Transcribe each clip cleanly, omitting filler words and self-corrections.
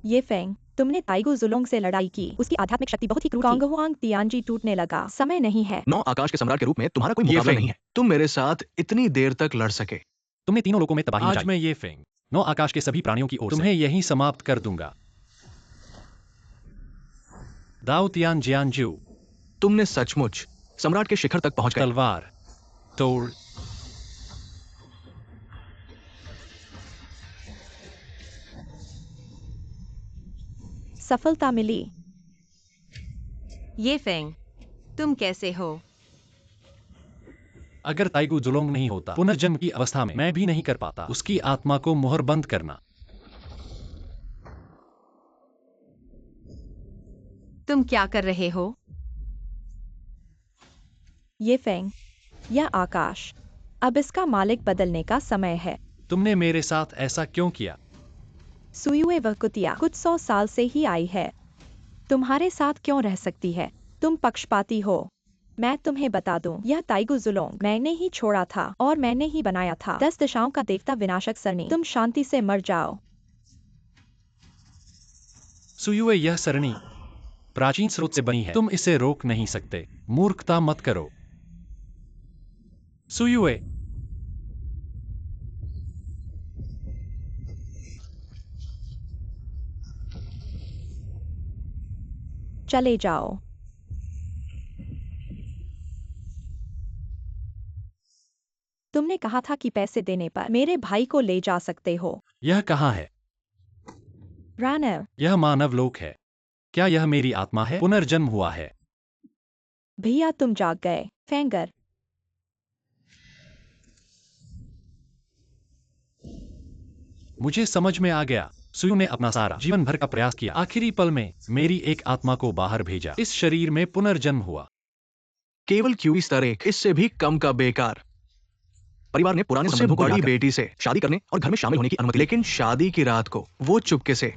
ये फेंग, तुमने ताइगु जुलोंग से लड़ाई की, उसकी आध्यात्मिक शक्ति बहुत ही क्रूर थी। कांगहुआंग तियानजी टूटने लगा, समय नहीं है। 9 आकाश के सम्राट के रूप में तुम्हारा कोई मुकाबला नहीं है। तुम मेरे साथ इतनी देर तक लड़ सके। तुमने तीनों लोगों में तबाही मचाई। आज मैं ये फेंग 9 आकाश के सभी प्राणियों की ओर से तुम्हें यहीं समाप्त कर दूंगा। दाओ तियान जियानजू, तुमने सचमुच सम्राट के शिखर तक पहुंच गए। तलवार तोड़। सफलता मिली। ये फेंग, तुम कैसे हो? अगर ताइगु जुलोंग नहीं होता, पुनर्जन्म की अवस्था में मैं भी नहीं कर पाता। उसकी आत्मा को मुहर बंद करना। तुम क्या कर रहे हो? ये फेंग, यह आकाश, अब इसका मालिक बदलने का समय है। तुमने मेरे साथ ऐसा क्यों किया? सुयुए वह कुतिया कुछ 100 साल से ही आई है। तुम्हारे साथ क्यों रह सकती है? तुम पक्षपाती हो। मैं तुम्हें बता दूं, यह ताइगु जुलोंग मैंने ही छोड़ा था और मैंने ही बनाया था। 10 दिशाओं का देवता विनाशक सरणी, तुम शांति से मर जाओ। सुयुए, यह सरणी प्राचीन स्रोत से बनी है, तुम इसे रोक नहीं सकते। मूर्खता मत करो सुयुए। चले जाओ। तुमने कहा था कि पैसे देने पर मेरे भाई को ले जा सकते हो। यह कहाँ है? रानर, यह मानव लोक है। क्या यह मेरी आत्मा है? पुनर्जन्म हुआ है। भैया तुम जाग गए। फेंगर, मुझे समझ में आ गया। सुयु ने अपना सारा जीवन भर का प्रयास किया, आखिरी पल में मेरी एक आत्मा को बाहर भेजा। इस शरीर में पुनर्जन्म हुआ। केवल क्यूबी स्तर 1, इससे भी कम का बेकार। परिवार ने पुराने संबंधों को बड़ी बेटी से शादी करने और घर में शामिल होने की अनुमति, लेकिन शादी की रात को वो चुपके से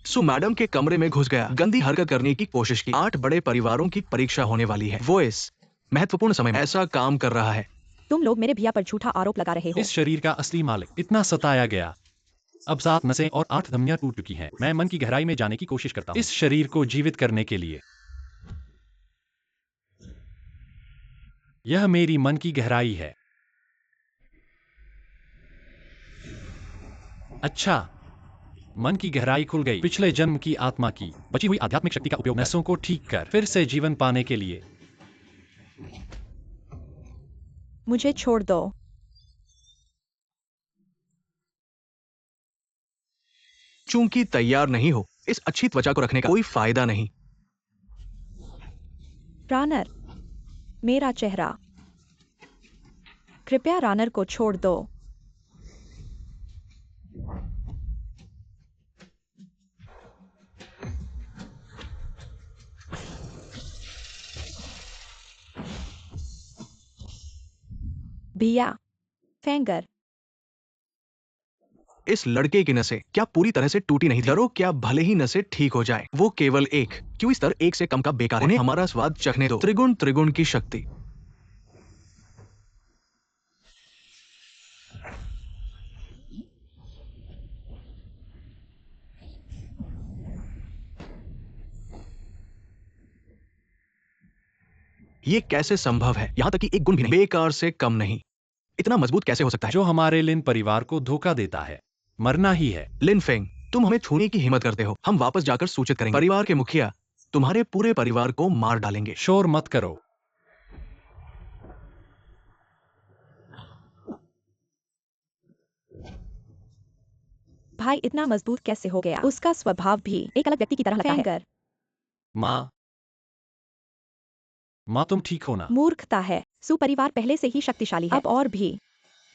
सु मैडम के कमरे में घुस गया, गंदी हरकत करने की कोशिश की। 8 बड़े परिवारों की परीक्षा होने वाली है। वो इस महत्वपूर्ण समय में ऐसा काम कर रहा है। तुम लोग मेरे भैया पर झूठा आरोप लगा रहे हो। इस शरीर का असली मालिक इतना सताया गया। अब 7 नसें और 8 धमनियां टूट चुकी हैं। मैं मन की गहराई में जाने की कोशिश करता हूं, इस शरीर को जीवित करने के लिए। यह मेरी मन की गहराई है। अच्छा, मन की गहराई खुल गई। पिछले जन्म की आत्मा की बची हुई आध्यात्मिक शक्ति का उपयोग नसों को ठीक कर फिर से जीवन पाने के लिए। मुझे छोड़ दो। चूंकि तैयार नहीं हो, इस अच्छी त्वचा को रखने का कोई फायदा नहीं। रानर, मेरा चेहरा। कृपया रानर को छोड़ दो। भैया, फेंगर, इस लड़के की नसें क्या पूरी तरह से टूटी नहीं थी? डरो क्या भले ही नसें ठीक हो जाए, वो केवल एक क्यों स्तर 1 से कम का बेकार है। उन्हें हमारा स्वाद चखने दो। त्रिगुण त्रिगुण की शक्ति। ये कैसे संभव है? यहाँ तक कि एक गुण भी नहीं, बेकार से कम नहीं। इतना मजबूत कैसे हो सकता है? जो हमारे लिन परिवार को धोखा देता है, मरना ही है। लिन फेंग, तुम हमें छूने की हिम्मत करते हो। हम वापस जाकर सूचित करेंगे। परिवार के मुखिया तुम्हारे पूरे परिवार को मार डालेंगे। शोर मत करो। भाई इतना मजबूत कैसे हो गया? उसका स्वभाव भी एक अलग व्यक्ति की तरह लगता है। फेंगर, माँ तुम ठीक हो ना? मूर्खता है। सुपरिवार पहले से ही शक्तिशाली है। अब और भी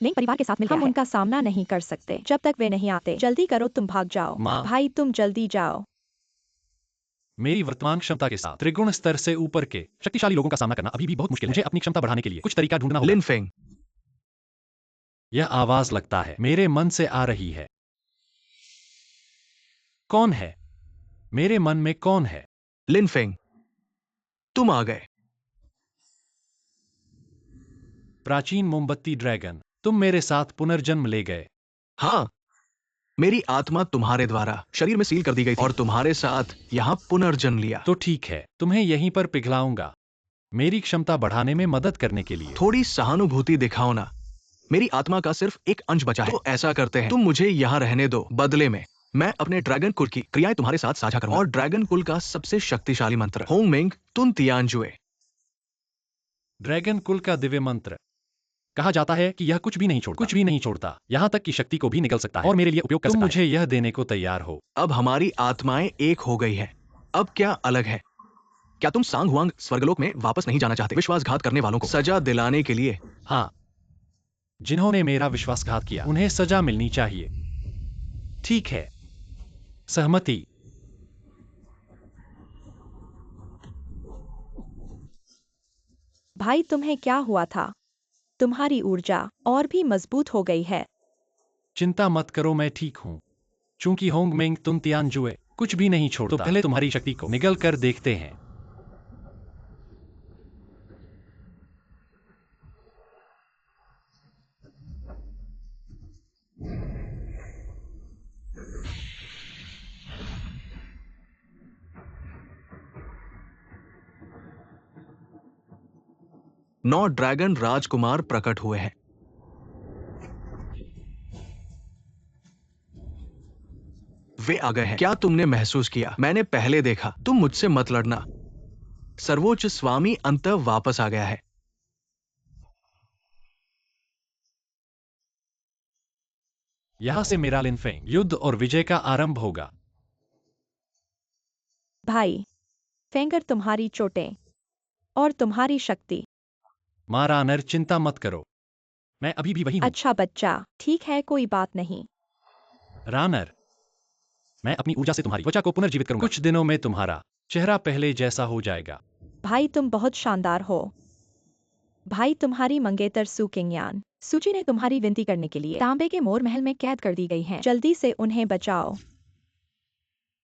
लिंग परिवार के साथ मिल हम उनका सामना नहीं कर सकते जब तक वे नहीं आते। जल्दी करो, तुम भाग जाओ। माँ। भाई तुम जल्दी जाओ। मेरी वर्तमान क्षमता के साथ त्रिगुण स्तर से ऊपर के शक्तिशाली लोगों का सामना करना अभी भी बहुत मुश्किल है। मुझे अपनी क्षमता बढ़ाने के लिए कुछ तरीका ढूंढना होगा। लिन फेंग, यह आवाज लगता है मेरे मन से आ रही है। कौन है? मेरे मन में कौन है? लिन फेंग, तुम आ गए। प्राचीन मोमबत्ती ड्रैगन, तुम मेरे साथ पुनर्जन्म ले गए। हाँ, मेरी आत्मा तुम्हारे द्वारा शरीर में सील कर दी गई थी और तुम्हारे साथ यहाँ पुनर्जन्म लिया। तो ठीक है, तुम्हें यहीं पर पिघलाऊंगा, मेरी क्षमता बढ़ाने में मदद करने के लिए। थोड़ी सहानुभूति दिखाओ ना। मेरी आत्मा का सिर्फ एक अंश बचा है। तो ऐसा करते हैं, तुम मुझे यहाँ रहने दो। बदले में मैं अपने ड्रैगन कुल की क्रियाएं तुम्हारे साथ साझा करूंगा और ड्रैगन कुल का सबसे शक्तिशाली मंत्र होंगमेंग तुन तियानजुए। ड्रैगन कुल का दिव्य मंत्र। कहा जाता है कि यह कुछ भी नहीं छोड़ता, यहाँ तक कि शक्ति को भी निगल सकता है और मेरे लिए उपयोग कर सकता है। तुम मुझे यह देने को तैयार हो? अब हमारी आत्माएं एक हो गई है। अब क्या अलग है? क्या तुम सांग हुआंग स्वर्गलोक में वापस नहीं जाना चाहते? विश्वासघात करने वालों को सजा दिलाने के लिए। हाँ, जिन्होंने मेरा विश्वासघात किया उन्हें सजा मिलनी चाहिए। ठीक है, सहमति। भाई तुम्हें क्या हुआ था? तुम्हारी ऊर्जा और भी मजबूत हो गई है। चिंता मत करो, मैं ठीक हूँ। चूंकि होंगमेंग तुन तियानजुए कुछ भी नहीं छोड़ता, तो पहले तुम्हारी शक्ति को निगल कर देखते हैं। नौ ड्रैगन राजकुमार प्रकट हुए हैं। वे आ गए हैं। क्या तुमने महसूस किया? मैंने पहले देखा। तुम मुझसे मत लड़ना। सर्वोच्च स्वामी अंतः वापस आ गया है। यहां से मेरा लिनफेंग युद्ध और विजय का आरंभ होगा। भाई फेंगर, तुम्हारी चोटें और तुम्हारी शक्ति। माँ रानर, चिंता मत करो, मैं अभी भी वही हूँ। अच्छा बच्चा, ठीक है, कोई बात नहीं। रानर, मैं अपनी ऊर्जा से तुम्हारी त्वचा को पुनर्जीवित करूंगा। कुछ दिनों में तुम्हारा चेहरा पहले जैसा हो जाएगा। भाई तुम बहुत शानदार हो। भाई तुम्हारी मंगेतर सु किंगयान सूची ने तुम्हारी विनती करने के लिए तांबे के मोर महल में कैद कर दी गई हैं। जल्दी से उन्हें बचाओ।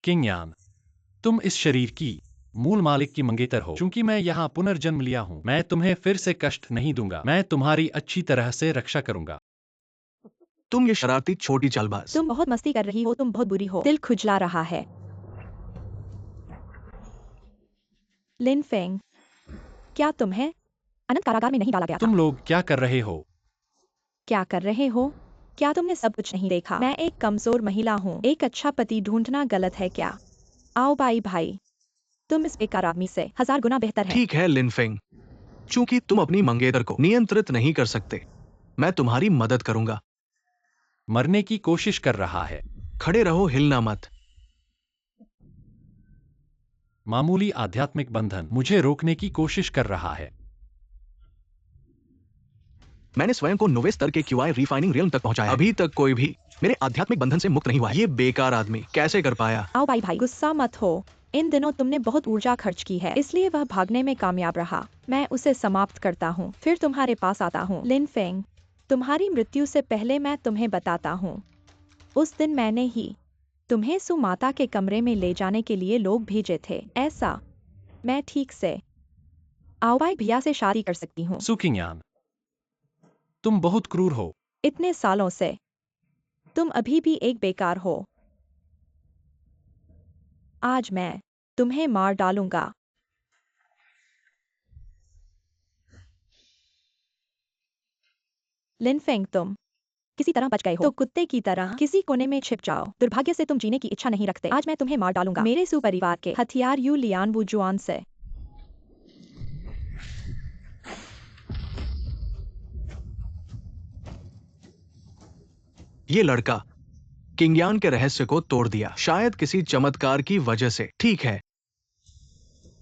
किंगयान, तुम इस शरीर की मूल मालिक की मंगेतर हो। चूंकि मैं यहाँ पुनर्जन्म लिया हूँ, मैं तुम्हें फिर से कष्ट नहीं दूंगा। मैं तुम्हारी अच्छी तरह से रक्षा करूंगा। तुम ये शरारती छोटी चालबाज। तुम बहुत मस्ती कर रही हो, तुम बहुत बुरी हो। दिल खुजला रहा है। लिनफेंग, क्या तुम्हें अनंत कारागार में नहीं डाला गया था? तुम लोग क्या कर रहे हो? क्या कर रहे हो? क्या तुमने सब कुछ नहीं देखा? मैं एक कमजोर महिला हूँ। एक अच्छा पति ढूंढना गलत है क्या? आओ भाई, तुम इस बेकार आदमी से 1000 गुना बेहतर है। ठीक है लिनफेंग, चूंकि तुम अपनी मंगेतर को नियंत्रित नहीं कर सकते, मैं तुम्हारी मदद करूंगा। मरने की कोशिश कर रहा है। खड़े रहो, हिलना मत। मामूली आध्यात्मिक बंधन मुझे रोकने की कोशिश कर रहा है। मैंने स्वयं को 9वें स्तर के क्यूआई रिफाइनिंग रियल्म तक पहुंचाया। अभी तक कोई भी मेरे आध्यात्मिक बंधन से मुक्त नहीं हुआ है। ये बेकार आदमी कैसे कर पाया? आओ भाई, गुस्सा मत हो। इन दिनों तुमने बहुत ऊर्जा खर्च की है, इसलिए वह भागने में कामयाब रहा। मैं उसे समाप्त करता हूँ, फिर तुम्हारे पास आता हूँ। लिनफेंग, तुम्हारी मृत्यु से पहले मैं तुम्हें बताता हूँ। उस दिन मैंने ही तुम्हें सुमाता के कमरे में ले जाने के लिए लोग भेजे थे। ऐसा मैं ठीक से आओ भाई भैया से शादी कर सकती हूँ। सुकिंगयान, तुम बहुत क्रूर हो। इतने सालों से तुम अभी भी एक बेकार हो। आज मैं तुम्हें मार डालूंगा। लिनफेंग, तुम किसी तरह बच गए हो, तो कुत्ते की तरह किसी कोने में छिप जाओ। दुर्भाग्य से तुम जीने की इच्छा नहीं रखते। आज मैं तुम्हें मार डालूंगा मेरे सुपरिवार के हथियार यू लियान वुजुआन से। ये लड़का किंगयान के रहस्य को तोड़ दिया, शायद किसी चमत्कार की वजह से। ठीक है,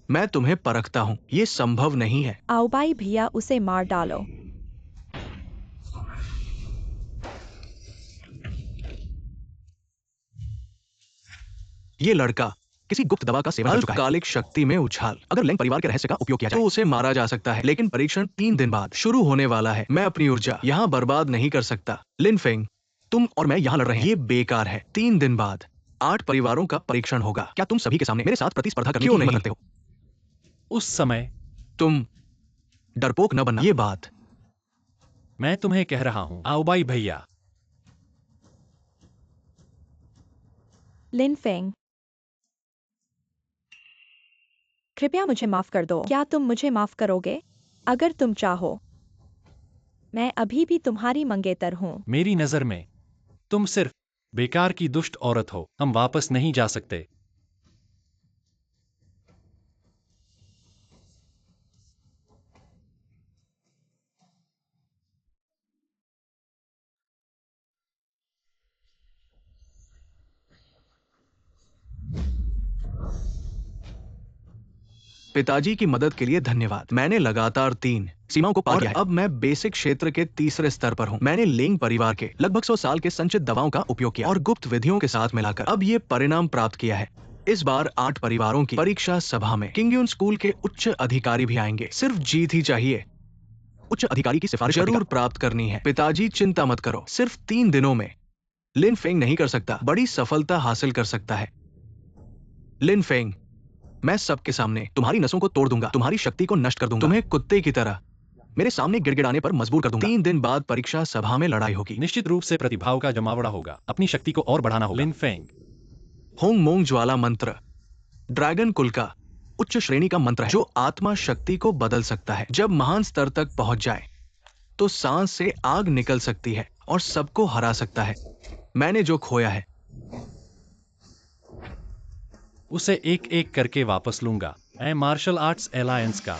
मैं तुम्हें परखता हूं। ये संभव नहीं है। आओ भाई भैया, उसे मार डालो। ये लड़का किसी गुप्त दवा का सेवन कर चुका है। अल्पकालिक शक्ति में उछाल। अगर लेंग परिवार के रहस्य का उपयोग किया जाए तो उसे मारा जा सकता है, लेकिन परीक्षण 3 दिन बाद शुरू होने वाला है। मैं अपनी ऊर्जा यहाँ बर्बाद नहीं कर सकता। लिनफेंग, तुम और मैं यहाँ लड़ रहे हैं, ये बेकार है। 3 दिन बाद 8 परिवारों का परीक्षण होगा। क्या तुम सभी के सामने मेरे साथ प्रतिस्पर्धा करने की हिम्मत रखते हो? उस समय तुम डरपोक न बनना। ये बात मैं तुम्हें कह रहा हूं। आओ भाई भैया, लिन फेंग, कृपया मुझे माफ कर दो। क्या तुम मुझे माफ करोगे? अगर तुम चाहो। मैं अभी भी तुम्हारी मंगेतर हूँ। मेरी नजर में तुम सिर्फ बेकार की दुष्ट औरत हो। हम वापस नहीं जा सकते। पिताजी की मदद के लिए धन्यवाद। मैंने लगातार 3 सीमाओं को पार किया है। अब मैं बेसिक क्षेत्र के तीसरे स्तर पर हूँ। मैंने लिंग परिवार के लगभग 100 साल के संचित दवाओं का उपयोग किया और गुप्त विधियों के साथ मिलाकर अब ये परिणाम प्राप्त किया है। इस बार 8 परिवारों की परीक्षा सभा में किंगयून स्कूल के उच्च अधिकारी भी आएंगे। सिर्फ जीत ही चाहिए। उच्च अधिकारी की सिफारिश जरूर प्राप्त करनी है। पिताजी चिंता मत करो, सिर्फ 3 दिनों में लिन फेंग नहीं कर सकता, बड़ी सफलता हासिल कर सकता है। लिन फेंग, मैं सबके सामने तुम्हारी नसों को तोड़ दूंगा, तुम्हारी शक्ति को नष्ट कर दूंगा, तुम्हें कुत्ते की तरह मेरे सामने गिड़गिड़ाने पर मजबूर कर दूंगा। 3 दिन बाद परीक्षा सभा में लड़ाई होगी। निश्चित रूप से प्रतिभाव का जमावड़ा होगा। अपनी शक्ति को और बढ़ाना होगा। लिन फेंग, होंग मोंग ज्वाला मंत्र ड्रैगन कुल का उच्च श्रेणी का मंत्र है जो आत्मा शक्ति को बदल सकता है। जब महान स्तर तक पहुंच जाए तो सांस से आग निकल सकती है और सबको हरा सकता है। मैंने जो खोया है उसे एक एक करके वापस लूंगा। मैं मार्शल आर्ट्स एलायंस का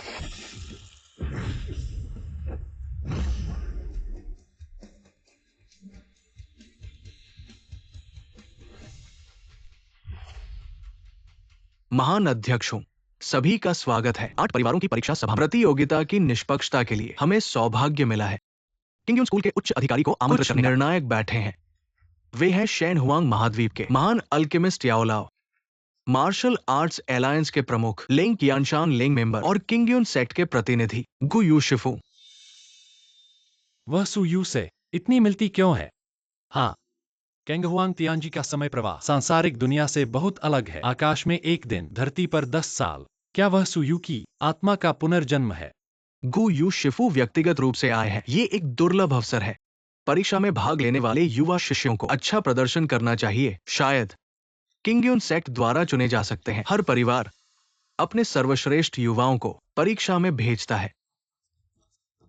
महान अध्यक्ष हूं। सभी का स्वागत है 8 परिवारों की परीक्षा सभा। प्रतियोगिता की निष्पक्षता के लिए हमें सौभाग्य मिला है। किंगयून स्कूल के उच्च अधिकारी को आमंत्रित करने का निर्णायक बैठे हैं। वे हैं शेन हुआंग महाद्वीप के महान अल्केमिस्ट याओलाओ, मार्शल आर्ट्स एलायंस के प्रमुख लिंग कियानशान लिंग मेंबर और किंगयून सेक्ट के प्रतिनिधि गु यूशिफू। वह सुयू से इतनी मिलती क्यों है? हाँ, केंगहुआंग तियांजी का समय प्रवाह सांसारिक दुनिया से बहुत अलग है। आकाश में एक दिन, धरती पर 10 साल। क्या वह सुयू की आत्मा का पुनर्जन्म है? गु यूशिफू व्यक्तिगत रूप से आए हैं। ये एक दुर्लभ अवसर है। परीक्षा में भाग लेने वाले युवा शिष्यों को अच्छा प्रदर्शन करना चाहिए। शायद किंगयून सेक्ट द्वारा चुने जा सकते हैं। हर परिवार अपने सर्वश्रेष्ठ युवाओं को परीक्षा में भेजता है।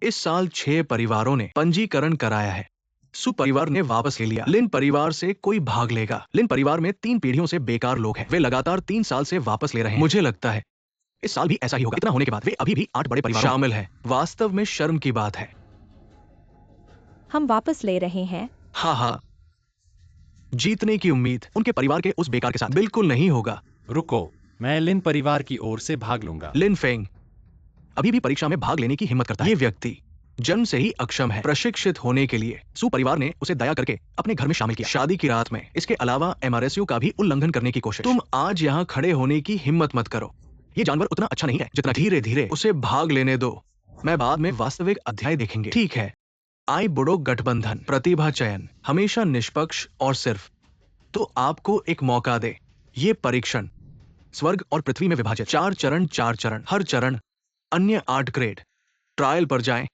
इस साल 6 परिवारों ने पंजीकरण कराया है। सु परिवार ने वापस ले लिया। लिन परिवार से कोई भाग लेगा। लिन परिवार में 3 पीढ़ियों से बेकार लोग हैं। वे लगातार 3 साल से वापस ले रहे हैं। मुझे लगता है इस साल भी ऐसा ही होगा। इतना होने के बाद वे अभी भी 8 बड़े परिवार शामिल हैं। वास्तव में शर्म की बात है। हम वापस ले रहे हैं। हाँ, जीतने की उम्मीद उनके परिवार के उस बेकार के साथ बिल्कुल नहीं होगा। रुको, मैं लिन परिवार की ओर से भाग लूंगा। लिन फेंग अभी भी परीक्षा में भाग लेने की हिम्मत करता है। ये व्यक्ति जन्म से ही अक्षम है। प्रशिक्षित होने के लिए सु परिवार ने उसे दया करके अपने घर में शामिल किया। शादी की रात में इसके अलावा एमआरएसयू का भी उल्लंघन करने की कोशिश। तुम आज यहाँ खड़े होने की हिम्मत मत करो। ये जानवर उतना अच्छा नहीं है जितना धीरे धीरे उसे भाग लेने दो। मैं बाद में वास्तविक अध्याय देखेंगे। ठीक है। आई बुडो गठबंधन प्रतिभा चयन हमेशा निष्पक्ष और सिर्फ तो आपको एक मौका दे। ये परीक्षण स्वर्ग और पृथ्वी में विभाजित 4 चरण, हर चरण अन्य 8 ग्रेड। ट्रायल पर जाएं।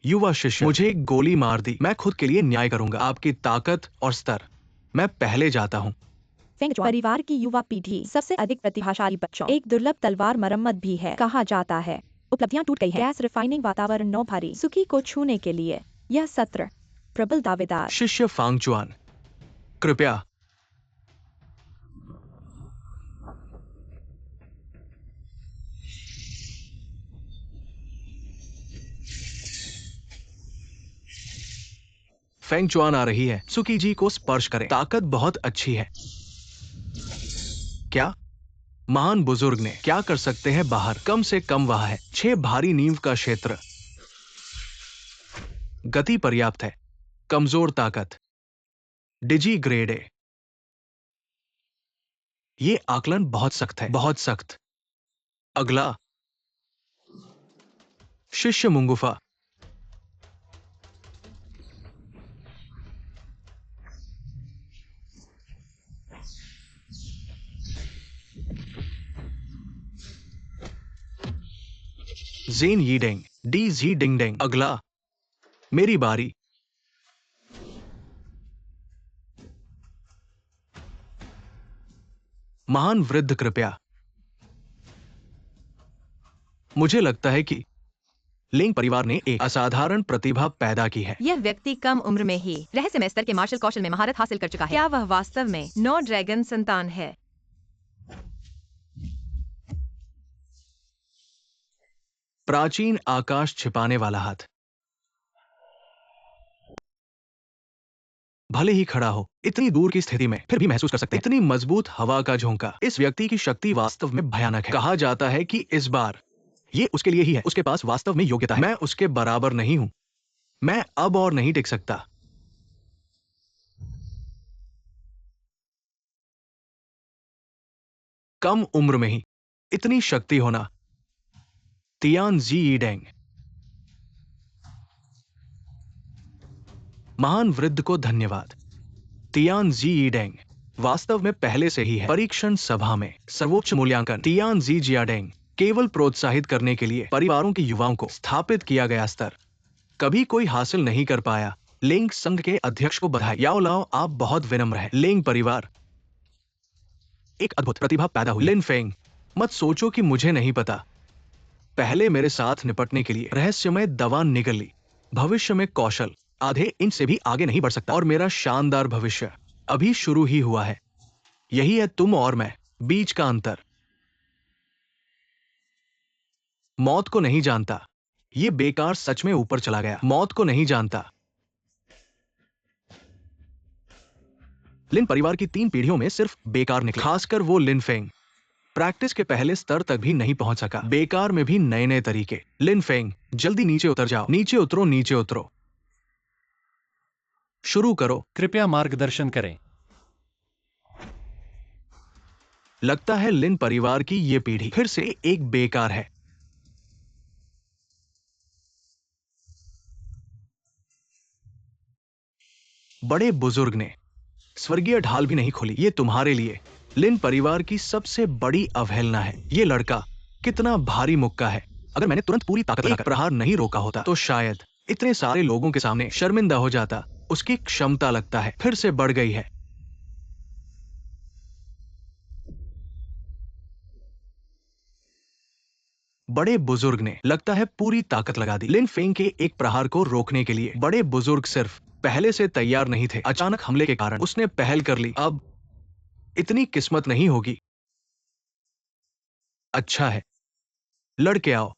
युवा शिष्य, मुझे एक गोली मार दी। मैं खुद के लिए न्याय करूंगा। आपकी ताकत और स्तर। मैं पहले जाता हूं। फेंग परिवार की युवा पीढ़ी सबसे अधिक प्रतिभाशाली बच्चों एक दुर्लभ तलवार मरम्मत भी है कहा जाता है। उपलब्धियां टूट गई है। गैस रिफाइनिंग वातावरण नौ भारी सुखी को छूने के लिए यह सत्र प्रबल दावेदार। शिष्य फांगचुआन, कृपया। फेंगचुआन आ रही है। सुकी जी को स्पर्श करें। ताकत बहुत अच्छी है। क्या महान बुजुर्ग ने क्या कर सकते हैं बाहर? कम से कम वह है 6 भारी नींव का क्षेत्र। गति पर्याप्त है। कमजोर ताकत डिजी ग्रेड ए। ये आकलन बहुत सख्त है, बहुत सख्त। अगला शिष्य मुंगुफा, जेन यीडेंग डी जी डिंगडेंग। अगला मेरी बारी। महान वृद्ध कृपया। मुझे लगता है कि लिंग परिवार ने एक असाधारण प्रतिभा पैदा की है। यह व्यक्ति कम उम्र में ही रहस्यमय स्तर के मार्शल कौशल में महारत हासिल कर चुका है। क्या वह वास्तव में 9 ड्रैगन संतान है? प्राचीन आकाश छिपाने वाला हाथ भले ही खड़ा हो इतनी दूर की स्थिति में, फिर भी महसूस कर सकते हैं। इतनी मजबूत हवा का झोंका। इस व्यक्ति की शक्ति वास्तव में भयानक है। कहा जाता है कि इस बार ये उसके लिए ही है। उसके पास वास्तव में योग्यता है। मैं उसके बराबर नहीं हूं। मैं अब और नहीं टिक सकता। कम उम्र में ही इतनी शक्ति होना। तियान जी ईडेंग। महान वृद्ध को धन्यवाद। तियान जी ईडेंग वास्तव में पहले से ही है। परीक्षण सभा में सर्वोच्च मूल्यांकन। तियान जी जियाडेंग केवल प्रोत्साहित करने के लिए परिवारों के युवाओं को स्थापित किया गया स्तर कभी कोई हासिल नहीं कर पाया। लिंग संघ के अध्यक्ष को बधाई। याओ लाओ, आप बहुत विनम्र हैं। लिंग परिवार एक अद्भुत प्रतिभा पैदा हुई। लिन फेंग, मत सोचो कि मुझे नहीं पता। पहले मेरे साथ निपटने के लिए रहस्यमय दवा निकल ली। भविष्य में कौशल आधे इंच से भी आगे नहीं बढ़ सकता और मेरा शानदार भविष्य अभी शुरू ही हुआ है। यही है तुम और मैं बीच का अंतर। मौत को नहीं जानता। ये बेकार सच में ऊपर चला गया। मौत को नहीं जानता। लिन परिवार की 3 पीढ़ियों में सिर्फ बेकार निकले, खासकर वो लिन फेंग। प्रैक्टिस के पहले स्तर तक भी नहीं पहुंच सका। बेकार में भी नए नए तरीके। लिन फेंग, जल्दी नीचे उतर जाओ। नीचे उतरो, नीचे उतरो। शुरू करो। कृपया मार्गदर्शन करें। लगता है लिन परिवार की ये पीढ़ी फिर से एक बेकार है। बड़े बुजुर्ग ने स्वर्गीय ढाल भी नहीं खोली। ये तुम्हारे लिए लिन परिवार की सबसे बड़ी अवहेलना है। ये लड़का कितना भारी मुक्का है। अगर मैंने तुरंत पूरी ताकत लगाकर प्रहार नहीं रोका होता तो शायद इतने सारे लोगों के सामने शर्मिंदा हो जाता। उसकी क्षमता लगता है फिर से बढ़ गई है। बड़े बुजुर्ग ने लगता है पूरी ताकत लगा दी। लिन फेंग के एक प्रहार को रोकने के लिए बड़े बुजुर्ग सिर्फ पहले से तैयार नहीं थे। अचानक हमले के कारण उसने पहल कर ली। अब इतनी किस्मत नहीं होगी। अच्छा है, लड़के आओ।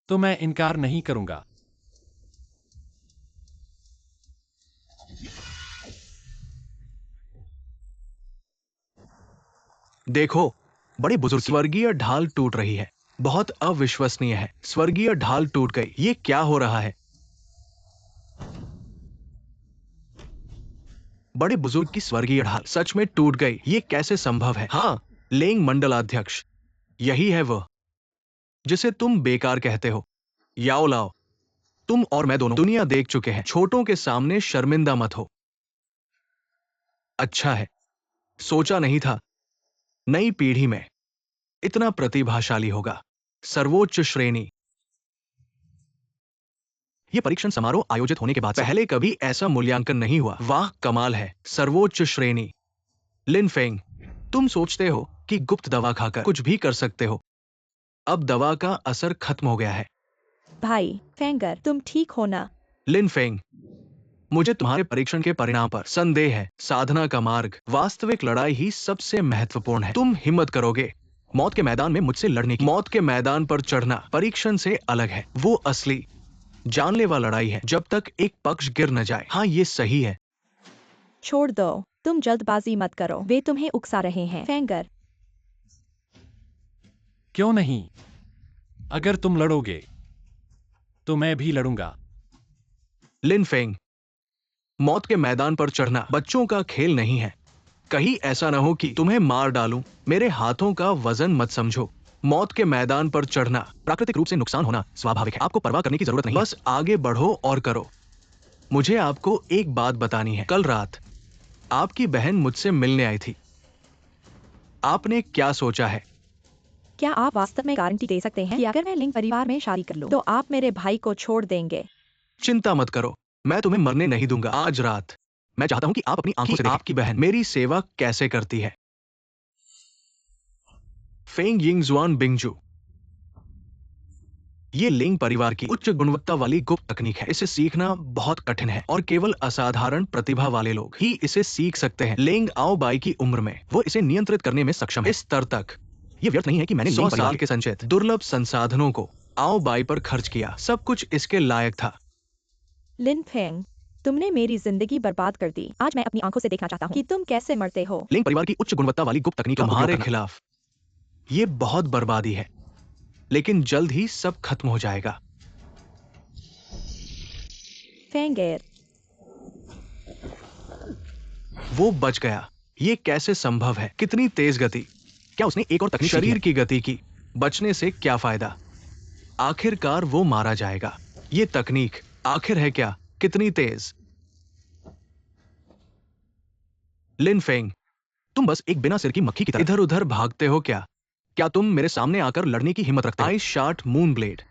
तो मैं इनकार नहीं करूंगा। देखो, बड़े बुजुर्ग, स्वर्गीय ढाल टूट रही है। बहुत अविश्वसनीय है। स्वर्गीय ढाल टूट गई। ये क्या हो रहा है? बड़े बुजुर्ग की स्वर्गीय ढाल सच में टूट गई। ये कैसे संभव है? हाँ, लेंग मंडलाध्यक्ष, यही है वह जिसे तुम बेकार कहते हो। याओ लाओ, तुम और मैं दोनों दुनिया देख चुके हैं। छोटों के सामने शर्मिंदा मत हो। अच्छा है, सोचा नहीं था नई पीढ़ी में इतना प्रतिभाशाली होगा। सर्वोच्च श्रेणी। यह परीक्षण समारोह आयोजित होने के बाद पहले कभी ऐसा मूल्यांकन नहीं हुआ। वाह, कमाल है। सर्वोच्च श्रेणी। लिन फेंग, तुम सोचते हो कि गुप्त दवा खाकर कुछ भी कर सकते हो। अब दवा का असर खत्म हो गया है। भाई फेंगर, तुम ठीक हो ना? लिन फेंग, मुझे तुम्हारे परीक्षण के परिणाम पर संदेह है। साधना का मार्ग, वास्तविक लड़ाई ही सबसे महत्वपूर्ण है। तुम हिम्मत करोगे मौत के मैदान में मुझसे लड़ने की? मौत के मैदान पर चढ़ना परीक्षण से अलग है। वो असली जानलेवा लड़ाई है जब तक एक पक्ष गिर न जाए। हाँ, ये सही है। छोड़ दो, तुम जल्दबाजी मत करो। वे तुम्हें उकसा रहे हैं। फेंगर, क्यों नहीं? अगर तुम लड़ोगे तो मैं भी लड़ूंगा। लिन फेंग, मौत के मैदान पर चढ़ना बच्चों का खेल नहीं है। कहीं ऐसा ना हो कि तुम्हें मार डालूं। मेरे हाथों का वजन मत समझो। मौत के मैदान पर चढ़ना, प्राकृतिक रूप से नुकसान होना स्वाभाविक है। आपको परवाह करने की जरूरत नहीं। बस आगे बढ़ो और करो। मुझे आपको एक बात बतानी है। कल रात आपकी बहन मुझसे मिलने आई थी। आपने क्या सोचा है? क्या आप वास्तव में गारंटी दे सकते हैं कि अगर मैं लिंग परिवार में शादी कर लूं तो आप मेरे भाई को छोड़ देंगे? चिंता मत करो, मैं तुम्हें मरने नहीं दूंगा। आज रात मैं चाहता हूं कि आप अपनी आंखों से देखें आपकी बहन मेरी सेवा कैसे करती है। फेंग यिंगजुआन बिंगजू। ये लिंग परिवार की उच्च गुणवत्ता वाली गुप्त तकनीक है। इसे सीखना बहुत कठिन है और केवल असाधारण प्रतिभा वाले लोग ही इसे सीख सकते हैं। लिंग आओ बाई की उम्र में वो इसे नियंत्रित करने में सक्षम है। इस स्तर तक ये व्यर्थ नहीं है कि मैंने 100 साल के संचित दुर्लभ संसाधनों को आओ बाई पर खर्च किया। सब कुछ इसके लायक था। लिन फेंग, तुमने मेरी जिंदगी बर्बाद कर दी। आज मैं अपनी आंखों से देखना चाहता हूँ कि तुम कैसे मरते हो। लिंग परिवार की उच्च गुणवत्ता वाली गुप्त तकनीक तुम्हारे खिलाफ ये बहुत बर्बादी है, लेकिन जल्द ही सब खत्म हो जाएगा। फेंगेर, वो बच गया। ये कैसे संभव है? कितनी तेज गति! क्या उसने एक और तकनीक शरीर की गति की? बचने से क्या फायदा? आखिरकार वो मारा जाएगा। ये तकनीक आखिर है क्या? कितनी तेज! लिन फेंग, तुम बस एक बिना सिर की मक्खी की तरह इधर उधर भागते हो क्या? क्या तुम मेरे सामने आकर लड़ने की हिम्मत रखते हो? Ice short moon blade.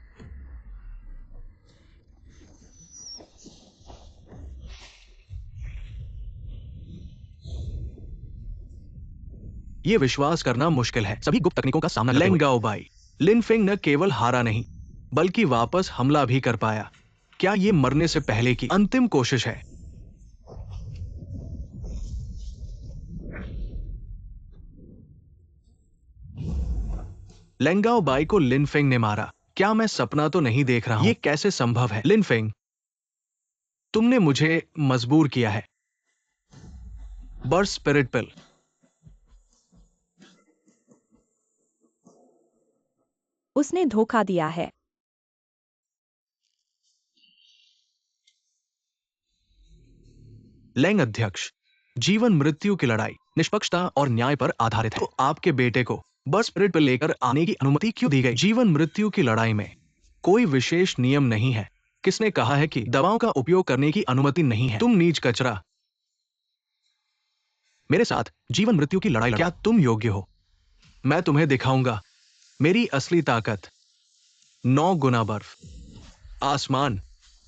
ये विश्वास करना मुश्किल है। सभी गुप्त तकनीकों का सामना करते हुए लेंग गाओ बाई, लिन फेंग न केवल हारा नहीं, बल्कि वापस हमला भी कर पाया। क्या ये मरने से पहले की अंतिम कोशिश है? लेंगाओ बाई को लिन फेंग ने मारा। क्या मैं सपना तो नहीं देख रहा हूं? ये कैसे संभव है? लिन फेंग, तुमने मुझे मजबूर किया है। बर्स्ट स्पिरिट पिल। उसने धोखा दिया है। लेंग अध्यक्ष, जीवन मृत्यु की लड़ाई निष्पक्षता और न्याय पर आधारित है। तो आपके बेटे को बर्स्ट स्पिरिट पिल लेकर आने की अनुमति क्यों दी गई? जीवन मृत्यु की लड़ाई में कोई विशेष नियम नहीं है। किसने कहा है कि दवाओं का उपयोग करने की अनुमति नहीं है? तुम नीच कचरा, मेरे साथ जीवन मृत्यु की लड़ाई क्या तुम योग्य हो? मैं तुम्हें दिखाऊंगा मेरी असली ताकत। 9 गुना बर्फ। आसमान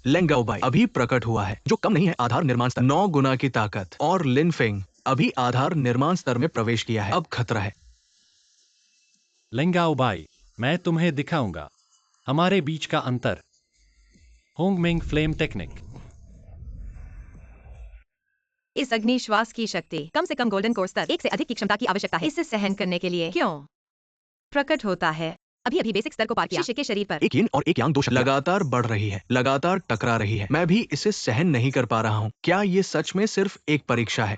लेंगाओ बाई अभी प्रकट हुआ है, जो कम नहीं है आधार निर्माण स्तर। 9 गुना की ताकत। और लिन फेंग अभी आधार निर्माण स्तर में प्रवेश किया है। अब खतरा है। लेंगाओ बाई, मैं तुम्हें दिखाऊंगा हमारे बीच का अंतर। होंगमिंग फ्लेम टेक्निक। इस अग्निश्वास की शक्ति कम से कम गोल्डन कोर स्तर 1 से अधिक की क्षमता की आवश्यकता है। इसे सहन करने के लिए क्यों प्रकट होता है? अभी अभी बेसिक स्तर को पार किया। शिष्य के शरीर पर एक यिन और एक यांग दो शक्तियां लगातार बढ़ रही है, लगातार टकरा रही है। मैं भी इसे सहन नहीं कर पा रहा हूं। क्या ये सच में सिर्फ एक परीक्षा है?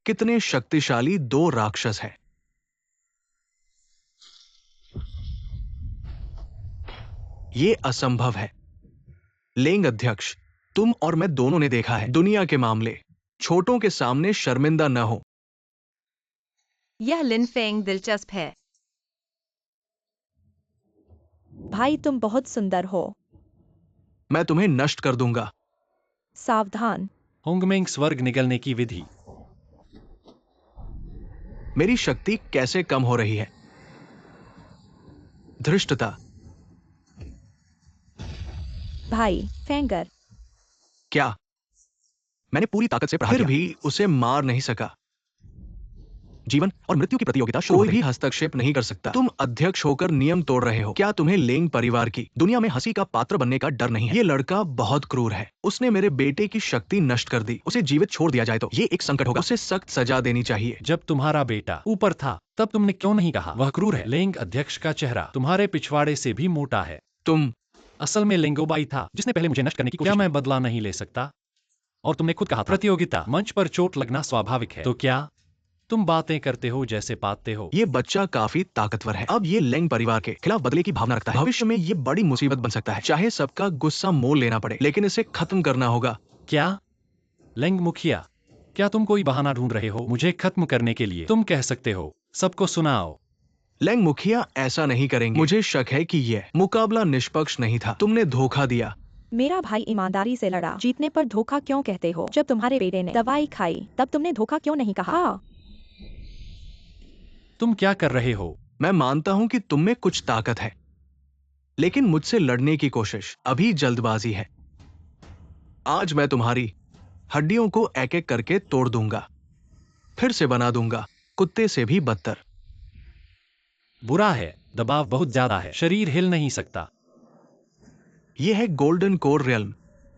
कितने शक्तिशाली 2 राक्षस हैं। ये असंभव है। लेंग अध्यक्ष, तुम और मैं दोनों ने देखा है, दुनिया के मामले छोटों के सामने शर्मिंदा न हो। यह लिन फेंग दिलचस्प है। भाई तुम बहुत सुंदर हो। मैं तुम्हें नष्ट कर दूंगा। सावधान। होंगमिंग स्वर्ग निगलने की विधि। मेरी शक्ति कैसे कम हो रही है? धृष्टता। भाई फेंगर, क्या मैंने पूरी ताकत से प्रहार किया, फिर भी उसे मार नहीं सका? जीवन और मृत्यु की प्रतियोगिता शुरू हो गई। कोई भी हस्तक्षेप नहीं कर सकता। तुम अध्यक्ष होकर नियम तोड़ रहे हो। क्या तुम्हें लेंग परिवार की दुनिया में हंसी का पात्र बनने का डर नहीं है? ये लड़का बहुत क्रूर है। उसने मेरे बेटे की शक्ति नष्ट कर दी। उसे जीवित छोड़ दिया जाए तो ये एक संकट होगा। उसे सख्त सजा देनी चाहिए। जब तुम्हारा बेटा ऊपर था तब तुमने क्यों नहीं कहा वह क्रूर है? लेंग अध्यक्ष का चेहरा तुम्हारे पिछवाड़े से भी मोटा है। तुम असल में लेंगोबाई था जिसने पहले मुझे नष्ट करने की कोशिश की। क्या मैं बदला नहीं ले सकता? और तुमने खुद कहा था प्रतियोगिता मंच पर चोट लगना स्वाभाविक है। तो क्या तुम बातें करते हो जैसे पाते हो? ये बच्चा काफी ताकतवर है। अब ये लेंग परिवार के खिलाफ बदले की भावना रखता है। भविष्य में ये बड़ी मुसीबत बन सकता है। चाहे सबका गुस्सा मोल लेना पड़े, लेकिन इसे खत्म करना होगा। क्या लेंग मुखिया, क्या तुम कोई बहाना ढूंढ रहे हो मुझे खत्म करने के लिए? तुम कह सकते हो सबको सुनाओ। लेंग मुखिया ऐसा नहीं करेंगे। मुझे शक है कि यह मुकाबला निष्पक्ष नहीं था। तुमने धोखा दिया। मेरा भाई ईमानदारी से लड़ा। जीतने पर धोखा क्यों कहते हो? जब तुम्हारे बेटे ने दवाई खाई तब तुमने धोखा क्यों नहीं कहा? तुम क्या कर रहे हो? मैं मानता हूं कि तुम में कुछ ताकत है, लेकिन मुझसे लड़ने की कोशिश अभी जल्दबाजी है। आज मैं तुम्हारी हड्डियों को एक एक करके तोड़ दूंगा, फिर से बना दूंगा, कुत्ते से भी बदतर। बुरा है, दबाव बहुत ज्यादा है, शरीर हिल नहीं सकता। यह है गोल्डन कोर रियल्म,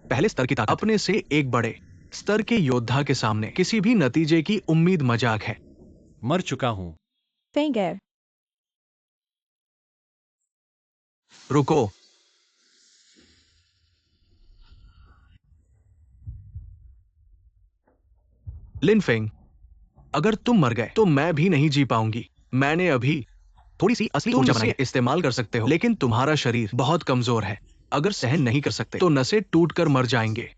पहले स्तर की ताकत। अपने से एक बड़े स्तर के योद्धा के सामने किसी भी नतीजे की उम्मीद मजाक है। मर चुका हूं। फेंगर, रुको, लिनफेंग, अगर तुम मर गए तो मैं भी नहीं जी पाऊंगी। मैंने अभी थोड़ी सी असली ऊर्जा बनाई है, इस्तेमाल कर सकते हो, लेकिन तुम्हारा शरीर बहुत कमजोर है। अगर सहन नहीं कर सकते तो नसें टूटकर मर जाएंगे।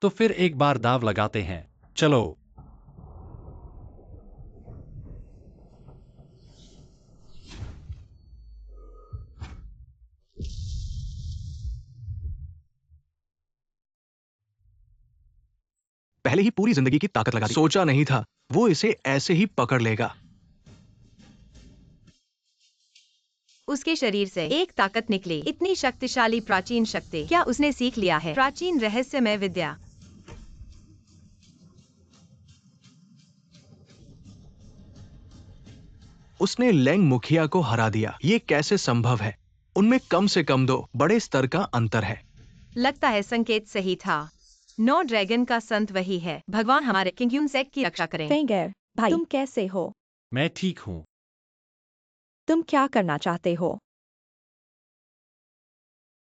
तो फिर एक बार दाव लगाते हैं, चलो। पहले ही पूरी जिंदगी की ताकत लगा दी। सोचा नहीं था वो इसे ऐसे ही पकड़ लेगा। उसके शरीर से एक ताकत निकली, इतनी शक्तिशाली प्राचीन शक्ति। क्या उसने सीख लिया है प्राचीन रहस्यमय विद्या? उसने लेंग मुखिया को हरा दिया। ये कैसे संभव है? उनमें कम से कम 2 बड़े स्तर का अंतर है। लगता है संकेत सही था। नो ड्रैगन का संत वही है। भगवान हमारे किंग सेक की रक्षा करें। फेंगर, भाई तुम कैसे हो? मैं ठीक हूं। तुम क्या करना चाहते हो?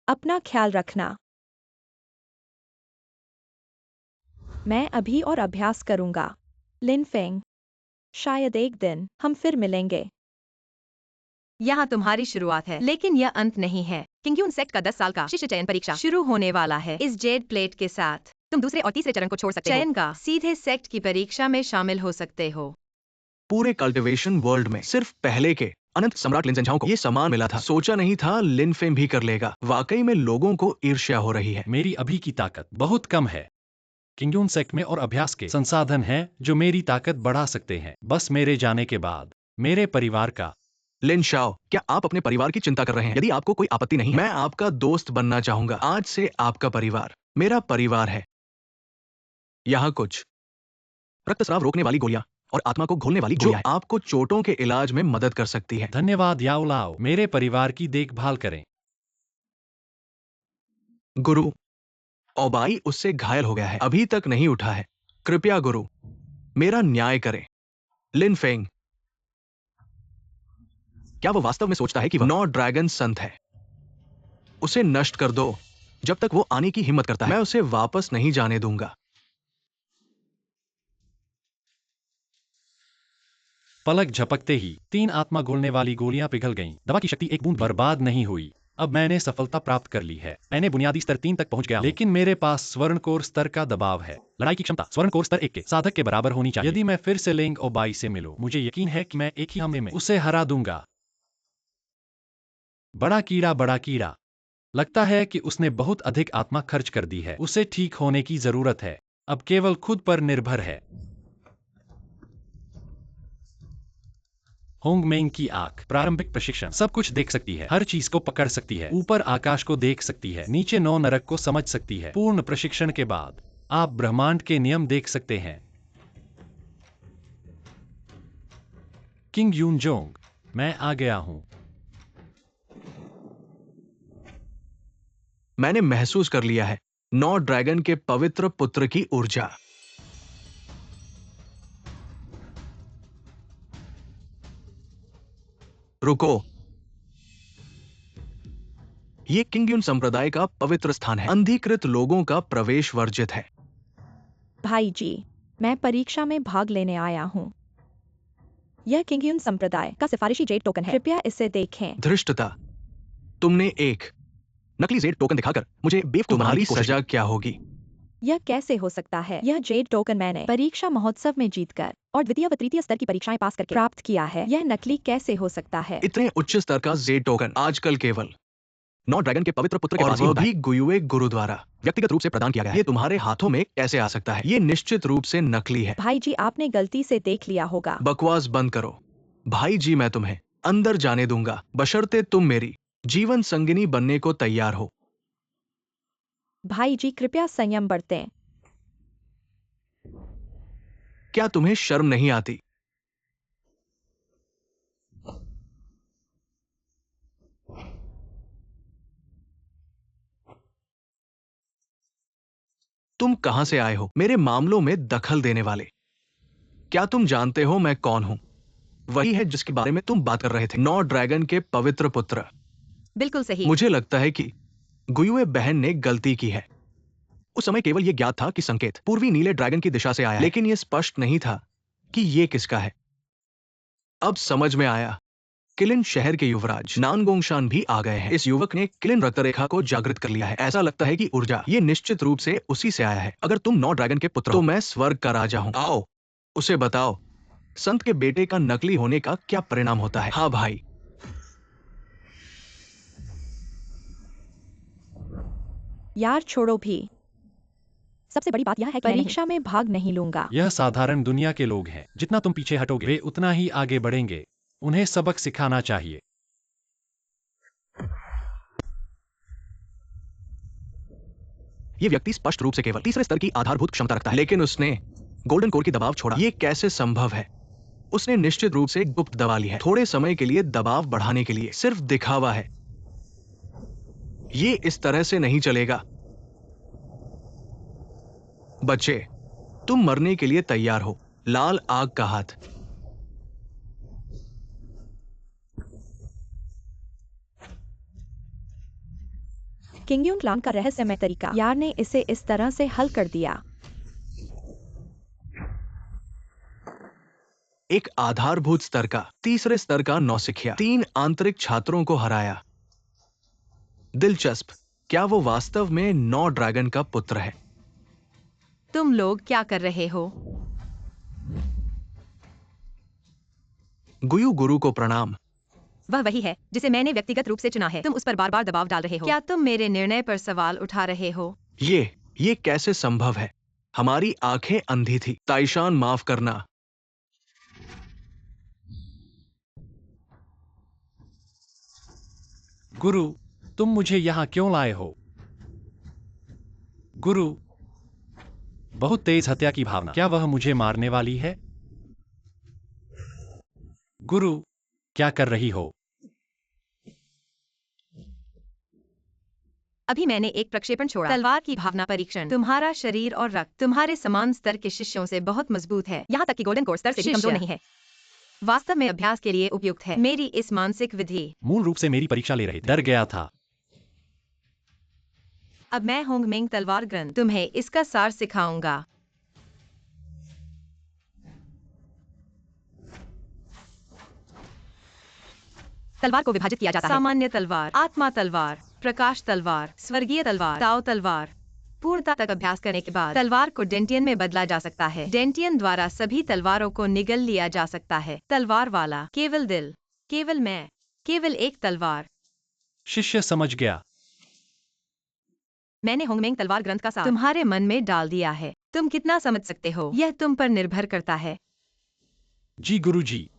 अपना ख्याल रखना। मैं अभी और अभ्यास करूंगा। लिनफेंग, शायद एक दिन हम फिर मिलेंगे। यहाँ तुम्हारी शुरुआत है, लेकिन यह अंत नहीं है। किंग सेक्ट का 10 साल का शिष्य चयन परीक्षा शुरू होने वाला है। इस जेड प्लेट के साथ तुम दूसरे और तीसरे चरण को छोड़ सकते हो। चयन का सीधे सेक्ट की परीक्षा में शामिल हो सकते हो। पूरे कल्टिवेशन वर्ल्ड में सिर्फ पहले के अनंत सम्राट लिनजेंझाओ को ये सम्मान मिला था। सोचा नहीं था लिनफेंग भी कर लेगा। वाकई में लोगों को ईर्ष्या हो रही है। मेरी अभी की ताकत बहुत कम है। किंग सेक्ट में और अभ्यास के संसाधन हैं जो मेरी ताकत बढ़ा सकते हैं। बस मेरे जाने के बाद मेरे परिवार का। लिन शाओ, क्या आप अपने परिवार की चिंता कर रहे हैं? यदि आपको कोई आपत्ति नहीं है, मैं आपका दोस्त बनना चाहूंगा। आज से आपका परिवार मेरा परिवार है। यहाँ कुछ रक्तस्राव रोकने वाली गोलियां और आत्मा को घोलने वाली गोलियां हैं, आपको चोटों के इलाज में मदद कर सकती है। धन्यवाद याओ लाओ, मेरे परिवार की देखभाल करें। गुरु, ओबाई उससे घायल हो गया है, अभी तक नहीं उठा है। कृपया गुरु, मेरा न्याय करें। लिन फेंग, क्या वो वास्तव में सोचता है कि वह 9 ड्रैगन संत है? उसे नष्ट कर दो जब तक वो आने की हिम्मत करता है। मैं उसे वापस नहीं जाने दूंगा। पलक झपकते ही 3 आत्मा घोलने वाली गोलियां पिघल गईं। दवा की शक्ति एक बूंद बर्बाद नहीं हुई। अब मैंने सफलता प्राप्त कर ली है। मैंने बुनियादी स्तर 3 तक पहुंच गया हूं, लेकिन मेरे पास स्वर्ण कोर स्तर का दबाव है। लड़ाई की क्षमता स्वर्ण कोर स्तर 1 के साधक के बराबर होनी चाहिए। यदि मैं फिर से लेंग ओबाई से मिलूं, मुझे यकीन है कि मैं एक ही हमले में उसे हरा दूंगा। बड़ा कीड़ा, बड़ा कीड़ा। लगता है कि उसने बहुत अधिक आत्मा खर्च कर दी है। उसे ठीक होने की जरूरत है। अब केवल खुद पर निर्भर है। होंग मेंग की आंख प्रारंभिक प्रशिक्षण सब कुछ देख सकती है, हर चीज को पकड़ सकती है, ऊपर आकाश को देख सकती है, नीचे 9 नरक को समझ सकती है। पूर्ण प्रशिक्षण के बाद आप ब्रह्मांड के नियम देख सकते हैं। किंग यून जोंग, मैं आ गया हूं। मैंने महसूस कर लिया है 9 ड्रैगन के पवित्र पुत्र की ऊर्जा। रुको, ये किंगयुन संप्रदाय का पवित्र स्थान है। अंधीकृत लोगों का प्रवेश वर्जित है। भाई जी, मैं परीक्षा में भाग लेने आया हूँ। यह किंगयुन संप्रदाय का सिफारिशी जेड टोकन है। कृपया इसे देखें। धृष्टता, तुमने एक नकली जेड टोकन दिखाकर मुझे बेवकूफ बनाने की सजा क्या होगी? यह कैसे हो सकता है? यह जेड टोकन मैंने परीक्षा महोत्सव में जीतकर और द्वितीय व तृतीय स्तर की परीक्षाएं पास करके प्राप्त किया है। यह नकली कैसे हो सकता है? इतने उच्च स्तर का जेड टोकन आजकल केवल 9 ड्रैगन के पवित्र पुत्र के पास ही होता है। गुयुए गुरु द्वारा व्यक्तिगत रूप से प्रदान किया गया है। ये तुम्हारे हाथों में कैसे आ सकता है? ये निश्चित रूप से नकली है। भाई जी, आपने गलती से देख लिया होगा। बकवास बंद करो। भाई जी, मैं तुम्हें अंदर जाने दूंगा बशर्ते तुम मेरी जीवन संगिनी बनने को तैयार हो। भाई जी, कृपया संयम बरतें। क्या तुम्हें शर्म नहीं आती? तुम कहां से आए हो मेरे मामलों में दखल देने वाले? क्या तुम जानते हो मैं कौन हूं? वही है जिसके बारे में तुम बात कर रहे थे, 9 ड्रैगन के पवित्र पुत्र। बिल्कुल सही। मुझे लगता है कि गुयुए बहन ने गलती की है। उस समय केवल यह ज्ञात था कि संकेत पूर्वी नीले ड्रैगन की दिशा से आया, लेकिन यह स्पष्ट नहीं था कि यह किसका है। अब समझ में आया। किलिन शहर के युवराज नानगोंगशान भी आ गए हैं। इस युवक ने किलिन रक्तरेखा को जागृत कर लिया है। ऐसा लगता है कि ऊर्जा ये निश्चित रूप से उसी से आया है। अगर तुम 9 ड्रैगन के पुत्र हो, तो मैं स्वर्ग का राजा हूं। आओ उसे बताओ संत के बेटे का नकली होने का क्या परिणाम होता है। हाँ भाई, यार छोड़ो भी। सबसे बड़ी बात यह है कि परीक्षा में भाग नहीं लूंगा। यह साधारण दुनिया के लोग हैं। जितना तुम पीछे हटोगे वे उतना ही आगे बढ़ेंगे। उन्हें सबक सिखाना चाहिए। ये व्यक्ति स्पष्ट रूप से केवल तीसरे स्तर की आधारभूत क्षमता रखता है, लेकिन उसने गोल्डन कोर की दबाव छोड़ा। ये कैसे संभव है? उसने निश्चित रूप से गुप्त दबा ली है, थोड़े समय के लिए दबाव बढ़ाने के लिए। सिर्फ दिखावा है। ये इस तरह से नहीं चलेगा। बच्चे, तुम मरने के लिए तैयार हो। लाल आग का हाथ। किंगयुन क्लान का रहस्यमय तरीका। यार ने इसे इस तरह से हल कर दिया। एक आधारभूत स्तर का, तीसरे स्तर का नौसिखिया, 3 आंतरिक छात्रों को हराया। दिलचस्प। क्या वो वास्तव में 9 ड्रैगन का पुत्र है? तुम लोग क्या कर रहे हो? गुयु गुरु को प्रणाम। वह वही है जिसे मैंने व्यक्तिगत रूप से चुना है। तुम उस पर बार बार दबाव डाल रहे हो। क्या तुम मेरे निर्णय पर सवाल उठा रहे हो? ये कैसे संभव है? हमारी आंखें अंधी थी। ताइशान, माफ करना। गुरु, तुम मुझे यहाँ क्यों लाए हो? गुरु, बहुत तेज हत्या की भावना। क्या वह मुझे मारने वाली है? गुरु, क्या कर रही हो? अभी मैंने एक प्रक्षेपण छोड़ा। तलवार की भावना परीक्षण। तुम्हारा शरीर और रक्त तुम्हारे समान स्तर के शिष्यों से बहुत मजबूत है। यहाँ तक कि गोल्डन कोर स्तर से भी कमजोर नहीं है। वास्तव में अभ्यास के लिए उपयुक्त है। मेरी इस मानसिक विधि। मूल रूप से मेरी परीक्षा ले रही थी। डर गया था। अब मैं होंगमेंग तलवार ग्रंथ तुम्हें इसका सार सिखाऊंगा। तलवार को विभाजित किया जाता है। सामान्य तलवार, आत्मा तलवार, प्रकाश तलवार, स्वर्गीय तलवार, ताओ तलवार। पूर्णता तक अभ्यास करने के बाद तलवार को डेंटियन में बदला जा सकता है। डेंटियन द्वारा सभी तलवारों को निगल लिया जा सकता है। तलवार वाला, केवल दिल, केवल मैं, केवल एक तलवार। शिष्य समझ गया। मैंने होंगमेंग तलवार ग्रंथ का सार तुम्हारे मन में डाल दिया है। तुम कितना समझ सकते हो यह तुम पर निर्भर करता है। जी गुरुजी।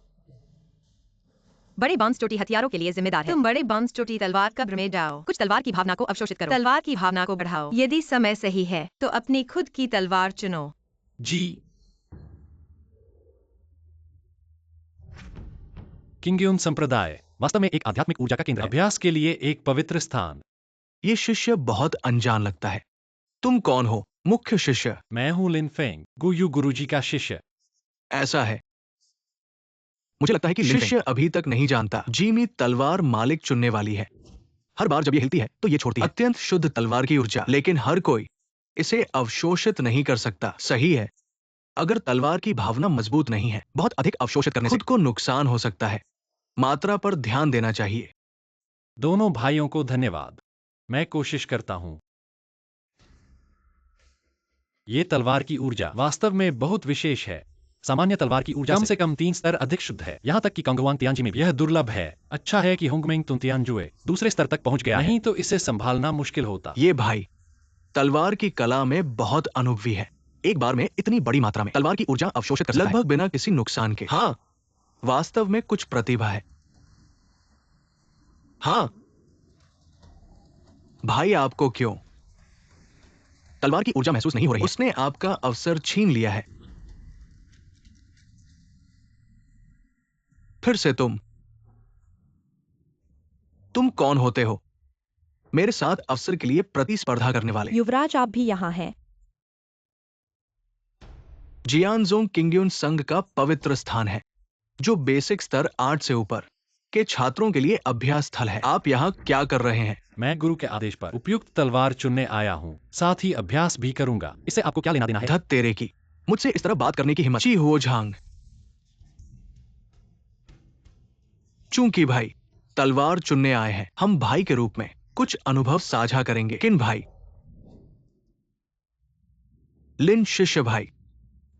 बड़े बांस चोटी हथियारों के लिए जिम्मेदार है। तुम बड़े बांस चोटी तलवार कब्र में जाओ। कुछ तलवार की भावना को अवशोषित करो। तलवार की भावना को बढ़ाओ। यदि समय सही है तो अपनी खुद की तलवार चुनो। जी। किंगयुन संप्रदाय वास्तव में एक आध्यात्मिक ऊर्जा का केंद्र है। अभ्यास के लिए एक पवित्र स्थान। ये शिष्य बहुत अनजान लगता है। तुम कौन हो? मुख्य शिष्य। मैं हूँ लिन फेंग, गुयु गुरुजी का शिष्य। ऐसा है। मुझे लगता है कि शिष्य अभी तक नहीं जानता जीमी तलवार मालिक चुनने वाली है। हर बार जब ये हिलती है तो ये छोड़ती है। अत्यंत शुद्ध तलवार की ऊर्जा, लेकिन हर कोई इसे अवशोषित नहीं कर सकता। सही है। अगर तलवार की भावना मजबूत नहीं है, बहुत अधिक अवशोषित करने से खुद को नुकसान हो सकता है। मात्रा पर ध्यान देना चाहिए। दोनों भाइयों को धन्यवाद। मैं कोशिश करता हूँ। ये तलवार की ऊर्जा वास्तव में बहुत विशेष है। सामान्य तलवार की ऊर्जा कम से कम 3 स्तर अधिक शुद्ध है। यहाँ तक कि कंगवांग तियांजी में भी यह दुर्लभ है। अच्छा है कि होंगमेंग तुंतियांजुए दूसरे स्तर तक पहुंच गया है, नहीं तो इसे संभालना मुश्किल होता। ये भाई तलवार की कला में बहुत अनुभवी है। एक बार में इतनी बड़ी मात्रा में तलवार की ऊर्जा अवशोषित कर सकता है, लगभग बिना किसी नुकसान के। हाँ, वास्तव में कुछ प्रतिभा है। हाँ भाई, आपको क्यों तलवार की ऊर्जा महसूस नहीं हो रही है? उसने आपका अवसर छीन लिया है। फिर से तुम कौन होते हो? मेरे साथ अवसर के लिए प्रतिस्पर्धा करने वाले। युवराज, आप भी यहाँ हैं। जियानजोंग किंगयुन संघ का पवित्र स्थान है, जो बेसिक स्तर 8 से ऊपर के छात्रों के लिए अभ्यास स्थल है। आप यहाँ क्या कर रहे हैं? मैं गुरु के आदेश पर उपयुक्त तलवार चुनने आया हूँ, साथ ही अभ्यास भी करूंगा। इससे आपको क्या लेना देना है? धत तेरे की, मुझसे इस तरह बात करने की हिम्मत। ची हुओ झांग, चूंकि भाई तलवार चुनने आए हैं, हम भाई के रूप में कुछ अनुभव साझा करेंगे। किन भाई? लिन शिष्य भाई,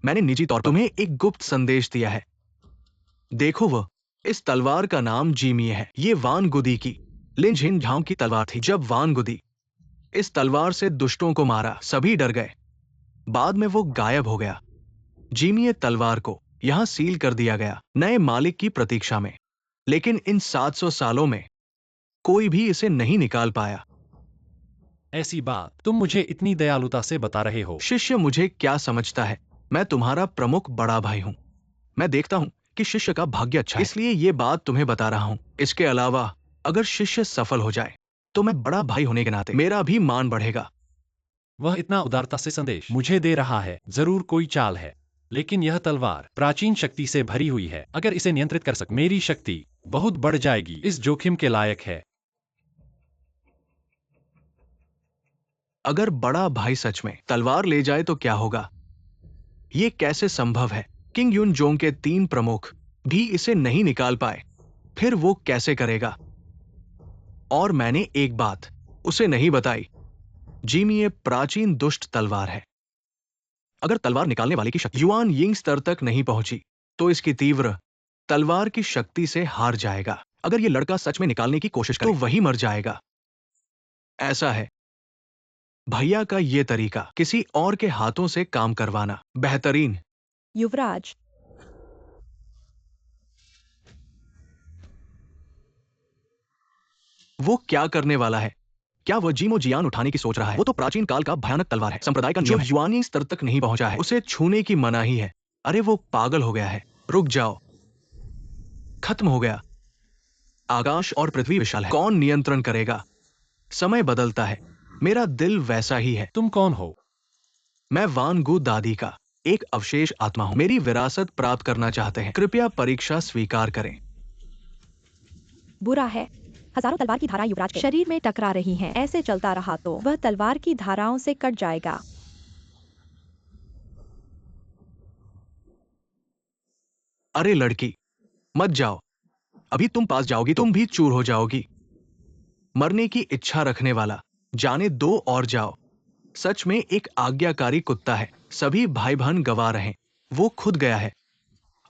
मैंने निजी तौर पर तुम्हें एक गुप्त संदेश दिया है। देखो, वह इस तलवार का नाम जीमिए है। ये वान गुदी की लिन झिन झांग की तलवार थी। जब वान गुदी इस तलवार से दुष्टों को मारा, सभी डर गए। बाद में वो गायब हो गया। जीमिए तलवार को यहां सील कर दिया गया, नए मालिक की प्रतीक्षा में। लेकिन इन 700 सालों में कोई भी इसे नहीं निकाल पाया। ऐसी बात तुम मुझे इतनी दयालुता से बता रहे हो। शिष्य मुझे क्या समझता है? मैं तुम्हारा प्रमुख बड़ा भाई हूं। मैं देखता हूं कि शिष्य का भाग्य अच्छा है, इसलिए ये बात तुम्हें बता रहा हूं। इसके अलावा अगर शिष्य सफल हो जाए तो मैं बड़ा भाई होने के नाते मेरा भी मान बढ़ेगा। वह इतना उदारता से संदेश मुझे दे रहा है, जरूर कोई चाल है। लेकिन यह तलवार प्राचीन शक्ति से भरी हुई है। अगर इसे नियंत्रित कर सक, मेरी शक्ति बहुत बढ़ जाएगी। इस जोखिम के लायक है। अगर बड़ा भाई सच में तलवार ले जाए तो क्या होगा? ये कैसे संभव है? किंग युन जोंग के 3 प्रमुख भी इसे नहीं निकाल पाए, फिर वो कैसे करेगा? और मैंने एक बात उसे नहीं बताई, जीमिए प्राचीन दुष्ट तलवार है। अगर तलवार निकालने वाले की शक्ति युआन यिंग स्तर तक नहीं पहुंची तो इसकी तीव्र तलवार की शक्ति से हार जाएगा। अगर ये लड़का सच में निकालने की कोशिश करे तो वही मर जाएगा। ऐसा है, भैया का ये तरीका किसी और के हाथों से काम करवाना बेहतरीन। युवराज, वो क्या करने वाला है? क्या वह जीमो जियान उठाने की सोच रहा है? वो तो प्राचीन काल का भयानक तलवार है। संप्रदाय का नियम है, युआनी स्तर तक नहीं पहुंचा है, उसे छूने की मनाही है। अरे वो पागल हो गया है। रुक जाओ, खत्म हो गया। आकाश और पृथ्वी विशाल है, कौन नियंत्रण करेगा? समय बदलता है, मेरा दिल वैसा ही है। तुम कौन हो? मैं वान गु दादी का एक अवशेष आत्मा हूं। मेरी विरासत प्राप्त करना चाहते हैं, कृपया परीक्षा स्वीकार करें। बुरा है। हजारों तलवार की धाराएं युवराज के शरीर में टकरा रही हैं। ऐसे चलता रहा तो वह तलवार की धाराओं से कट जाएगा। अरे लड़की, मत जाओ। अभी तुम पास जाओगी तुम भी चूर हो जाओगी। मरने की इच्छा रखने वाला, जाने दो और जाओ। सच में एक आज्ञाकारी कुत्ता है। सभी भाई बहन गवा रहे हैं। वो खुद गया है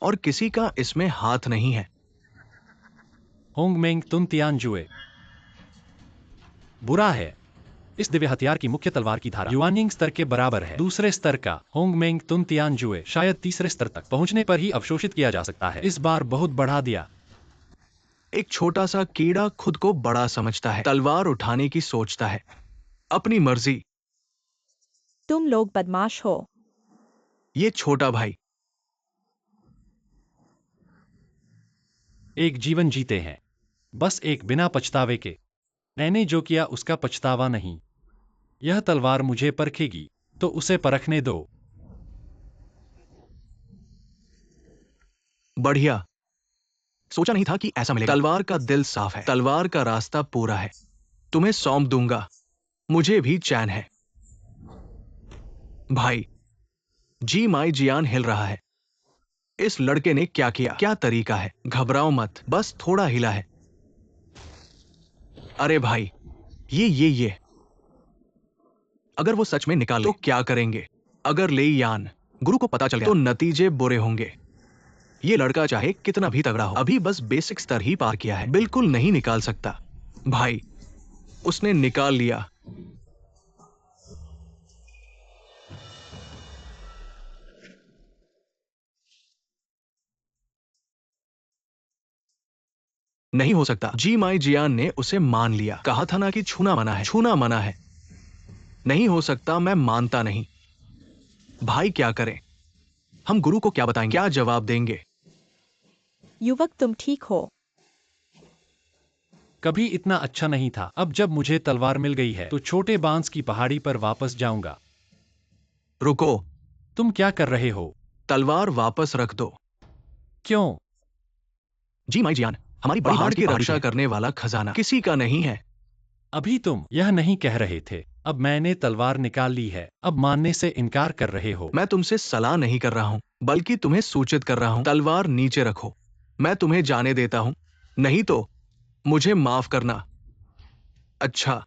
और किसी का इसमें हाथ नहीं है। होंगमेंग तुन तियानजुए। बुरा है। इस दिव्य हथियार की मुख्य तलवार की धारा युआनिंग स्तर के बराबर है। दूसरे स्तर का होंगमेंग तुन तियानजुए शायद तीसरे स्तर तक पहुंचने पर ही अवशोषित किया जा सकता है। इस बार बहुत बढ़ा दिया। एक छोटा सा कीड़ा खुद को बड़ा समझता है, तलवार उठाने की सोचता है, अपनी मर्जी। तुम लोग बदमाश हो। ये छोटा भाई एक जीवन जीते हैं, बस एक बिना पछतावे के। मैंने जो किया उसका पछतावा नहीं। यह तलवार मुझे परखेगी तो उसे परखने दो। बढ़िया। सोचा नहीं था कि ऐसा मिलेगा। तलवार का दिल साफ है, तलवार का रास्ता पूरा है। तुम्हें सौंप दूंगा, मुझे भी चैन है। भाई, जी माई जियान हिल रहा है। इस लड़के ने क्या किया? क्या तरीका है? घबराओ मत, बस थोड़ा हिला है। अरे भाई, ये अगर वो सच में निकाल तो क्या करेंगे? अगर ले यान गुरु को पता चल गया तो नतीजे बुरे होंगे। ये लड़का चाहे कितना भी तगड़ा हो, अभी बस बेसिक स्तर ही पार किया है, बिल्कुल नहीं निकाल सकता। भाई, उसने निकाल लिया। नहीं हो सकता। जी माई जियान ने उसे मान लिया। कहा था ना कि छूना मना है, छूना मना है। नहीं हो सकता, मैं मानता नहीं। भाई क्या करें? हम गुरु को क्या बताएंगे? क्या जवाब देंगे? युवक तुम ठीक हो? कभी इतना अच्छा नहीं था। अब जब मुझे तलवार मिल गई है तो छोटे बांस की पहाड़ी पर वापस जाऊंगा। रुको, तुम क्या कर रहे हो? तलवार वापस रख दो। क्यों? जी माई जियान, हमारी पहाड़ की रक्षा करने वाला खजाना किसी का नहीं है। अभी तुम यह नहीं कह रहे थे। अब मैंने तलवार निकाल ली है, अब मानने से इनकार कर रहे हो। मैं तुमसे सलाह नहीं कर रहा हूं, बल्कि तुम्हें सूचित कर रहा हूं। तलवार नीचे रखो, मैं तुम्हें जाने देता हूं, नहीं तो मुझे माफ करना। अच्छा,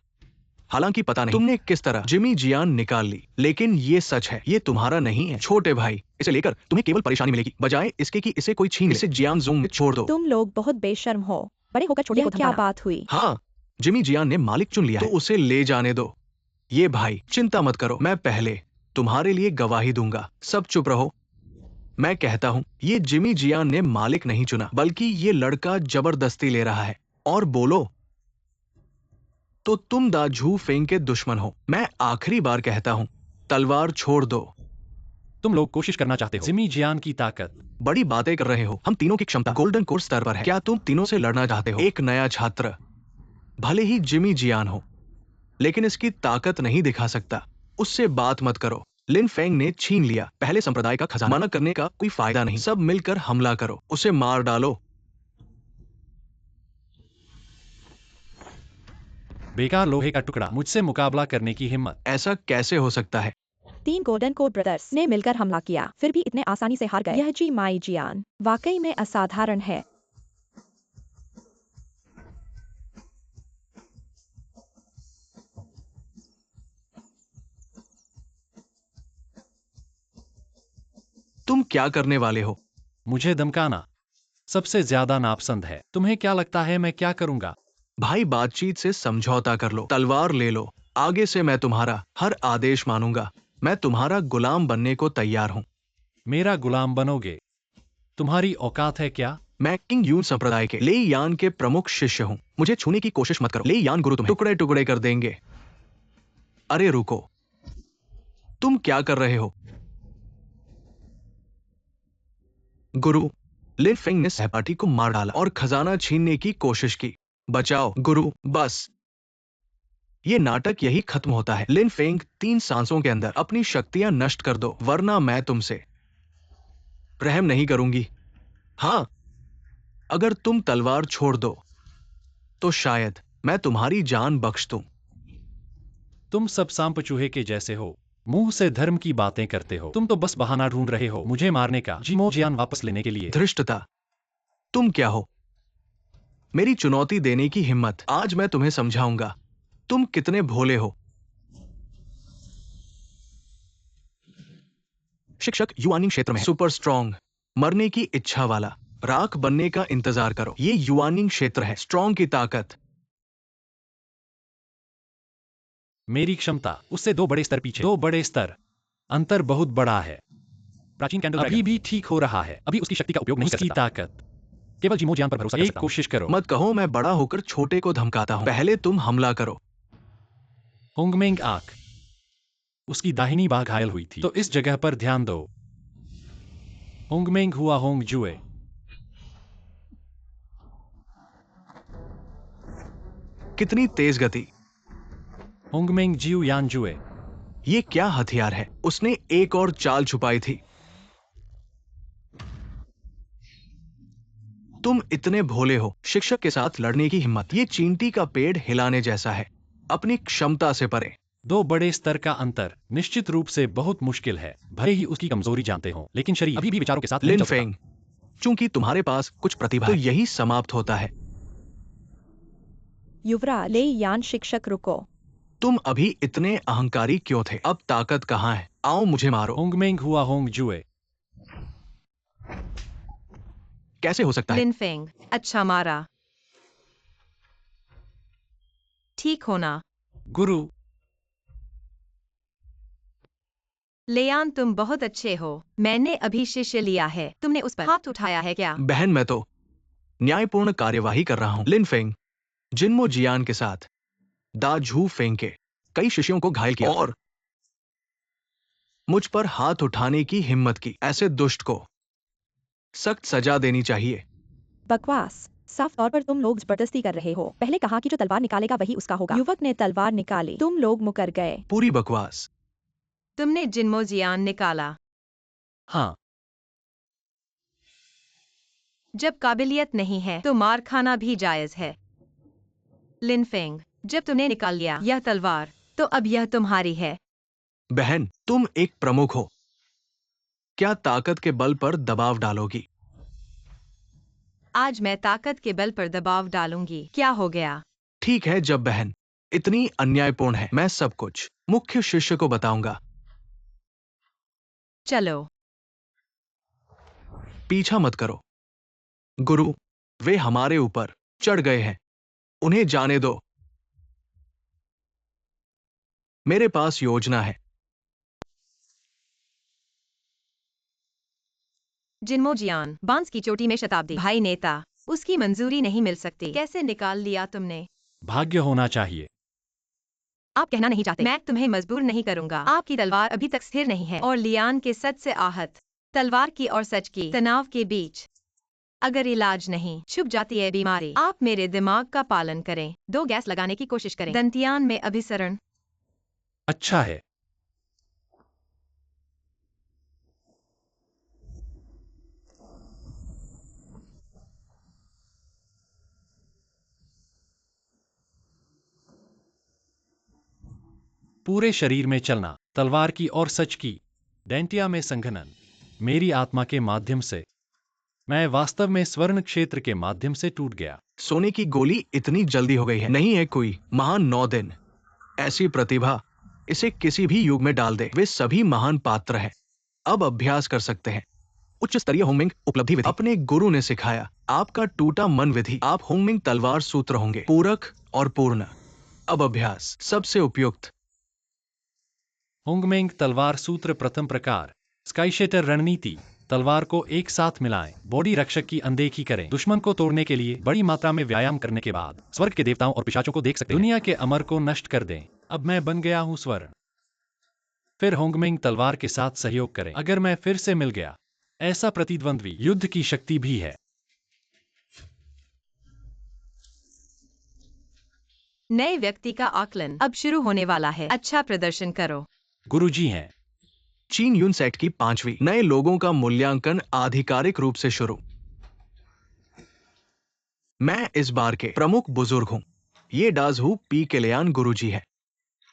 हालांकि पता नहीं तुमने किस तरह जिमी जियान निकाल ली, लेकिन ये सच है, ये तुम्हारा नहीं है। छोटे भाई, इसे लेकर तुम्हें केवल परेशानी मिलेगी, बजाय इसके कि इसे कोई छीन ले। इसे जियान जोंग में छोड़ दो। तुम लोग बहुत बेशर्म हो। बड़े होकर छोटे को क्या धमकाना। बात हुई? हाँ, जिमी जियान ने मालिक चुन लिया है, तो उसे ले जाने दो। ये भाई, चिंता मत करो, मैं पहले तुम्हारे लिए गवाही दूंगा। सब चुप रहो। मैं कहता हूं, ये जिमी जियान ने मालिक नहीं चुना, बल्कि ये लड़का जबरदस्ती ले रहा है। और बोलो तो तुम दा झू फेंग के दुश्मन हो। मैं आखिरी बार कहता हूं, तलवार छोड़ दो। तुम लोग कोशिश करना चाहते हो। जिमी जियान की ताकत। बड़ी बातें कर रहे हो। हम तीनों की क्षमता गोल्डन कोर स्तर पर है। क्या तुम तीनों से लड़ना चाहते हो? एक नया छात्र, भले ही जिमी जियान हो, लेकिन इसकी ताकत नहीं दिखा सकता। उससे बात मत करो। लिन फेंग ने छीन लिया पहले संप्रदाय का खजाना। मना करने का कोई फायदा नहीं। सब मिलकर हमला करो, उसे मार डालो। बेकार लोहे का टुकड़ा, मुझसे मुकाबला करने की हिम्मत। ऐसा कैसे हो सकता है? 3 गोल्डन कोड ब्रदर्स ने मिलकर हमला किया, फिर भी इतने आसानी से हार गए। यह जी माई जियान वाकई में असाधारण है। तुम क्या करने वाले हो? मुझे धमकाना सबसे ज्यादा नापसंद है। तुम्हें क्या लगता है मैं क्या करूंगा? भाई, बातचीत से समझौता कर लो। तलवार ले लो। आगे से मैं तुम्हारा हर आदेश मानूंगा। मैं तुम्हारा गुलाम बनने को तैयार हूं। मेरा गुलाम बनोगे? तुम्हारी औकात है क्या? मैं किंग यून संप्रदाय के ले यान के प्रमुख शिष्य हूं। मुझे छूने की कोशिश मत करो। ले यान गुरु तुम्हें टुकड़े टुकड़े कर देंगे। अरे रुको, तुम क्या कर रहे हो? गुरु, लिन फेंग ने सहपाठी को मार डाला और खजाना छीनने की कोशिश की। बचाओ गुरु, बस। ये नाटक यही खत्म होता है। लिन फेंग, 3 सांसों के अंदर अपनी शक्तियां नष्ट कर दो, वरना मैं तुमसे रहम नहीं करूंगी। हाँ, अगर तुम तलवार छोड़ दो तो शायद मैं तुम्हारी जान बख्श दूं। तुम सब सांप चूहे के जैसे हो, मुंह से धर्म की बातें करते हो। तुम तो बस बहाना ढूंढ रहे हो मुझे मारने का, जिमो जियान वापस लेने के लिए। धृष्टता, तुम क्या हो? मेरी चुनौती देने की हिम्मत। आज मैं तुम्हें समझाऊंगा तुम कितने भोले हो। शिक्षक, युआनिंग क्षेत्र में सुपर स्ट्रॉन्ग, मरने की इच्छा वाला, राख बनने का इंतजार करो। ये युआनिंग क्षेत्र है, स्ट्रॉन्ग की ताकत। मेरी क्षमता उससे 2 बड़े स्तर पीछे। 2 बड़े स्तर। अंतर बहुत बड़ा है। प्राचीन कैंडल अभी भी ठीक हो रहा है। अभी उसकी शक्ति का उपयोग नहीं कर सकता। ताकत केवल जिमो जियान पर भरोसा कर सकता हूं। कोशिश करो। मत कहो मैं बड़ा होकर छोटे को धमकाता हूं। पहले तुम हमला करो। होंगमेंग आंख। उसकी दाहिनी बाह घायल हुई थी, तो इस जगह पर ध्यान दो। होंगमेंग हुआ होंग जुए। कितनी तेज गति! होंगमेंग जियू यान जुए। ये क्या हथियार है? उसने एक और चाल छुपाई थी। तुम इतने भोले हो। शिक्षक के साथ लड़ने की हिम्मत। ये चींटी का पेड़ हिलाने जैसा है, अपनी क्षमता से परे। 2 बड़े स्तर का अंतर निश्चित रूप से बहुत मुश्किल है। भले ही उसकी कमजोरी जानते हो, लेकिन शरीर अभी भी विचारों के साथ नहीं लिन चल सकता। फेंग, चूंकि तुम्हारे पास कुछ प्रतिभा है, तो यही समाप्त होता है। युवराज ले यान शिक्षक रुको। तुम अभी इतने अहंकारी क्यों थे? अब ताकत कहां है? आओ मुझे मारो। होंगमेंग हुआ होंग जुए। कैसे हो सकता है? लिन फेंग, अच्छा मारा। ठीक होना। गुरु, लेयान तुम बहुत अच्छे हो। मैंने अभी शिष्य लिया है। तुमने उस पर हाथ उठाया है क्या? बहन, मैं तो न्यायपूर्ण कार्यवाही कर रहा हूं। लिन फेंग, जिनमो जियान के साथ दा झू फेंग के कई शिष्यों को घायल किया और मुझ पर हाथ उठाने की हिम्मत की। ऐसे दुष्ट को सख्त सजा देनी चाहिए। बकवास। साफ तौर पर तुम लोग जबरदस्ती कर रहे हो। पहले कहा कि जो तलवार निकालेगा वही उसका होगा। युवक ने तलवार निकाली, तुम लोग मुकर गए। पूरी बकवास। तुमने जिन्मो जियान निकाला। हाँ, जब काबिलियत नहीं है तो मार खाना भी जायज है। लिनफेंग, जब तुमने निकाल लिया यह तलवार, तो अब यह तुम्हारी है। बहन, तुम एक प्रमुख हो। क्या ताकत के बल पर दबाव डालोगी? आज मैं ताकत के बल पर दबाव डालूंगी। क्या हो गया? ठीक है, जब बहन इतनी अन्यायपूर्ण है, मैं सब कुछ मुख्य शिष्य को बताऊंगा। चलो। पीछा मत करो गुरु, वे हमारे ऊपर चढ़ गए हैं, उन्हें जाने दो। मेरे पास योजना है। जिन्मो जियान, बांस की चोटी में शताब्दी। भाई नेता, उसकी मंजूरी नहीं मिल सकती। कैसे निकाल लिया तुमने? भाग्य होना चाहिए। आप कहना नहीं चाहते। मैं तुम्हें मजबूर नहीं करूंगा। आपकी तलवार अभी तक स्थिर नहीं है और लियान के सच से आहत तलवार की और सच की तनाव के बीच अगर इलाज नहीं छुप जाती है बीमारी। आप मेरे दिमाग का पालन करें। 2 गैस लगाने की कोशिश करें। दंतियान में अभिसरण। अच्छा है। पूरे शरीर में चलना, तलवार की और सच की डेंटिया में संघनन, मेरी आत्मा के माध्यम से। मैं वास्तव में स्वर्ण क्षेत्र के माध्यम से टूट गया। सोने की गोली इतनी जल्दी हो गई है। नहीं है कोई महान 9 दिन। ऐसी प्रतिभा इसे किसी भी युग में डाल दे। वे सभी महान पात्र हैं। अब अभ्यास कर सकते हैं। उच्च स्तरीय होंगमिंग उपलब्धि विधि अपने गुरु ने सिखाया। आपका टूटा मन विधि। आप होंगमिंग तलवार सूत्र होंगे, पूरक और पूर्ण। अब अभ्यास सबसे उपयुक्त। होंगमेंग तलवार सूत्र प्रथम प्रकार। स्काईशेटर रणनीति, तलवार को एक साथ मिलाएं, बॉडी रक्षक की अनदेखी करें। दुश्मन को तोड़ने के लिए बड़ी मात्रा में व्यायाम करने के बाद स्वर्ग के देवताओं और पिशाचों को देख सकते हैं। दुनिया के अमर को नष्ट कर दें। अब मैं बन गया हूं स्वर्ण। फिर होंगमेंग तलवार के साथ सहयोग करें। अगर मैं फिर से मिल गया, ऐसा प्रतिद्वंद्वी युद्ध की शक्ति भी है। नए व्यक्ति का आकलन अब शुरू होने वाला है। अच्छा प्रदर्शन करो। गुरुजी हैं। चीन यून सेट की 5वीं नए लोगों का मूल्यांकन आधिकारिक रूप से शुरू। मैं इस बार के प्रमुख बुजुर्ग हूं। ये डाजहू पी केलियान गुरुजी है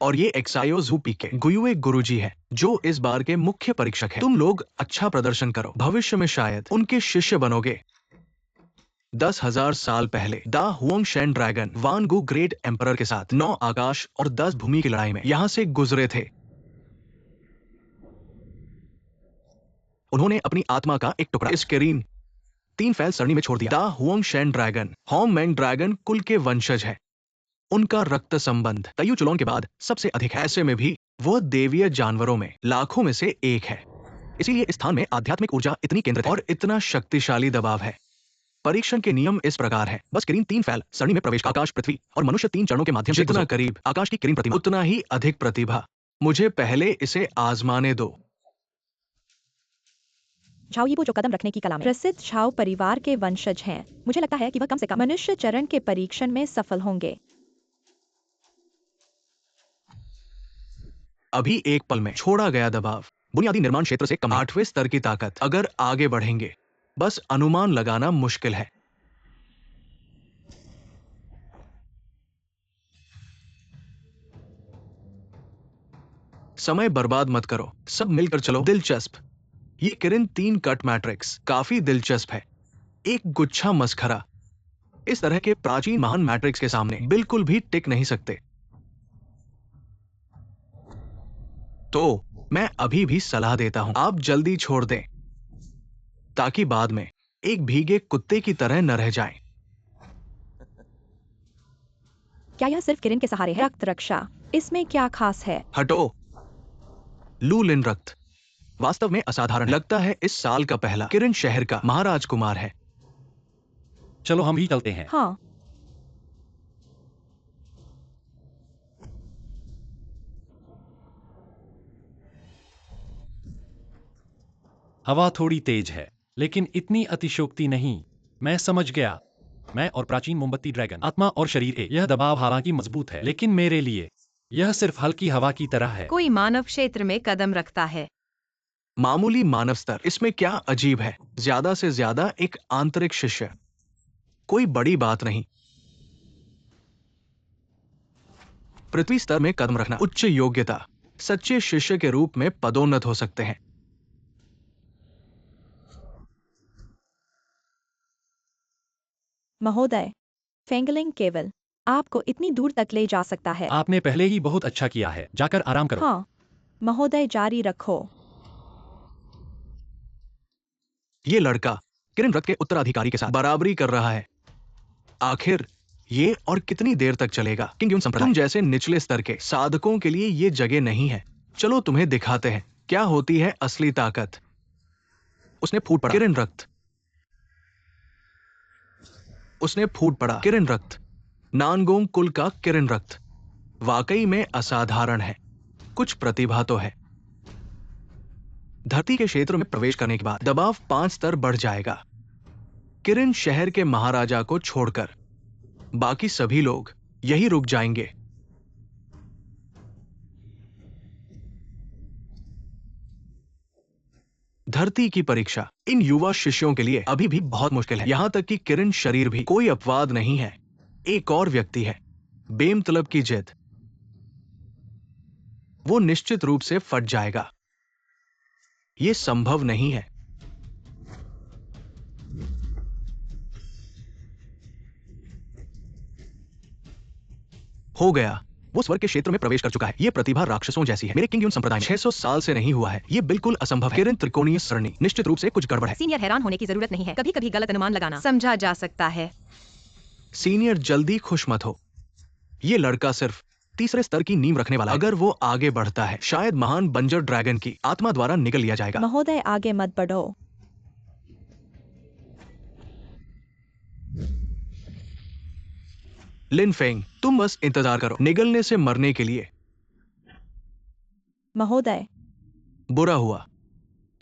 और ये एक्सायोजू पी के गुयुए गुरुजी है, जो इस बार के मुख्य परीक्षक हैं। तुम लोग अच्छा प्रदर्शन करो, भविष्य में शायद उनके शिष्य बनोगे। 10,000 साल पहले दा हुआंग शेन ड्रैगन वान गु ग्रेट एम्परर के साथ 9 आकाश और 10 भूमि की लड़ाई में यहां से गुजरे थे। उन्होंने अपनी आत्मा का एक टुकड़ा इस केरीन 3 फैल सरणी में छोड़ दिया। Da Huang Shen dragon home Mang dragon कुल के वंशज है। उनका रक्त संबंध तयु चुलोन के बाद सबसे अधिक है। ऐसे में भी वह देवीय जानवरों में लाखों में से एक है। इसीलिए इस स्थान में आध्यात्मिक ऊर्जा इतनी केंद्रित है और इतना शक्तिशाली दबाव है। परीक्षण के नियम इस प्रकार है। बस किरीन 3 फैल सरणी में प्रवेश, आकाश, पृथ्वी और मनुष्य 3 चरणों के माध्यम से जितना करीब आकाश की किरीन प्रतिमा, उतना ही अधिक प्रतिभा। मुझे पहले इसे आजमाने दो। झाओ यीबो जो कदम रखने की कला में प्रसिद्ध झाओ परिवार के वंशज हैं। मुझे लगता है कि वह कम से कम मनुष्य चरण के परीक्षण में सफल होंगे। अभी एक पल में छोड़ा गया दबाव बुनियादी निर्माण क्षेत्र से कम। 8वें स्तर की ताकत। अगर आगे बढ़ेंगे, बस अनुमान लगाना मुश्किल है। समय बर्बाद मत करो, सब मिलकर चलो। दिलचस्प। ये किरण 3 कट मैट्रिक्स काफी दिलचस्प है। एक गुच्छा मस्खरा इस तरह के प्राचीन महान मैट्रिक्स के सामने बिल्कुल भी टिक नहीं सकते। तो मैं अभी भी सलाह देता हूं, आप जल्दी छोड़ दें ताकि बाद में एक भीगे कुत्ते की तरह न रह जाएं। क्या यह सिर्फ किरण के सहारे है? रक्त रक्षा, इसमें क्या खास है? हटो। लू लिन रक्त वास्तव में असाधारण लगता है। इस साल का पहला किरण शहर का महाराजकुमार है। चलो हम भी चलते हैं। हाँ, हवा थोड़ी तेज है, लेकिन इतनी अतिशयोक्ति नहीं। मैं समझ गया। मैं और प्राचीन मोमबत्ती ड्रैगन, आत्मा और शरीर एक। यह दबाव हालांकि मजबूत है, लेकिन मेरे लिए यह सिर्फ हल्की हवा की तरह है। कोई मानव क्षेत्र में कदम रखता है। मामूली मानव स्तर, इसमें क्या अजीब है? ज्यादा से ज्यादा एक आंतरिक शिष्य, कोई बड़ी बात नहीं। पृथ्वी स्तर में कदम रखना उच्च योग्यता, सच्चे शिष्य के रूप में पदोन्नत हो सकते हैं। महोदय, फेंगलिंग केवल आपको इतनी दूर तक ले जा सकता है। आपने पहले ही बहुत अच्छा किया है, जाकर आराम करो। हाँ, महोदय जारी रखो। ये लड़का किरण रथ के उत्तराधिकारी के साथ बराबरी कर रहा है। आखिर ये और कितनी देर तक चलेगा? किंग संप्रदाय तुम जैसे निचले स्तर के साधकों के लिए ये जगह नहीं है। चलो तुम्हें दिखाते हैं क्या होती है असली ताकत। उसने फूट पड़ा किरण रक्त, उसने फूट पड़ा किरण रक्त, नानगोंग कुल का किरण रक्त वाकई में असाधारण है। कुछ प्रतिभा तो है। धरती के क्षेत्र में प्रवेश करने के बाद दबाव 5 स्तर बढ़ जाएगा। किरण शहर के महाराजा को छोड़कर बाकी सभी लोग यही रुक जाएंगे। धरती की परीक्षा इन युवा शिष्यों के लिए अभी भी बहुत मुश्किल है। यहां तक कि किरण शरीर भी कोई अपवाद नहीं है। एक और व्यक्ति है, बेमतलब की जिद। वो निश्चित रूप से फट जाएगा। ये संभव नहीं है। हो गया, वो स्वर्ग के क्षेत्र में प्रवेश कर चुका है। ये प्रतिभा राक्षसों जैसी है। मेरे किंग संप्रदाय में 600 साल से नहीं हुआ है। ये बिल्कुल असंभव है। किरण त्रिकोणीय सरणी, निश्चित रूप से कुछ गड़बड़ है। सीनियर, हैरान होने की जरूरत नहीं है। कभी कभी गलत अनुमान लगाना समझा जा सकता है। सीनियर जल्दी खुश मत हो। ये लड़का सिर्फ तीसरे स्तर की नींव रखने वाला है। अगर वो आगे बढ़ता है, शायद महान बंजर ड्रैगन की आत्मा द्वारा निगल लिया जाएगा। महोदय आगे मत बढ़ो। लिन फेंग, तुम बस इंतजार करो निगलने से मरने के लिए। महोदय, बुरा हुआ,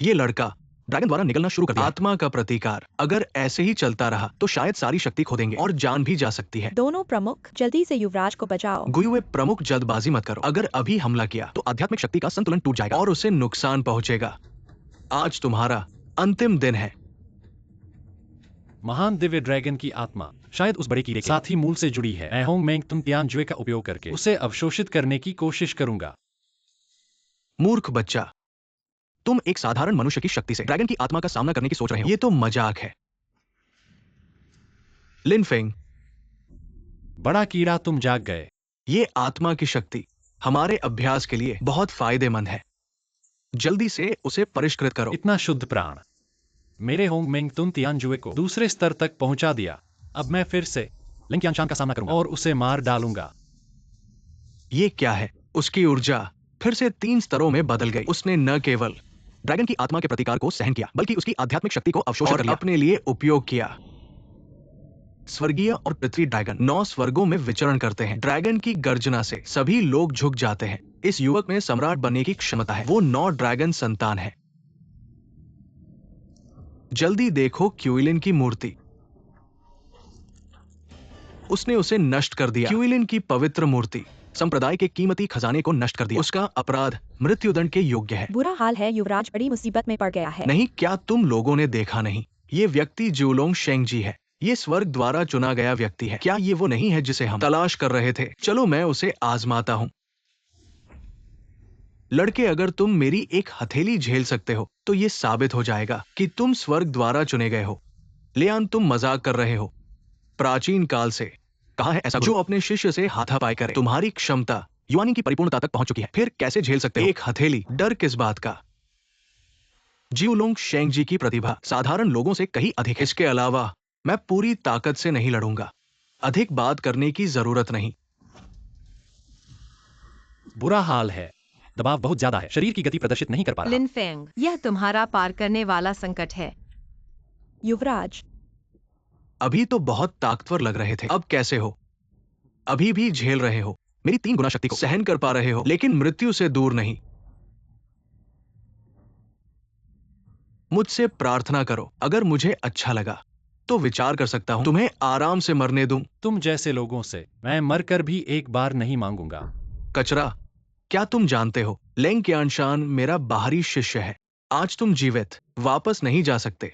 ये लड़का ड्रैगन द्वारा निकलना शुरू कर दिया। आत्मा का प्रतिकार अगर ऐसे ही चलता रहा तो शायद सारी शक्ति खो देंगे और जान भी जा सकती है। दोनों प्रमुख जल्दी से युवराज को बचाओ। गुयुए प्रमुख, जल्दबाजी मत करो। अगर अभी हमला किया तो आध्यात्मिक शक्ति का संतुलन टूट जाएगा और उसे नुकसान पहुंचेगा। आज तुम्हारा अंतिम दिन है। महान दिव्य ड्रैगन की आत्मा शायद उस बड़े कीड़े के साथ ही मूल से जुड़ी है। मैं होंग मेंग तुम तियानजुए का उपयोग करके उसे अवशोषित करने की कोशिश करूंगा। मूर्ख बच्चा, तुम एक साधारण मनुष्य की शक्ति से ड्रैगन की आत्मा का सामना करने की सोच रहे हो। ये तो मजाक है। लिन फेंग, बड़ा कीड़ा, तुम जाग गए। ये आत्मा की शक्ति हमारे अभ्यास के लिए बहुत फायदेमंद है। जल्दी से उसे परिष्कृत करो। इतना शुद्ध प्राण मेरे होंग मेंग तुम तियानजुए को दूसरे स्तर तक पहुंचा दिया। अब मैं फिर से लिंग यानशान का सामना करूंगा और उसे मार डालूंगा। ये क्या है? उसकी ऊर्जा फिर से 3 स्तरों में बदल गई। उसने न केवल ड्रैगन की आत्मा के प्रतिकार को सहन किया, बल्कि उसकी आध्यात्मिक शक्ति को अवशोषित कर लिया, अपने लिए उपयोग किया। स्वर्गीय और पृथ्वी ड्रैगन 9 स्वर्गों में विचरण करते हैं। ड्रैगन की गर्जना से सभी लोग झुक जाते हैं। इस युवक में सम्राट बनने की क्षमता है। वो 9 ड्रैगन संतान है। जल्दी देखो क्यूइलिन की मूर्ति। उसने उसे नष्ट कर दिया। क्यूइलिन की पवित्र मूर्ति संप्रदाय के कीमती खजाने को नष्ट कर दिया। उसका अपराध मृत्युदंड के योग्य है। बुरा हाल है, युवराज बड़ी मुसीबत में पड़ गया है। नहीं, क्या तुम लोगों ने देखा नहीं? ये व्यक्ति जुलोंग शेंग जी है। ये स्वर्ग द्वारा चुना गया व्यक्ति है। क्या ये वो नहीं है जिसे हम तलाश कर रहे थे? चलो मैं उसे आजमाता हूं। लड़के, अगर तुम मेरी एक हथेली झेल सकते हो तो ये साबित हो जाएगा कि तुम स्वर्ग द्वारा चुने गए हो। लियान, तुम मजाक कर रहे हो। प्राचीन काल से कहा है ऐसा जो अपने शिष्य से हाथापाई करे। तुम्हारी क्षमता युआनी की परिपूर्णता तक पहुंच चुकी है, फिर कैसे झेल सकते हो एक हथेली? डर किस बात का? जिउलोंग शेंग जी की प्रतिभा साधारण लोगों से कहीं अधिक। इसके अलावा मैं पूरी ताकत से नहीं लड़ूंगा। अधिक बात करने की जरूरत नहीं। बुरा हाल है, दबाव बहुत ज्यादा है। शरीर की गति प्रदर्शित नहीं कर पा रहा। लिन फेंग, यह तुम्हारा पार करने वाला संकट है। युवराज, अभी तो बहुत ताकतवर लग रहे थे, अब कैसे हो? अभी भी झेल रहे हो। मेरी 3 गुना शक्ति को सहन कर पा रहे हो, लेकिन मृत्यु से दूर नहीं। मुझसे प्रार्थना करो। अगर मुझे अच्छा लगा तो विचार कर सकता हूँ तुम्हें आराम से मरने दूं। तुम जैसे लोगों से मैं मरकर भी एक बार नहीं मांगूंगा। कचरा, क्या तुम जानते हो लेंग क्यानशान मेरा बाहरी शिष्य है। आज तुम जीवित वापस नहीं जा सकते।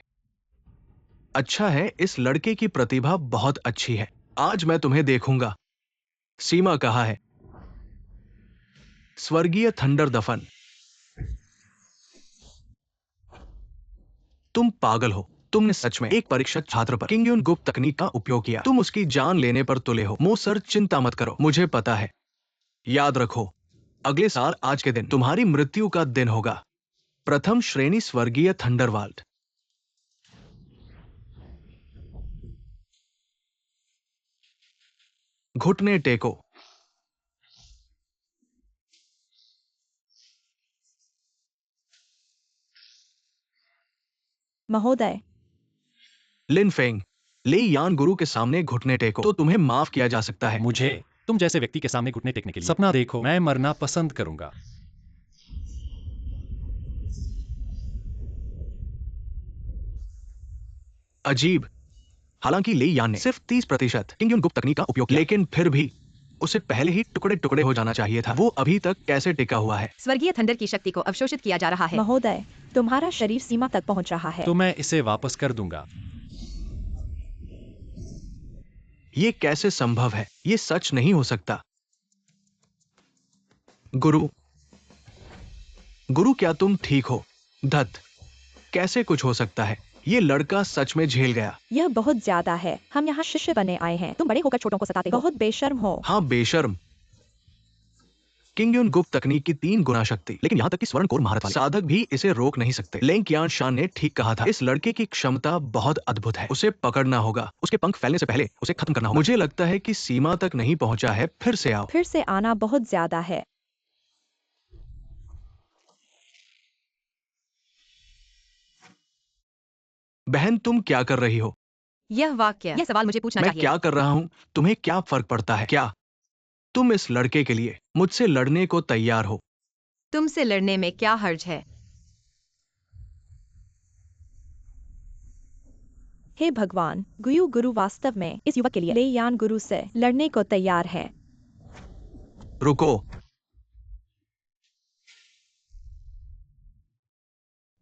अच्छा है, इस लड़के की प्रतिभा बहुत अच्छी है। आज मैं तुम्हें देखूंगा। सीमा कहा है। स्वर्गीय थंडर दफन, तुम पागल हो। तुमने सच में एक परीक्षक छात्र पर किंगयुन गुप्त तकनीक का उपयोग किया। तुम उसकी जान लेने पर तुले हो। मोसर, चिंता मत करो, मुझे पता है। याद रखो, अगले साल आज के दिन तुम्हारी मृत्यु का दिन होगा। प्रथम श्रेणी स्वर्गीय थंडरवाल्ट। घुटने टेको। महोदय, लिन फेंग, ले यान गुरु के सामने घुटने टेको तो तुम्हें माफ किया जा सकता है। मुझे तुम जैसे व्यक्ति के सामने घुटने टेकने के लिए सपना देखो, मैं मरना पसंद करूंगा। अजीब। हालांकि ले यान ने सिर्फ 30% किंगयुन गुप्त तकनीक का उपयोग किया, लेकिन फिर भी उसे पहले ही टुकड़े टुकड़े हो जाना चाहिए था। वो अभी तक कैसे टिका हुआ है? स्वर्गीय थंडर की शक्ति को अवशोषित किया जा रहा है। महोदय, तुम्हारा शरीर सीमा तक पहुंच रहा है। तो मैं इसे वापस कर दूंगा। ये कैसे संभव है? ये सच नहीं हो सकता। गुरु, गुरु क्या तुम ठीक हो? धत, कैसे कुछ हो सकता है? ये लड़का सच में झेल गया। यह बहुत ज्यादा है। हम यहाँ शिष्य बने आए हैं। तुम बड़े होकर छोटों को सताते हो। बहुत बेशर्म हो। हाँ, बेशर्म। किंगयुन गुप्त तकनीक की 3 गुना शक्ति, लेकिन यहाँ तक कि स्वर्ण कोर महारत वाले साधक भी इसे रोक नहीं सकते। लेंग क्यानशान ने ठीक कहा था। इस लड़के की क्षमता बहुत अद्भुत है। उसे पकड़ना होगा। उसके पंख फैलने से पहले उसे खत्म करना होगा। मुझे लगता है कि सीमा तक नहीं पहुंचा है। फिर से आओ। फिर से आना बहुत ज्यादा है। बहन, तुम क्या कर रही हो? यह सवाल मुझे पूछना मैं चाहिए। क्या कर रहा हूं? तुम्हें क्या फर्क पड़ता है? क्या तुम इस लड़के के लिए मुझसे लड़ने को तैयार हो? तुमसे लड़ने में क्या हर्ज है? हे भगवान, गुयु गुरु वास्तव में इस युवक के लिए ले यान गुरु से लड़ने को तैयार है। रुको।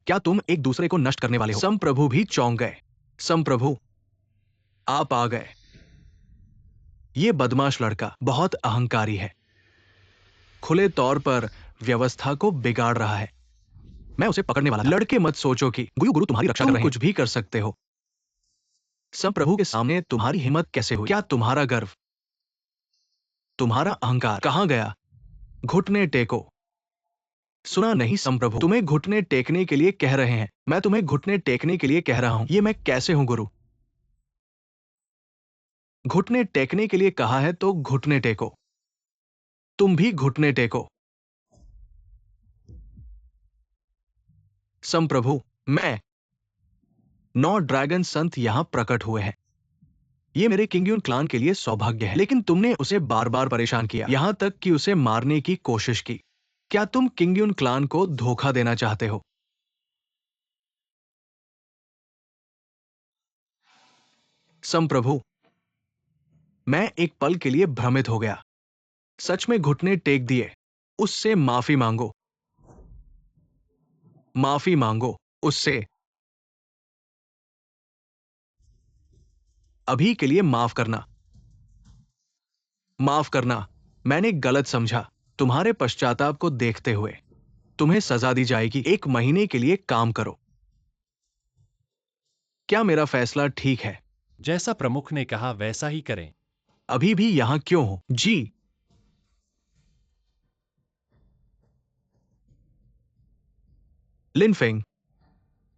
क्या तुम एक दूसरे को नष्ट करने वाले हो? संप्रभु भी चौंक गए। संप्रभु, आप आ गए। ये बदमाश लड़का बहुत अहंकारी है। खुले तौर पर व्यवस्था को बिगाड़ रहा है। मैं उसे पकड़ने वाला था। लड़के मत सोचो कि गुरु गुरु तुम्हारी रक्षा कर रहे हैं। कुछ भी कर सकते हो। संप्रभु के सामने तुम्हारी हिम्मत कैसे हुई? क्या तुम्हारा गर्व, तुम्हारा अहंकार कहां गया? घुटने टेको। सुना नहीं संप्रभु, तुम्हें घुटने टेकने के लिए कह रहे हैं। मैं तुम्हें घुटने टेकने के लिए कह रहा हूं। ये मैं कैसे हूं गुरु? घुटने टेकने के लिए कहा है तो घुटने टेको। तुम भी घुटने टेको। संप्रभु, मैं 9 ड्रैगन संत यहां प्रकट हुए हैं। ये मेरे किंगयुन क्लान के लिए सौभाग्य है, लेकिन तुमने उसे बार बार परेशान किया, यहां तक कि उसे मारने की कोशिश की। क्या तुम किंगयुन क्लान को धोखा देना चाहते हो? संप्रभु, मैं एक पल के लिए भ्रमित हो गया। सच में घुटने टेक दिए। उससे माफी मांगो। माफी मांगो उससे। अभी के लिए माफ करना। माफ करना। मैंने गलत समझा। तुम्हारे पश्चाताप को देखते हुए तुम्हें सजा दी जाएगी। 1 महीने के लिए काम करो। क्या मेरा फैसला ठीक है? जैसा प्रमुख ने कहा वैसा ही करें। अभी भी यहां क्यों हो? जी। लिन फेंग,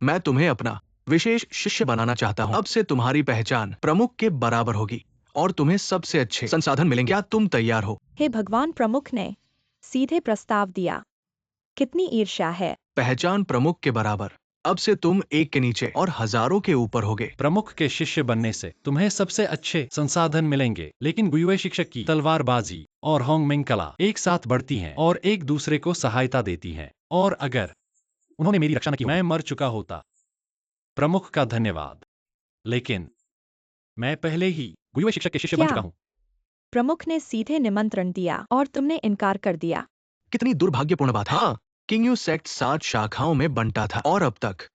मैं तुम्हें अपना विशेष शिष्य बनाना चाहता हूं। अब से तुम्हारी पहचान प्रमुख के बराबर होगी और तुम्हें सबसे अच्छे संसाधन मिलेंगे। क्या तुम तैयार हो? हे भगवान, प्रमुख ने सीधे प्रस्ताव दिया। कितनी ईर्ष्या है। पहचान प्रमुख के बराबर। अब से तुम एक के नीचे और हजारों के ऊपर होगे। प्रमुख के शिष्य बनने से तुम्हें सबसे अच्छे संसाधन मिलेंगे, लेकिन गुयुए शिक्षक की तलवारबाजी और होंगमिंग कला एक साथ बढ़ती हैं और एक दूसरे को सहायता देती हैं। और अगर उन्होंने मेरी रक्षा न की, मैं मर चुका होता। प्रमुख का धन्यवाद, लेकिन मैं पहले ही गुयुए शिक्षक के शिष्य बन क्या? चुका हूँ। प्रमुख ने सीधे निमंत्रण दिया और तुमने इनकार कर दिया। कितनी दुर्भाग्यपूर्ण बात है। हाँ, किंगयू सेक्ट 7 शाखाओं में बंटा था और अब तक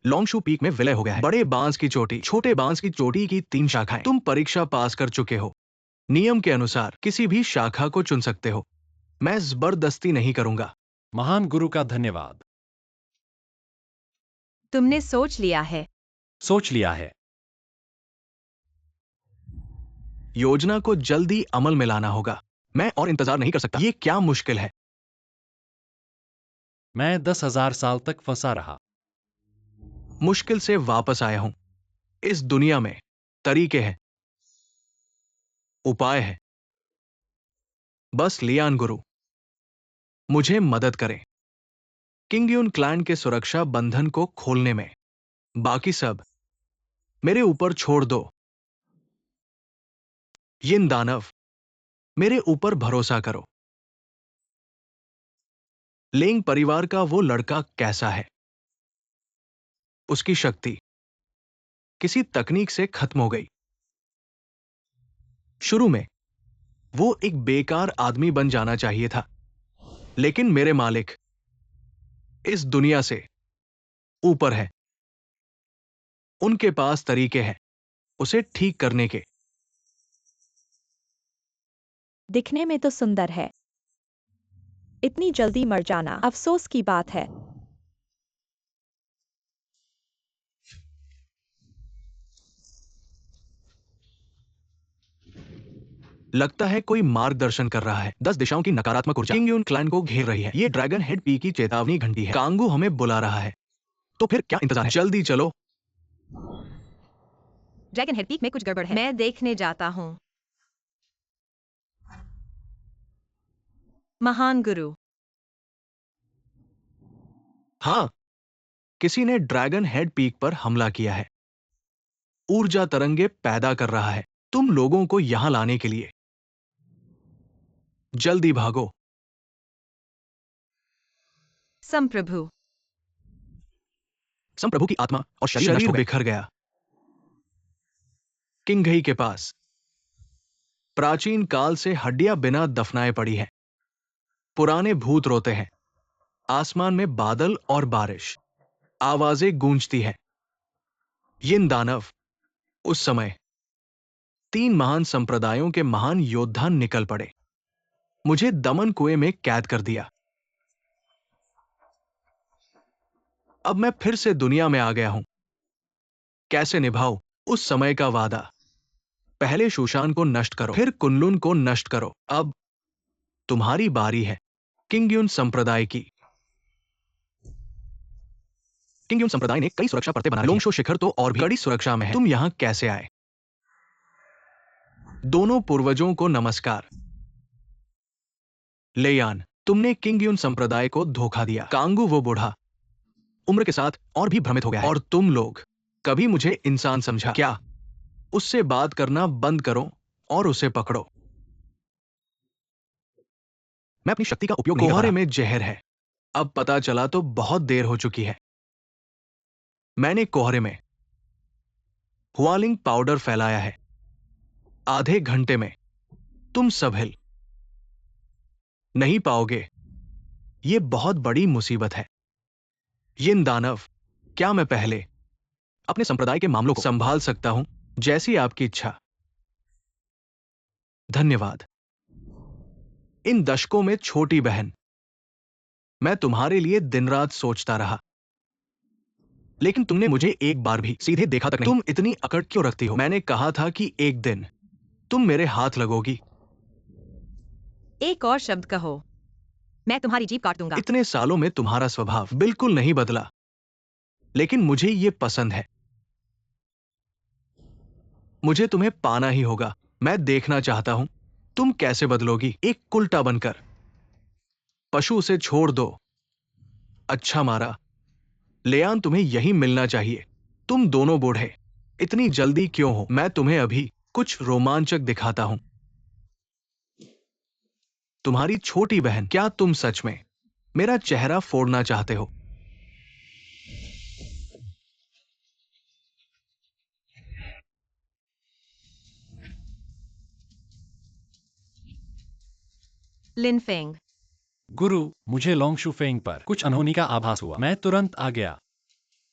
लॉन्गशू पीक में विलय हो गया है। बड़े बांस की चोटी, छोटे बांस की चोटी की 3 शाखाएं। तुम परीक्षा पास कर चुके हो। नियम के अनुसार किसी भी शाखा को चुन सकते हो। मैं जबरदस्ती नहीं करूंगा। महान गुरु का धन्यवाद। तुमने सोच लिया है। सोच लिया है। योजना को जल्दी अमल में लाना होगा। मैं और इंतजार नहीं कर सकता। ये क्या मुश्किल है। मैं 10,000 साल तक फंसा रहा। मुश्किल से वापस आया हूं। इस दुनिया में तरीके हैं, उपाय है। बस लियान गुरु मुझे मदद करें किंगयून क्लैन के सुरक्षा बंधन को खोलने में। बाकी सब मेरे ऊपर छोड़ दो। यिन दानव, मेरे ऊपर भरोसा करो। लेंग परिवार का वो लड़का कैसा है? उसकी शक्ति किसी तकनीक से खत्म हो गई। शुरू में वो एक बेकार आदमी बन जाना चाहिए था, लेकिन मेरे मालिक इस दुनिया से ऊपर है। उनके पास तरीके हैं उसे ठीक करने के। दिखने में तो सुंदर है। इतनी जल्दी मर जाना अफसोस की बात है। लगता है कोई मार्गदर्शन कर रहा है। 10 दिशाओं की नकारात्मक ऊर्जा किंगयून क्लैन को घेर रही है। ये ड्रैगन हेड पी की चेतावनी घंटी है। कांगू हमें बुला रहा है। तो फिर क्या इंतजार है? जल्दी चलो। ड्रैगन हेड पीक में कुछ गड़बड़ है। मैं देखने जाता हूँ। महान गुरु। हाँ, किसी ने ड्रैगन हेड पीक पर हमला किया है। ऊर्जा तरंगे पैदा कर रहा है तुम लोगों को यहां लाने के लिए। जल्दी भागो। संप्रभु। संप्रभु की आत्मा और शरीर बिखर गया। किंगघई के पास प्राचीन काल से हड्डियां बिना दफनाए पड़ी हैं। पुराने भूत रोते हैं। आसमान में बादल और बारिश, आवाजें गूंजती हैं। यिन दानव, उस समय 3 महान संप्रदायों के महान योद्धा निकल पड़े। मुझे दमन कुएं में कैद कर दिया। अब मैं फिर से दुनिया में आ गया हूं। कैसे निभाऊं उस समय का वादा? पहले शूशान को नष्ट करो, फिर कुनलुन को नष्ट करो। अब तुम्हारी बारी है। किंगयून संप्रदाय की। किंगयून संप्रदाय ने कई सुरक्षा परतें बनाई। लोंगशो शिखर तो और भी कड़ी सुरक्षा में है। तुम यहां कैसे आए? दोनों पूर्वजों को नमस्कार। लेयान, तुमने किंगयून संप्रदाय को धोखा दिया। कांगू वो बूढ़ा उम्र के साथ और भी भ्रमित हो गया है। और तुम लोग कभी मुझे इंसान समझा क्या? उससे बात करना बंद करो और उसे पकड़ो। मैं अपनी शक्ति का उपयोग नहीं कर पा रहा। कोहरे में जहर है। अब पता चला तो बहुत देर हो चुकी है। मैंने कोहरे में हुआलिंग पाउडर फैलाया है। आधे घंटे में तुम सब हिल नहीं पाओगे। यह बहुत बड़ी मुसीबत है। यिन दानव, क्या मैं पहले अपने संप्रदाय के मामलों को संभाल सकता हूं? जैसी आपकी इच्छा। धन्यवाद। इन दशकों में छोटी बहन, मैं तुम्हारे लिए दिन रात सोचता रहा, लेकिन तुमने मुझे एक बार भी सीधे देखा तक नहीं। तुम इतनी अकड़ क्यों रखती हो? मैंने कहा था कि एक दिन तुम मेरे हाथ लगोगी। एक और शब्द कहो, मैं तुम्हारी जीभ काट दूंगा। इतने सालों में तुम्हारा स्वभाव बिल्कुल नहीं बदला, लेकिन मुझे यह पसंद है। मुझे तुम्हें पाना ही होगा। मैं देखना चाहता हूं तुम कैसे बदलोगी। एक कुल्टा बनकर। पशु उसे छोड़ दो। अच्छा मारा। लेयान, तुम्हें यही मिलना चाहिए। तुम दोनों बूढ़े इतनी जल्दी क्यों हो? मैं तुम्हें अभी कुछ रोमांचक दिखाता हूं। तुम्हारी छोटी बहन, क्या तुम सच में मेरा चेहरा फोड़ना चाहते हो? लिन फेंग। गुरु, मुझे लोंग शुफेंग पर कुछ अनहोनी का आभास हुआ। मैं तुरंत आ गया।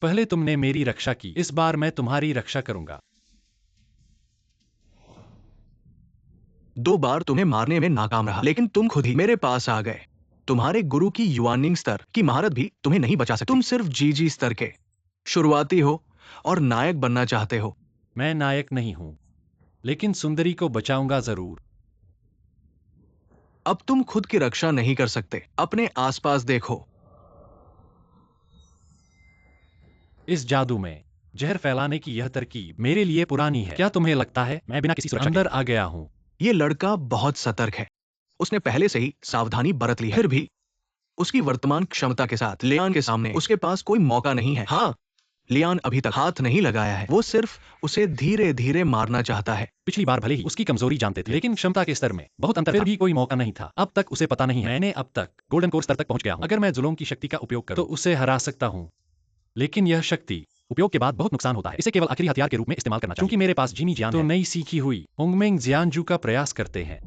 पहले तुमने मेरी रक्षा की, इस बार मैं तुम्हारी रक्षा करूंगा। 2 बार तुम्हें मारने में नाकाम रहा, लेकिन तुम खुद ही मेरे पास आ गए। तुम्हारे गुरु की युआनिंग स्तर की महारत भी तुम्हें नहीं बचा सकती। तुम सिर्फ जीजी स्तर के शुरुआती हो और नायक बनना चाहते हो। मैं नायक नहीं हूं, लेकिन सुंदरी को बचाऊंगा जरूर। अब तुम खुद की रक्षा नहीं कर सकते। अपने आसपास देखो। इस जादू में जहर फैलाने की यह तरकीब मेरे लिए पुरानी है। क्या तुम्हें लगता है मैं बिना किसी सुरक्षा अंदर आ गया हूं? ये लड़का बहुत सतर्क है। उसने पहले से ही सावधानी बरत ली है। फिर भी उसकी वर्तमान क्षमता के साथ लियान के सामने उसके पास कोई मौका नहीं है। हाँ, लियान अभी तक हाथ नहीं लगाया है। वो सिर्फ उसे धीरे धीरे मारना चाहता है। पिछली बार भले ही उसकी कमजोरी जानते थे, लेकिन क्षमता के स्तर में बहुत अंतर था। फिर भी कोई मौका नहीं था। अब तक उसे पता नहीं है। मैंने अब तक गोल्डन कोर स्तर तक पहुंच गया हूं। अगर मैं जुलोंग की शक्ति का उपयोग करूं, तो उसे हरा सकता हूं। लेकिन यह शक्ति उपयोग के बाद बहुत नुकसान होता है। इसे केवल आखिरी हथियार के रूप में इस्तेमाल करना चाहिए। क्योंकि मेरे पास जीनी जियान तो नई सीखी हुई होंगमेंग जियानजू का प्रयास करते हैं।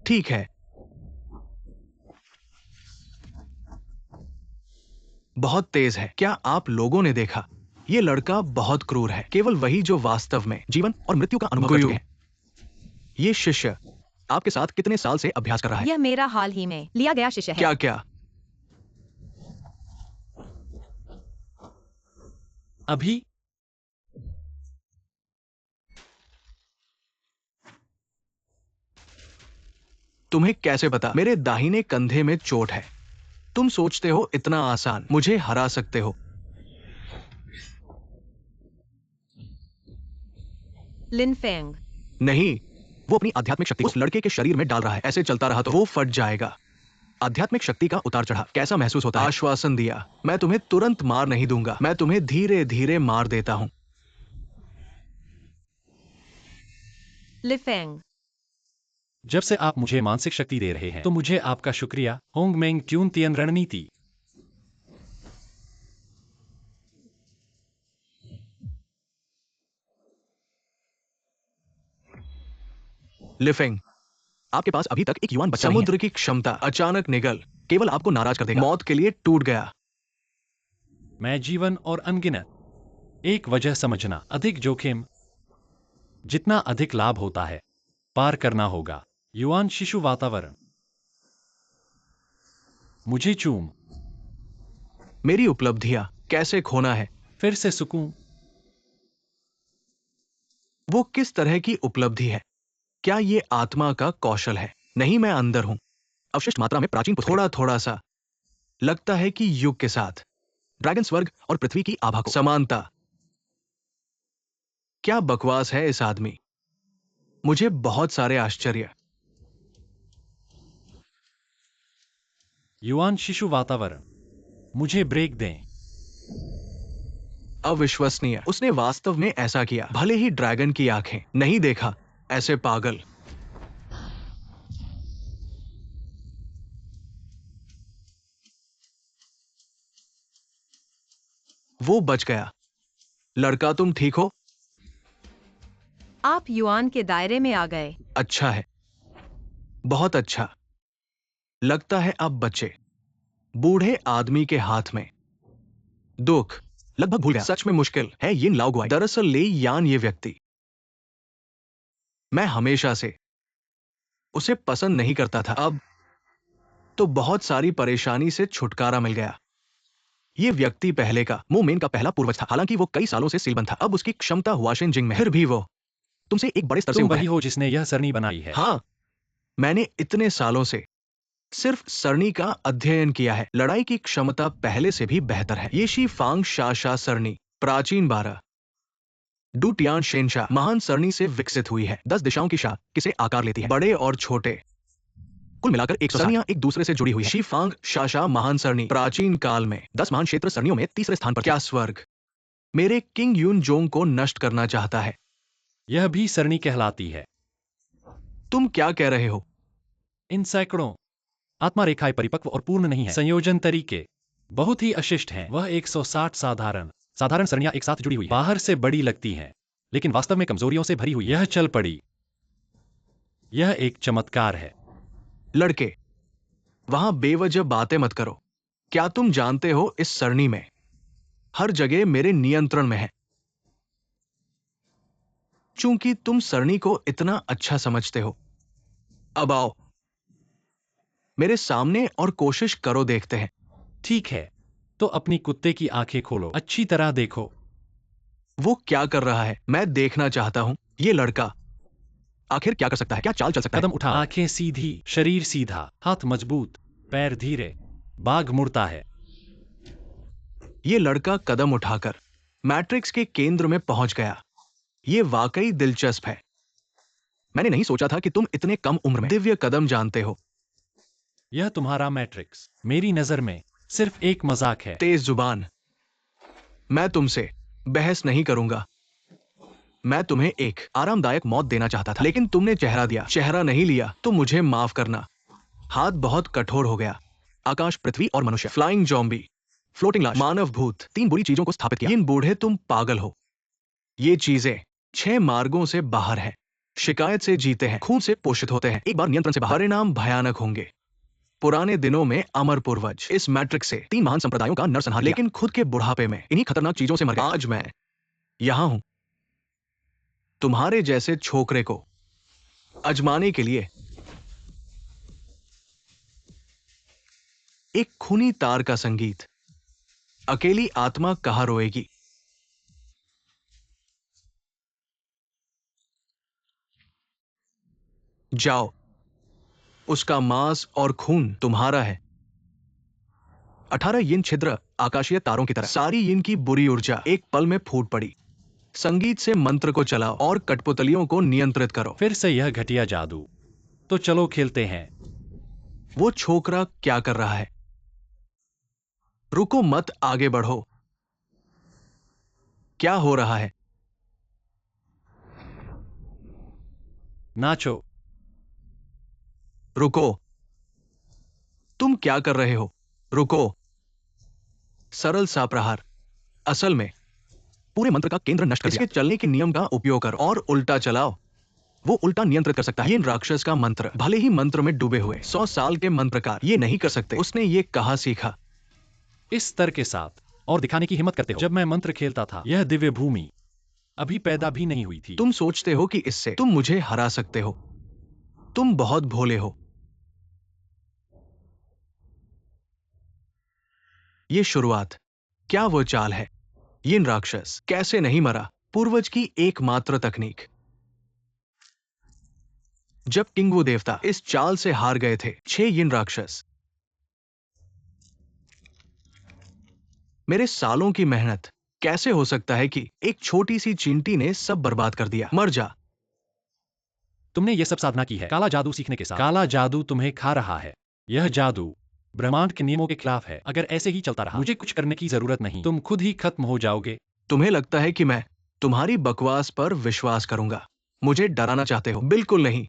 ठीक है, बहुत तेज है। क्या आप लोगों ने देखा? ये लड़का बहुत क्रूर है। केवल वही जो वास्तव में जीवन और मृत्यु का अनुभव कर चुके हैं। ये शिष्य आपके साथ कितने साल से अभ्यास कर रहा है? यह मेरा हाल ही में लिया गया शिष्य है। क्या क्या? अभी तुम्हें कैसे पता? मेरे दाहिने कंधे में चोट है। तुम सोचते हो इतना आसान मुझे हरा सकते हो? लिन फेंग। नहीं, वो अपनी आध्यात्मिक शक्ति उस लड़के के शरीर में डाल रहा है। ऐसे चलता रहा तो वो फट जाएगा। आध्यात्मिक शक्ति का उतार चढ़ाव कैसा महसूस होता है? आश्वासन दिया, मैं तुम्हें तुरंत मार नहीं दूंगा। मैं तुम्हें धीरे धीरे मार देता हूं। लिफेंग। जब से आप मुझे मानसिक शक्ति दे रहे हैं, तो मुझे आपका शुक्रिया। होंगमेंग ट्यून तियन रणनीति। लिफेंग, आपके पास अभी तक एक युवान बच्चा नहीं है। समुद्र की क्षमता अचानक निगल केवल आपको नाराज कर देगा। मौत के लिए टूट गया। मैं जीवन और अनगिनत एक वजह समझना अधिक जोखिम, जितना अधिक लाभ होता है, पार करना होगा। युवान शिशु वातावरण। मुझे चूम। मेरी उपलब्धियां कैसे खोना है? फिर से सुकून। वो किस तरह की उपलब्धि है? क्या ये आत्मा का कौशल है? नहीं, मैं अंदर हूं। अवशिष्ट मात्रा में प्राचीन थोड़ा थोड़ा सा लगता है कि युग के साथ ड्रैगन स्वर्ग और पृथ्वी की आभा को समानता। क्या बकवास है इस आदमी। मुझे बहुत सारे आश्चर्य। युवान शिशु वातावरण। मुझे ब्रेक दें। अविश्वसनीय। उसने वास्तव में ऐसा किया। भले ही ड्रैगन की आंखें नहीं देखा। ऐसे पागल। वो बच गया। लड़का, तुम ठीक हो? आप युआन के दायरे में आ गए। अच्छा है, बहुत अच्छा। लगता है अब बच्चे बूढ़े आदमी के हाथ में। दुख लगभग भूल गया। सच में मुश्किल है यिन लाओगुआई। दरअसल ले यान ये व्यक्ति, मैं हमेशा से उसे पसंद नहीं करता था। अब तो बहुत सारी परेशानी से छुटकारा मिल गया। ये व्यक्ति पहले का मूमेन का पहला पूर्वज था। हालांकि वो कई सालों से सीलबंद था। अब उसकी क्षमता हुआशेन जिंग में। फिर भी वो तुमसे एक बड़े स्तर से तुम ऊपर वही है। हो जिसने यह सरनी बनाई है। हाँ, मैंने इतने सालों से सिर्फ सरनी का अध्ययन किया है। लड़ाई की क्षमता पहले से भी बेहतर है। ये शी फांग शाशा सरनी प्राचीन 12 डू टियान शेनशा महान सरनी से विकसित हुई है। 10 दिशाओं की शाह किसे आकार लेती है, बड़े और छोटे। कुल मिलाकर 100 सरनियां एक दूसरे से जुड़ी हुई है। शी फांग शाशा महान सरनी प्राचीन काल में 10 महान क्षेत्र सरनियों में तीसरे स्थान पर। क्या स्वर्ग मेरे किंग यून जोंग को नष्ट करना चाहता है? यह भी सरनी कहलाती है। तुम क्या कह रहे हो? इन सैकड़ों आत्मा रेखाएं परिपक्व और पूर्ण नहीं है। संयोजन तरीके बहुत ही अशिष्ट हैं। वह 160 साधारण सरनियां एक साथ जुड़ी हुई हैं। बाहर से बड़ी लगती हैं, लेकिन वास्तव में कमजोरियों से भरी हुई। यह चल पड़ी। यह एक चमत्कार है। लड़के, वहां बेवजह बातें मत करो। क्या तुम जानते हो इस सरणी में हर जगह मेरे नियंत्रण में है। चूंकि तुम सरणी को इतना अच्छा समझते हो, अब आओ मेरे सामने और कोशिश करो, देखते हैं। ठीक है, तो अपनी कुत्ते की आंखें खोलो, अच्छी तरह देखो। वो क्या कर रहा है मैं देखना चाहता हूं। ये लड़का आखिर क्या कर सकता है? क्या चाल चल सकता है? कदम उठा, आंखें सीधी, शरीर सीधा, हाथ मजबूत, पैर धीरे। बाघ मुड़ता है। ये लड़का कदम उठाकर मैट्रिक्स के केंद्र में पहुंच गया। ये वाकई दिलचस्प है। मैंने नहीं सोचा था कि तुम इतने कम उम्र में दिव्य कदम जानते हो। यह तुम्हारा मैट्रिक्स मेरी नजर में सिर्फ एक मजाक है। तेज जुबान, मैं तुमसे बहस नहीं करूंगा। मैं तुम्हें एक आरामदायक मौत देना चाहता था, लेकिन तुमने चेहरा नहीं लिया, तो मुझे माफ करना। हाथ बहुत कठोर हो गया। आकाश, पृथ्वी और मनुष्य, फ्लाइंग जॉम्बी, फ्लोटिंग लाश, मानव भूत, 3 बुरी चीजों को स्थापित किया। इन बूढ़े, तुम पागल हो। ये चीजें 6 मार्गों से बाहर है। शिकायत से जीते हैं, खून से पोषित होते हैं, एक बार नियंत्रण से बाहर। परिणाम भयानक होंगे। पुराने दिनों में अमर पूर्वज इस मैट्रिक्स से 3 महान संप्रदायों का नरसंहार, लेकिन खुद के बुढ़ापे में इन्हीं खतरनाक चीजों से मर गए। आज मैं यहां हूं तुम्हारे जैसे छोकरे को आजमाने के लिए। एक खूनी तार का संगीत, अकेली आत्मा कहां रोएगी। जाओ, उसका मांस और खून तुम्हारा है। 18 यिन छिद्र आकाशीय तारों की तरह, सारी यिन की बुरी ऊर्जा एक पल में फूट पड़ी। संगीत से मंत्र को चलाओ और कठपुतलियों को नियंत्रित करो। फिर से यह घटिया जादू। तो चलो खेलते हैं। वो छोकरा क्या कर रहा है? रुको मत, आगे बढ़ो। क्या हो रहा है? नाचो। रुको, तुम क्या कर रहे हो? रुको। सरल सा प्रहार, असल में पूरे मंत्र का केंद्र नष्ट कर दिया। इसके चलने के नियम का उपयोग करो और उल्टा चलाओ। वो उल्टा नियंत्रित कर सकता है। ये राक्षस का मंत्र, भले ही मंत्र में डूबे हुए 100 साल के मंत्रकार ये नहीं कर सकते। उसने ये कहाँ सीखा? इस स्तर के साथ और दिखाने की हिम्मत करते हो। जब मैं मंत्र खेलता था, यह दिव्य भूमि अभी पैदा भी नहीं हुई थी। तुम सोचते हो कि इससे तुम मुझे हरा सकते हो? तुम बहुत भोले हो। ये शुरुआत, क्या वो चाल है? यिन राक्षस कैसे नहीं मरा? पूर्वज की एकमात्र तकनीक। जब किंगवू देवता इस चाल से हार गए थे, 6 यिन राक्षस, मेरे सालों की मेहनत, कैसे हो सकता है कि एक छोटी सी चींटी ने सब बर्बाद कर दिया? मर जा। तुमने यह सब साधना की है काला जादू सीखने के साथ। काला जादू तुम्हें खा रहा है। यह जादू ब्रह्मांड के नियमों के खिलाफ है। अगर ऐसे ही चलता रहा, मुझे कुछ करने की जरूरत नहीं, तुम खुद ही खत्म हो जाओगे। तुम्हें लगता है कि मैं तुम्हारी बकवास पर विश्वास करूंगा? मुझे डराना चाहते हो? बिल्कुल नहीं।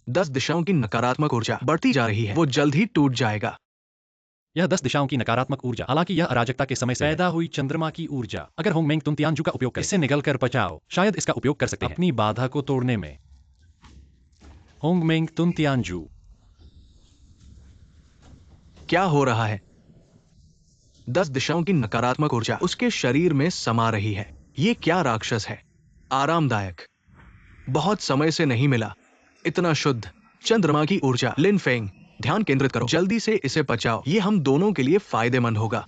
10 दिशाओं की नकारात्मक ऊर्जा बढ़ती जा रही है, वो जल्द ही टूट जाएगा। यह 10 दिशाओं की नकारात्मक ऊर्जा, हालांकि यह अराजकता के समय से पैदा हुई चंद्रमा की ऊर्जा। अगर होंगमेंग तुम तियानजू का उपयोग कर इससे निगल कर बचाओ, शायद इसका उपयोग कर सकते हैं अपनी बाधा को तोड़ने में। होंगमेंग तुम तियानजू। क्या हो रहा है? 10 दिशाओं की नकारात्मक ऊर्जा उसके शरीर में समा रही है। ये क्या राक्षस है? आरामदायक, बहुत समय से नहीं मिला इतना शुद्ध चंद्रमा की ऊर्जा। लिन फेंग, ध्यान केंद्रित करो, जल्दी से इसे पचाओ। ये हम दोनों के लिए फायदेमंद होगा।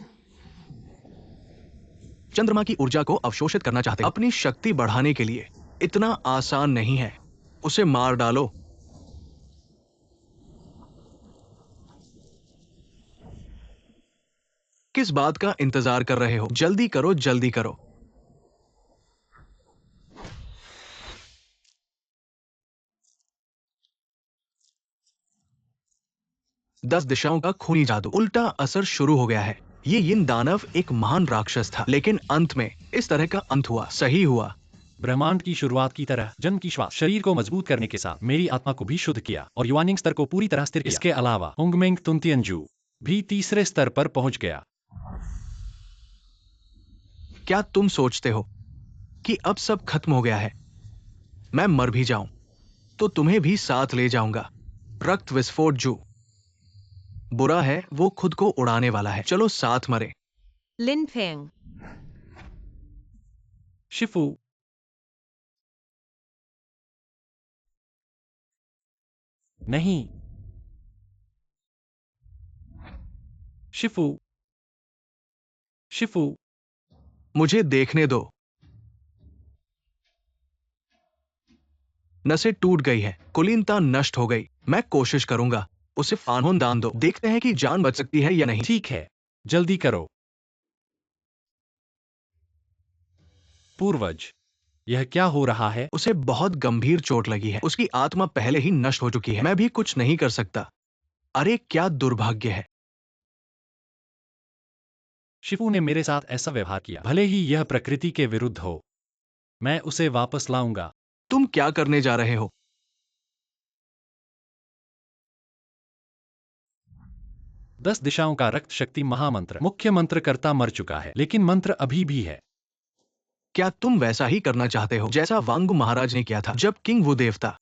चंद्रमा की ऊर्जा को अवशोषित करना चाहते हो अपनी शक्ति बढ़ाने के लिए? इतना आसान नहीं है। उसे मार डालो। किस बात का इंतजार कर रहे हो? जल्दी करो, जल्दी करो। दस दिशाओं का खूनी जादू, उल्टा असर शुरू हो गया है। ये यिन दानव एक महान राक्षस था, लेकिन अंत में इस तरह का अंत हुआ। सही हुआ। ब्रह्मांड की शुरुआत की तरह जन्म की श्वास शरीर को मजबूत करने के साथ मेरी आत्मा को भी शुद्ध किया और युवानिंग स्तर को पूरी तरह स्थिर किया। इसके अलावा होंगमेंग तुंतियनजू भी तीसरे स्तर पर पहुंच गया। क्या तुम सोचते हो कि अब सब खत्म हो गया है? मैं मर भी जाऊं तो तुम्हें भी साथ ले जाऊंगा। रक्त विस्फोट जो बुरा है वो खुद को उड़ाने वाला है। चलो साथ मरे। लिन फेंग। शिफू। नहीं। शिफू। शिफू। मुझे देखने दो। नसें टूट गई है, कुलीनता नष्ट हो गई। मैं कोशिश करूंगा। उसे फानहोन दान दो, देखते हैं कि जान बच सकती है या नहीं। ठीक है, जल्दी करो। पूर्वज, यह क्या हो रहा है? उसे बहुत गंभीर चोट लगी है। उसकी आत्मा पहले ही नष्ट हो चुकी है। मैं भी कुछ नहीं कर सकता। अरे क्या दुर्भाग्य है। शिफू ने मेरे साथ ऐसा व्यवहार किया, भले ही यह प्रकृति के विरुद्ध हो। मैं उसे वापस लाऊंगा। तुम क्या करने जा रहे हो? 10 दिशाओं का रक्त शक्ति महामंत्र। मुख्य मंत्रकर्ता मर चुका है, लेकिन मंत्र अभी भी है। क्या तुम वैसा ही करना चाहते हो जैसा वांगू महाराज ने किया था जब किंग वु देवता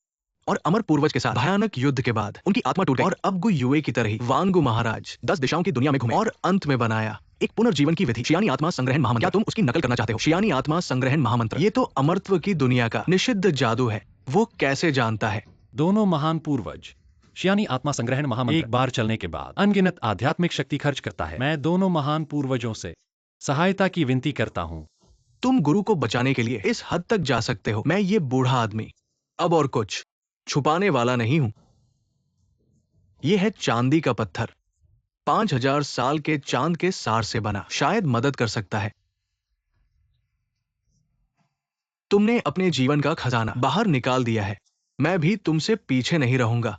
और अमर पूर्वज के साथ भयानक युद्ध के बाद उनकी आत्मा टूट गई और अब गु युए की तरह ही वांगू महाराज 10 दिशाओं की दुनिया में घूमे और अंत में बनाया एक पुनर्जीवन की विधि, शियानी आत्मा संग्रहण महामंत्र। क्या तुम उसकी नकल करना चाहते हो? शियानी आत्मा संग्रहण महामंत्र, ये तो अमरत्व की दुनिया का निषिद्ध जादू है। वो कैसे जानता है? दोनों महान पूर्वज शियानी आत्मा संग्रहण महामंत्र एक बार चलने के बाद अनगिनत आध्यात्मिक शक्ति खर्च करता है। मैं दोनों महान पूर्वजों से सहायता की विनती करता हूँ। तुम गुरु को बचाने के लिए इस हद तक जा सकते हो। मैं ये बूढ़ा आदमी अब और कुछ छुपाने वाला नहीं हूं। यह है चांदी का पत्थर, 5000 साल के चांद के सार से बना, शायद मदद कर सकता है। तुमने अपने जीवन का खजाना बाहर निकाल दिया है। मैं भी तुमसे पीछे नहीं रहूंगा।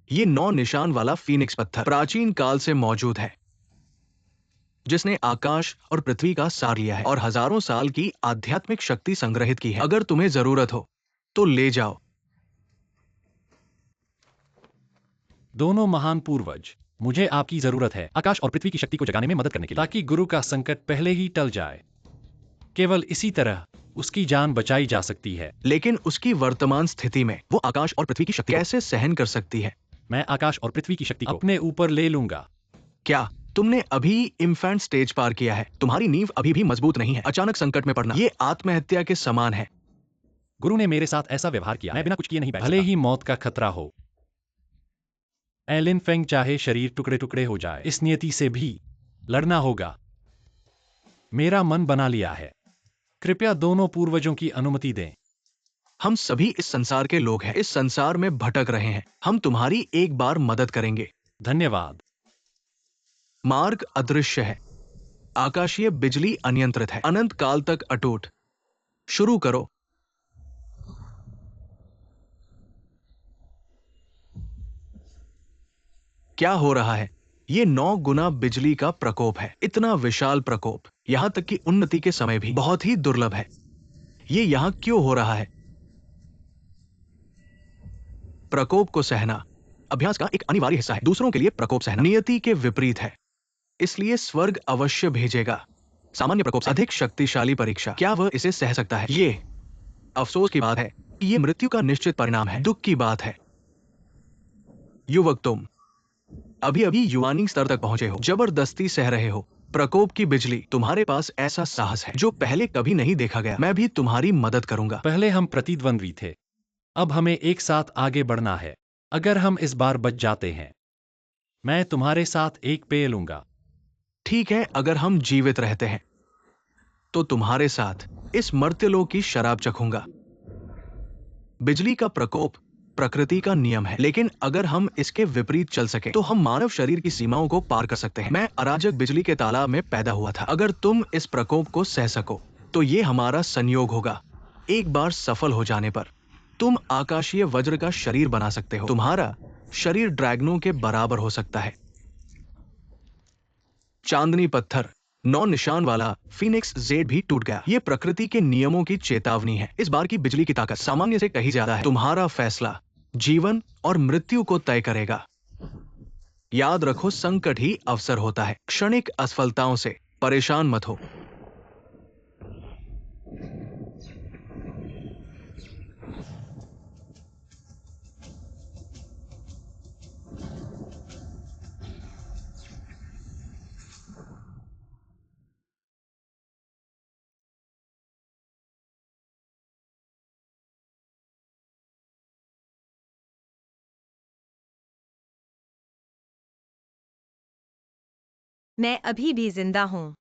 ये 9 निशान वाला फीनिक्स पत्थर प्राचीन काल से मौजूद है, जिसने आकाश और पृथ्वी का सार लिया है और हजारों साल की आध्यात्मिक शक्ति संग्रहित की है। अगर तुम्हें जरूरत हो तो ले जाओ। दोनों महान पूर्वज, मुझे आपकी जरूरत है आकाश और पृथ्वी की शक्ति को जगाने में मदद करने के लिए, ताकि गुरु का संकट पहले ही टल जाए। केवल इसी तरह उसकी जान बचाई जा सकती है। लेकिन उसकी वर्तमान स्थिति में वो आकाश और पृथ्वी की शक्ति कैसे सहन कर सकती है? मैं आकाश और पृथ्वी की शक्ति को अपने ऊपर ले लूंगा। क्या तुमने अभी इन्फेंट स्टेज पार किया है? तुम्हारी नींव अभी भी मजबूत नहीं है। अचानक संकट में पड़ना ये आत्महत्या के समान है। गुरु ने मेरे साथ ऐसा व्यवहार किया, मैं बिना कुछ किए नहीं बैठ सकता। भले ही मौत का खतरा हो, लिन फेंग चाहे शरीर टुकड़े टुकड़े हो जाए, इस नियति से भी लड़ना होगा। मेरा मन बना लिया है। कृपया दोनों पूर्वजों की अनुमति दें। हम सभी इस संसार के लोग हैं, इस संसार में भटक रहे हैं। हम तुम्हारी एक बार मदद करेंगे। धन्यवाद। मार्ग अदृश्य है, आकाशीय बिजली अनियंत्रित है, अनंत काल तक अटूट। शुरू करो। क्या हो रहा है? ये 9 गुना बिजली का प्रकोप है। इतना विशाल प्रकोप, यहां तक कि उन्नति के समय भी बहुत ही दुर्लभ है। ये यहां क्यों हो रहा है? प्रकोप को सहना अभ्यास का एक अनिवार्य हिस्सा है। दूसरों के लिए प्रकोप सहना नियति के विपरीत है, इसलिए स्वर्ग अवश्य भेजेगा सामान्य प्रकोप से अधिक शक्तिशाली परीक्षा। क्या वह इसे सह सकता है? ये अफसोस की बात है, ये मृत्यु का निश्चित परिणाम है। दुख की बात है युवक, तुम अभी अभी युवानी स्तर तक पहुंचे हो, जबरदस्ती सह रहे हो प्रकोप की बिजली। तुम्हारे पास ऐसा साहस है जो पहले कभी नहीं देखा गया। मैं भी तुम्हारी मदद करूंगा। पहले हम प्रतिद्वंद्वी थे, अब हमें एक साथ आगे बढ़ना है। अगर हम इस बार बच जाते हैं, मैं तुम्हारे साथ एक पेय लूंगा। ठीक है, अगर हम जीवित रहते हैं तो तुम्हारे साथ इस मर्त्यलोक की शराब चखूंगा। बिजली का प्रकोप प्रकृति का नियम है, लेकिन अगर हम इसके विपरीत चल सके तो हम मानव शरीर की सीमाओं को पार कर सकते हैं। मैं अराजक बिजली के तालाब में पैदा हुआ था। अगर तुम इस प्रकोप को सह सको तो ये हमारा संयोग होगा। एक बार सफल हो जाने पर तुम आकाशीय वज्र का शरीर बना सकते हो। तुम्हारा शरीर ड्रैगनों के बराबर हो सकता है। चांदनी पत्थर 9 निशान वाला फीनिक्स जेड भी टूट गया। ये प्रकृति के नियमों की चेतावनी है। इस बार की बिजली की ताकत सामान्य से कहीं ज्यादा है। तुम्हारा फैसला जीवन और मृत्यु को तय करेगा। याद रखो, संकट ही अवसर होता है। क्षणिक असफलताओं से परेशान मत हो। मैं अभी भी जिंदा हूँ।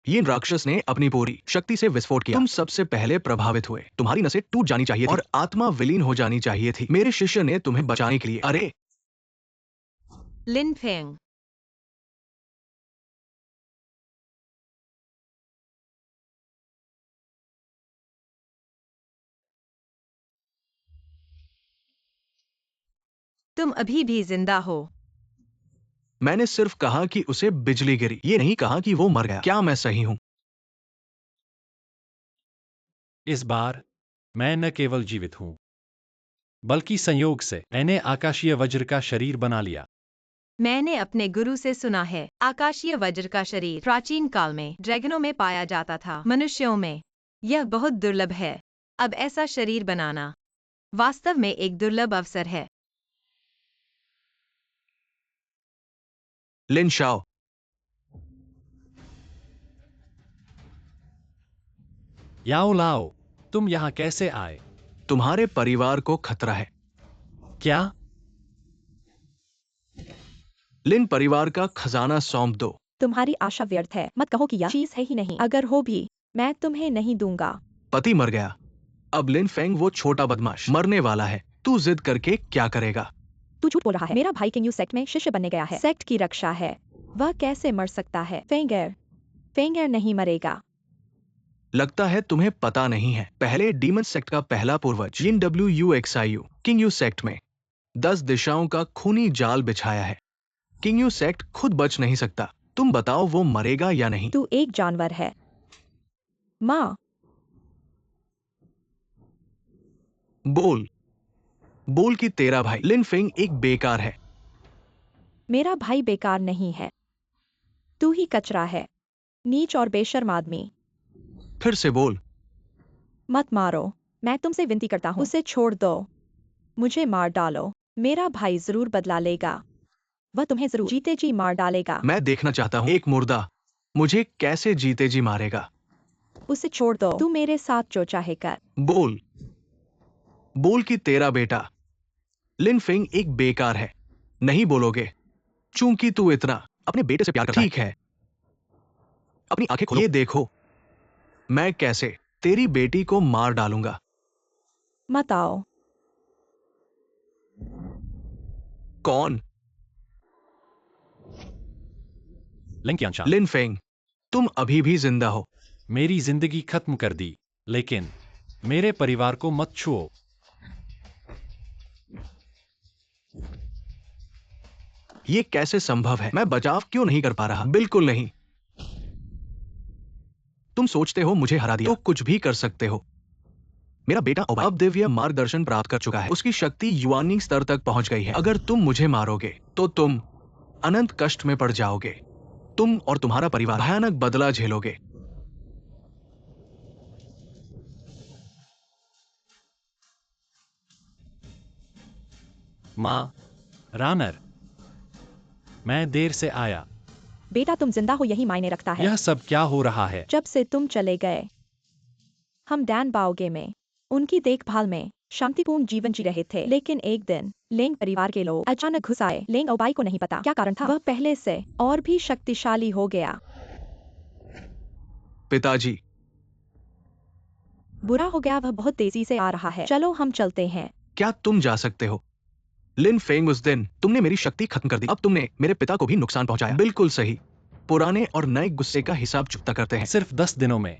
ये राक्षस ने अपनी पूरी शक्ति से विस्फोट किया। तुम सबसे पहले प्रभावित हुए। तुम्हारी नसें टूट जानी चाहिए थी और आत्मा विलीन हो जानी चाहिए थी। मेरे शिष्य ने तुम्हें बचाने के लिए। अरे लिन फेंग, तुम अभी भी जिंदा हो। मैंने सिर्फ कहा कि उसे बिजली गिरी, ये नहीं कहा कि वो मर गया। क्या मैं सही हूं? इस बार मैं न केवल जीवित हूं, बल्कि संयोग से मैंने आकाशीय वज्र का शरीर बना लिया। मैंने अपने गुरु से सुना है, आकाशीय वज्र का शरीर प्राचीन काल में ड्रैगनों में पाया जाता था, मनुष्यों में यह बहुत दुर्लभ है। अब ऐसा शरीर बनाना वास्तव में एक दुर्लभ अवसर है। लिन शाओ, याओ लाओ, तुम यहाँ कैसे आए? तुम्हारे परिवार को खतरा है। क्या? लिन, परिवार का खजाना सौंप दो। तुम्हारी आशा व्यर्थ है। मत कहो कि यह चीज है ही नहीं। अगर हो भी, मैं तुम्हें नहीं दूंगा। पति मर गया, अब लिन फेंग वो छोटा बदमाश मरने वाला है। तू जिद करके क्या करेगा? तू झूठ बोल रहा है। मेरा भाई किंग यू सेक्ट में शिष्य बनने गया है। सेक्ट की रक्षा है। वह कैसे मर सकता है? फेंगर नहीं मरेगा। लगता है तुम्हें पता नहीं है। पहले डीमन सेक्ट का पहला पूर्वज जिन WUXIU किंग यू सेक्ट में 10 दिशाओं का खूनी जाल बिछाया है। किंग यू सेक्ट खुद बच नहीं सकता। तुम बताओ वो मरेगा या नहीं? तू एक जानवर है। माँ, बोल बोल कि तेरा भाई लिन फेंग एक बेकार है। मेरा भाई बेकार नहीं है। तू ही कचरा है, नीच और बेशर्म आदमी। फिर से बोल। मत मारो, मैं तुमसे विनती करता हूँ। उसे छोड़ दो। मुझे मार डालो, मेरा भाई जरूर बदला लेगा। वह तुम्हें जरूर जीते जी मार डालेगा। मैं देखना चाहता हूँ एक मुर्दा मुझे कैसे जीते जी मारेगा। उसे छोड़ दो। तू मेरे साथ जो चाहे कर। बोल बोल कि तेरा बेटा लिन फेंग एक बेकार है। नहीं बोलोगे चूंकि तू इतना अपने बेटे से प्यार करता है। ठीक है, अपनी आंखें खोलो। ये देखो मैं कैसे तेरी बेटी को मार डालूंगा। मत आओ। कौन? लिंक्यांशा, लिन फेंग, तुम अभी भी जिंदा हो। मेरी जिंदगी खत्म कर दी, लेकिन मेरे परिवार को मत छुओ। ये कैसे संभव है? मैं बचाव क्यों नहीं कर पा रहा? बिल्कुल नहीं। तुम सोचते हो मुझे हरा दिया तो कुछ भी कर सकते हो। मेरा बेटा ओबाई अब दिव्य मार्गदर्शन प्राप्त कर चुका है। उसकी शक्ति युवानी स्तर तक पहुंच गई है। अगर तुम मुझे मारोगे तो तुम अनंत कष्ट में पड़ जाओगे। तुम और तुम्हारा परिवार भयानक बदला झेलोगे। माँ, रानर, मैं देर से आया। बेटा, तुम जिंदा हो यही मायने रखता है। यह सब क्या हो रहा है? जब से तुम चले गए, हम डैन बाओगे में उनकी देखभाल में शांतिपूर्ण जीवन जी रहे थे। लेकिन एक दिन लेंग परिवार के लोग अचानक घुस आए। लेंग ओबाई को नहीं पता क्या कारण था। वह पहले से और भी शक्तिशाली हो गया। पिताजी, बुरा हो गया। वह बहुत तेजी से आ रहा है। चलो हम चलते हैं। क्या तुम जा सकते हो? लिन फेंग, उस दिन तुमने मेरी शक्ति खत्म कर दी। अब तुमने मेरे पिता को भी नुकसान पहुंचाया। बिल्कुल सही। पुराने और नए गुस्से का हिसाब चुकता करते हैं। सिर्फ 10 दिनों में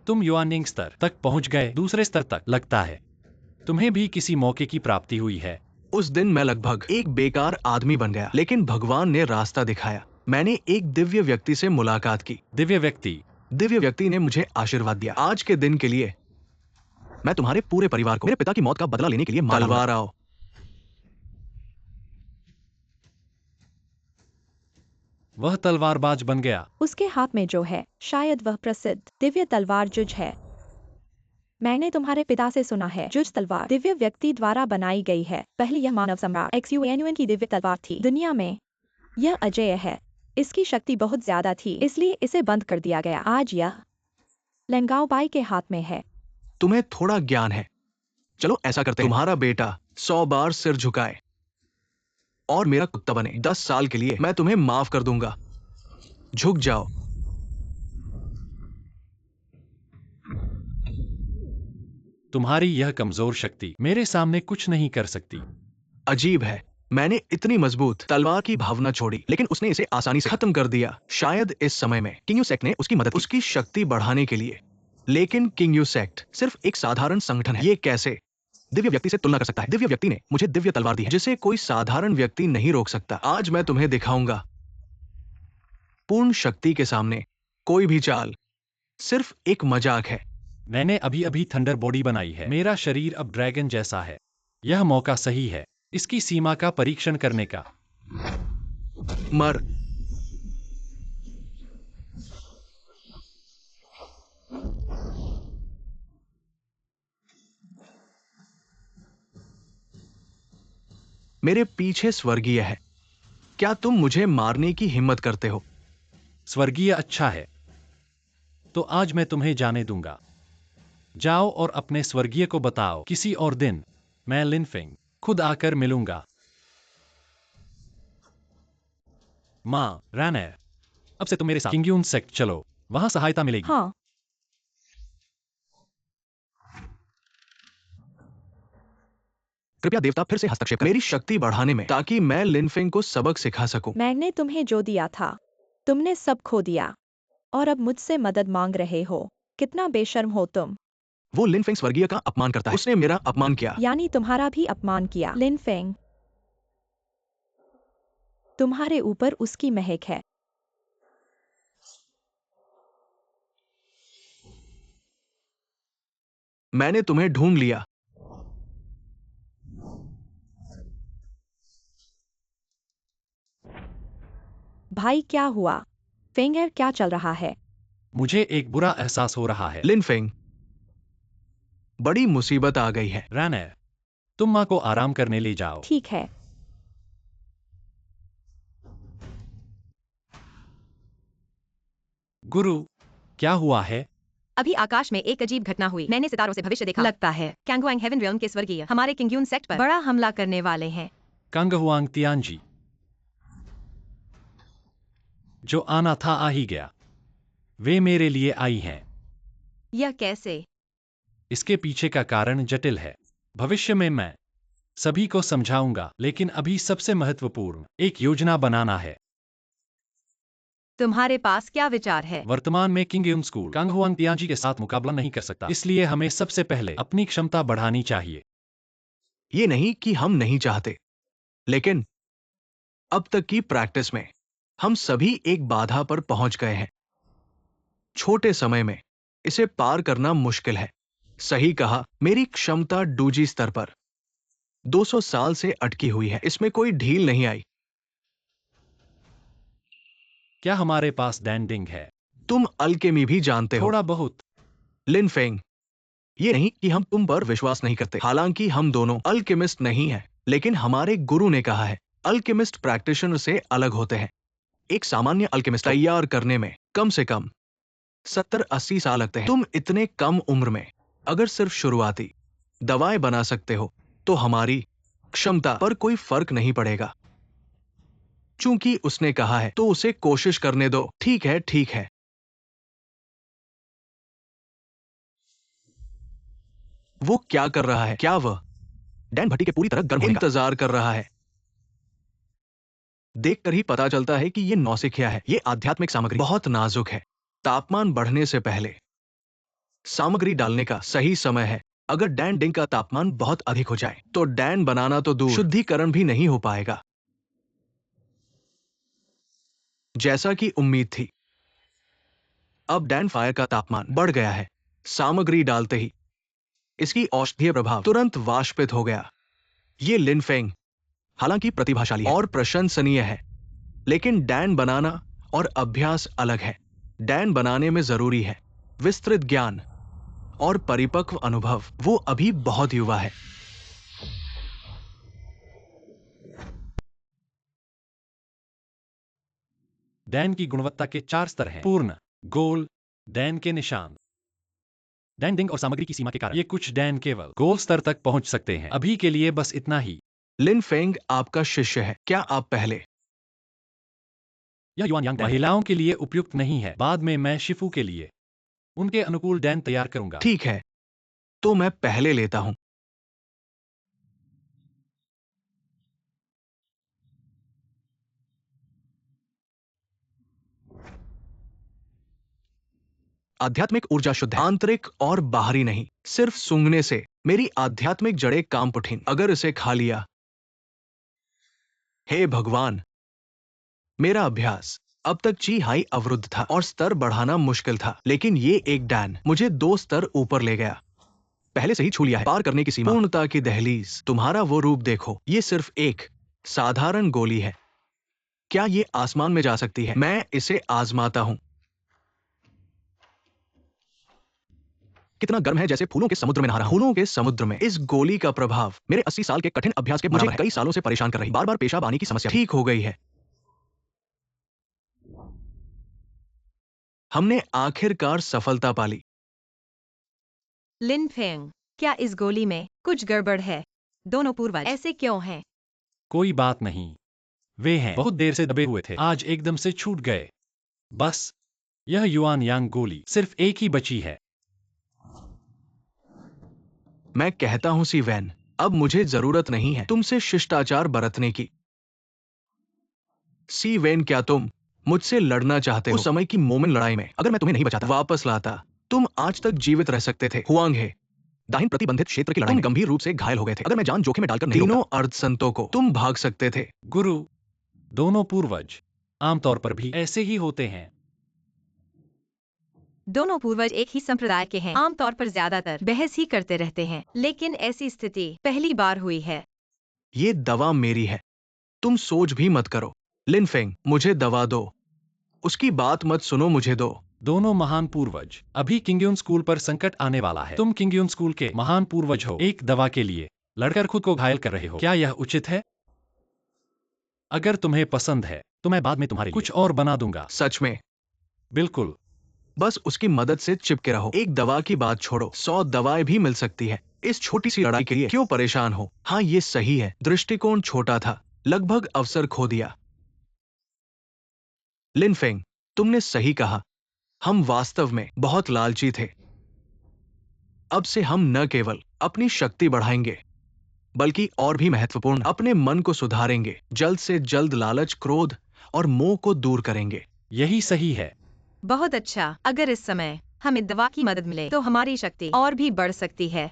तुम युआनिंग स्तर तक पहुंच गए, दूसरे स्तर तक। लगता है तुम्हें भी किसी मौके की प्राप्ति हुई है। उस दिन मैं लगभग एक बेकार आदमी बन गया, लेकिन भगवान ने रास्ता दिखाया। मैंने एक दिव्य व्यक्ति से मुलाकात की। दिव्य व्यक्ति ने मुझे आशीर्वाद दिया। आज के दिन के लिए मैं तुम्हारे पूरे परिवार को मेरे पिता की मौत का बदला लेने के लिए मार डालूंगा। तलवार आओ। वह तलवारबाज बन गया। उसके हाथ में जो है, शायद वह प्रसिद्ध दिव्य तलवार जुज है। मैंने तुम्हारे पिता से सुना है, जुज तलवार दिव्य व्यक्ति द्वारा बनाई गई है। पहले यह मानव सम्राट XUNUN की दिव्य तलवार थी। दुनिया में यह अजेय है। इसकी शक्ति बहुत ज्यादा थी, इसलिए इसे बंद कर दिया गया। आज यह लेंगाओ बाई के हाथ में है। तुम्हें थोड़ा ज्ञान है। चलो ऐसा करते हैं, तुम्हारा बेटा 100 बार सिर झुकाए और मेरा कुत्ता बने 10 साल के लिए, मैं तुम्हें माफ कर दूंगा। झुक जाओ। तुम्हारी यह कमजोर शक्ति मेरे सामने कुछ नहीं कर सकती। अजीब है, मैंने इतनी मजबूत तलवार की भावना छोड़ी, लेकिन उसने इसे आसानी से खत्म कर दिया। शायद इस समय में किंग यू सेक्ट ने उसकी मदद की, उसकी शक्ति बढ़ाने के लिए। लेकिन किंग यू सेक्ट सिर्फ एक साधारण संगठन है। ये कैसे दिव्य व्यक्ति से तुलना कर सकता है? दिव्य व्यक्ति ने मुझे दिव्य तलवार दी है, जिसे कोई साधारण व्यक्ति नहीं रोक सकता। आज मैं तुम्हें दिखाऊंगा, पूर्ण शक्ति के सामने कोई भी चाल सिर्फ एक मजाक है। मैंने अभी अभी थंडर बॉडी बनाई है। मेरा शरीर अब ड्रैगन जैसा है। यह मौका सही है इसकी सीमा का परीक्षण करने का। मर। मेरे पीछे स्वर्गीय है। क्या तुम मुझे मारने की हिम्मत करते हो? स्वर्गीय अच्छा है, तो आज मैं तुम्हें जाने दूंगा। जाओ और अपने स्वर्गीय को बताओ किसी और दिन मैं लिन फेंग खुद आकर मिलूंगा। माँ रैनर, अब से तुम मेरे साथ किंग यून सेक्ट चलो, वहां सहायता मिलेगी। हाँ, कृपया देवता फिर से हस्तक्षेप करें मेरी शक्ति बढ़ाने में, ताकि मैं लिनफेंग को सबक सिखा सकूं। मैंने तुम्हें जो दिया था तुमने सब खो दिया और अब मुझसे मदद मांग रहे हो। कितना बेशर्म हो तुम। वो लिनफेंग स्वर्गीय का अपमान करता है। उसने मेरा अपमान किया। यानी तुम्हारा भी अपमान किया। लिन फेंग, तुम्हारे ऊपर उसकी महक है। मैंने तुम्हें ढूंढ लिया। भाई क्या हुआ? फेंगर क्या चल रहा है? मुझे एक बुरा एहसास हो रहा है। लिनफेंग, बड़ी मुसीबत आ गई है। रैनर, तुम माँ को आराम करने ले जाओ। ठीक है। गुरु, क्या हुआ है? अभी आकाश में एक अजीब घटना हुई। मैंने सितारों से भविष्य देखा। लगता है कैंगुआंग हेवन रियल्म के स्वर्गीय हमारे किंग यून सेक्ट पर बड़ा हमला करने वाले हैं। कंग हुआंग तियानजी, जो आना था आ ही गया। वे मेरे लिए आई हैं। यह कैसे? इसके पीछे का कारण जटिल है। भविष्य में मैं सभी को समझाऊंगा, लेकिन अभी सबसे महत्वपूर्ण एक योजना बनाना है। तुम्हारे पास क्या विचार है? वर्तमान में किंग यून स्कूल कंग हुआंग तियानजी के साथ मुकाबला नहीं कर सकता, इसलिए हमें सबसे पहले अपनी क्षमता बढ़ानी चाहिए। ये नहीं कि हम नहीं चाहते, लेकिन अब तक की प्रैक्टिस में हम सभी एक बाधा पर पहुंच गए हैं। छोटे समय में इसे पार करना मुश्किल है। सही कहा, मेरी क्षमता डूजी स्तर पर 200 साल से अटकी हुई है। इसमें कोई ढील नहीं आई। क्या हमारे पास डैंडिंग है? तुम अल्केमी भी जानते हो। थोड़ा बहुत। लिनफेंग, ये नहीं कि हम तुम पर विश्वास नहीं करते। हालांकि हम दोनों अल्केमिस्ट नहीं हैं, लेकिन हमारे गुरु ने कहा है अल्केमिस्ट प्रैक्टिशनर से अलग होते हैं। एक सामान्य अल्केमिस्ट तैयार करने में कम से कम 70-80 साल लगते हैं। तुम इतने कम उम्र में अगर सिर्फ शुरुआती दवाएं बना सकते हो, तो हमारी क्षमता पर कोई फर्क नहीं पड़ेगा। चूंकि उसने कहा है तो उसे कोशिश करने दो। ठीक है, ठीक है। वो क्या कर रहा है? क्या वह डैन भट्टी के पूरी तरह गर्म होने का इंतजार कर रहा है? देखकर ही पता चलता है कि ये नौसिखिया है। ये आध्यात्मिक सामग्री बहुत नाजुक है। तापमान बढ़ने से पहले सामग्री डालने का सही समय है। अगर डैन डिंग का तापमान बहुत अधिक हो जाए तो डैन बनाना तो दूर, शुद्धिकरण भी नहीं हो पाएगा। जैसा कि उम्मीद थी, अब डैन फायर का तापमान बढ़ गया है। सामग्री डालते ही इसकी औषधीय प्रभाव तुरंत वाष्पित हो गया। ये लिनफेंग हालांकि प्रतिभाशाली और प्रशंसनीय है, लेकिन डैन बनाना और अभ्यास अलग है। डैन बनाने में जरूरी है विस्तृत ज्ञान और परिपक्व अनुभव। वो अभी बहुत युवा है। डैन की गुणवत्ता के 4 स्तर हैं। पूर्ण, गोल, डैन के निशान। डैन डिंग और सामग्री की सीमा के कारण ये कुछ डैन केवल गोल स्तर तक पहुंच सकते हैं। अभी के लिए बस इतना ही। लिनफेंग आपका शिष्य है। क्या आप पहले यह युआन यांग महिलाओं के लिए उपयुक्त नहीं है। बाद में मैं शिफू के लिए उनके अनुकूल डैन तैयार करूंगा। ठीक है, तो मैं पहले लेता हूं। आध्यात्मिक ऊर्जा शुद्ध है, आंतरिक और बाहरी नहीं। सिर्फ सूंघने से मेरी आध्यात्मिक जड़ें कांप उठीं। अगर इसे खा लिया, हे भगवान, मेरा अभ्यास अब तक ची हाई अवरुद्ध था और स्तर बढ़ाना मुश्किल था, लेकिन ये एक डैन मुझे 2 स्तर ऊपर ले गया। पहले से ही छू लिया है, पार करने की सीमा, पूर्णता की दहलीज। तुम्हारा वो रूप देखो। ये सिर्फ एक साधारण गोली है। क्या ये आसमान में जा सकती है? मैं इसे आजमाता हूं। कितना गर्म है, जैसे फूलों के समुद्र में नहा रहा हूं। फूलों के समुद्र में इस गोली का प्रभाव मेरे 80 साल के कठिन अभ्यास के बराबर है। मुझे कई सालों से परेशान कर रही बार बार पेशाब आने की समस्या ठीक हो गई है। हमने आखिरकार सफलता पाली। लिन फेंग, क्या इस गोली में कुछ गड़बड़ है? दोनों पूर्वज ऐसे क्यों हैं? कोई बात नहीं, वे हैं बहुत देर से दबे हुए थे, आज एकदम से छूट गए। बस यह युआन यांग गोली सिर्फ एक ही बची है। मैं कहता हूं सी वैन, अब मुझे जरूरत नहीं है तुमसे शिष्टाचार बरतने की। सी वैन, क्या तुम मुझसे लड़ना चाहते हो? उस समय की मोमेंट लड़ाई में अगर मैं तुम्हें नहीं बचाता, वापस लाता, तुम आज तक जीवित रह सकते थे। हुआंग हे, दाहिन प्रतिबंधित क्षेत्र की लड़ाई में गंभीर रूप से घायल हो गए थे। अगर मैं जान जोखिम में डालकर नहीं रोकता, तीनों अर्धसंतों को तुम भाग सकते थे। गुरु, दोनों पूर्वज आमतौर पर भी ऐसे ही होते हैं। दोनों पूर्वज एक ही संप्रदाय के हैं, आमतौर पर ज्यादातर बहस ही करते रहते हैं, लेकिन ऐसी स्थिति पहली बार हुई है। ये दवा मेरी है, तुम सोच भी मत करो। लिन फेंग, मुझे दवा दो, उसकी बात मत सुनो, मुझे दो। दोनों महान पूर्वज, अभी किंगयुन स्कूल पर संकट आने वाला है। तुम किंगयुन स्कूल के महान पूर्वज हो, एक दवा के लिए लड़कर खुद को घायल कर रहे हो। क्या यह उचित है? अगर तुम्हें पसंद है तो मैं बाद में तुम्हारे लिए कुछ और बना दूंगा। सच में? बिल्कुल। बस उसकी मदद से चिपके रहो। एक दवा की बात छोड़ो, 100 दवाएं भी मिल सकती है। इस छोटी सी लड़ाई के लिए क्यों परेशान हो? हाँ, ये सही है, दृष्टिकोण छोटा था, लगभग अवसर खो दिया। लिन फेंग, तुमने सही कहा, हम वास्तव में बहुत लालची थे। अब से हम न केवल अपनी शक्ति बढ़ाएंगे, बल्कि और भी महत्वपूर्ण, अपने मन को सुधारेंगे। जल्द से जल्द लालच, क्रोध और मोह को दूर करेंगे। यही सही है। बहुत अच्छा, अगर इस समय हमें दवा की मदद मिले तो हमारी शक्ति और भी बढ़ सकती है।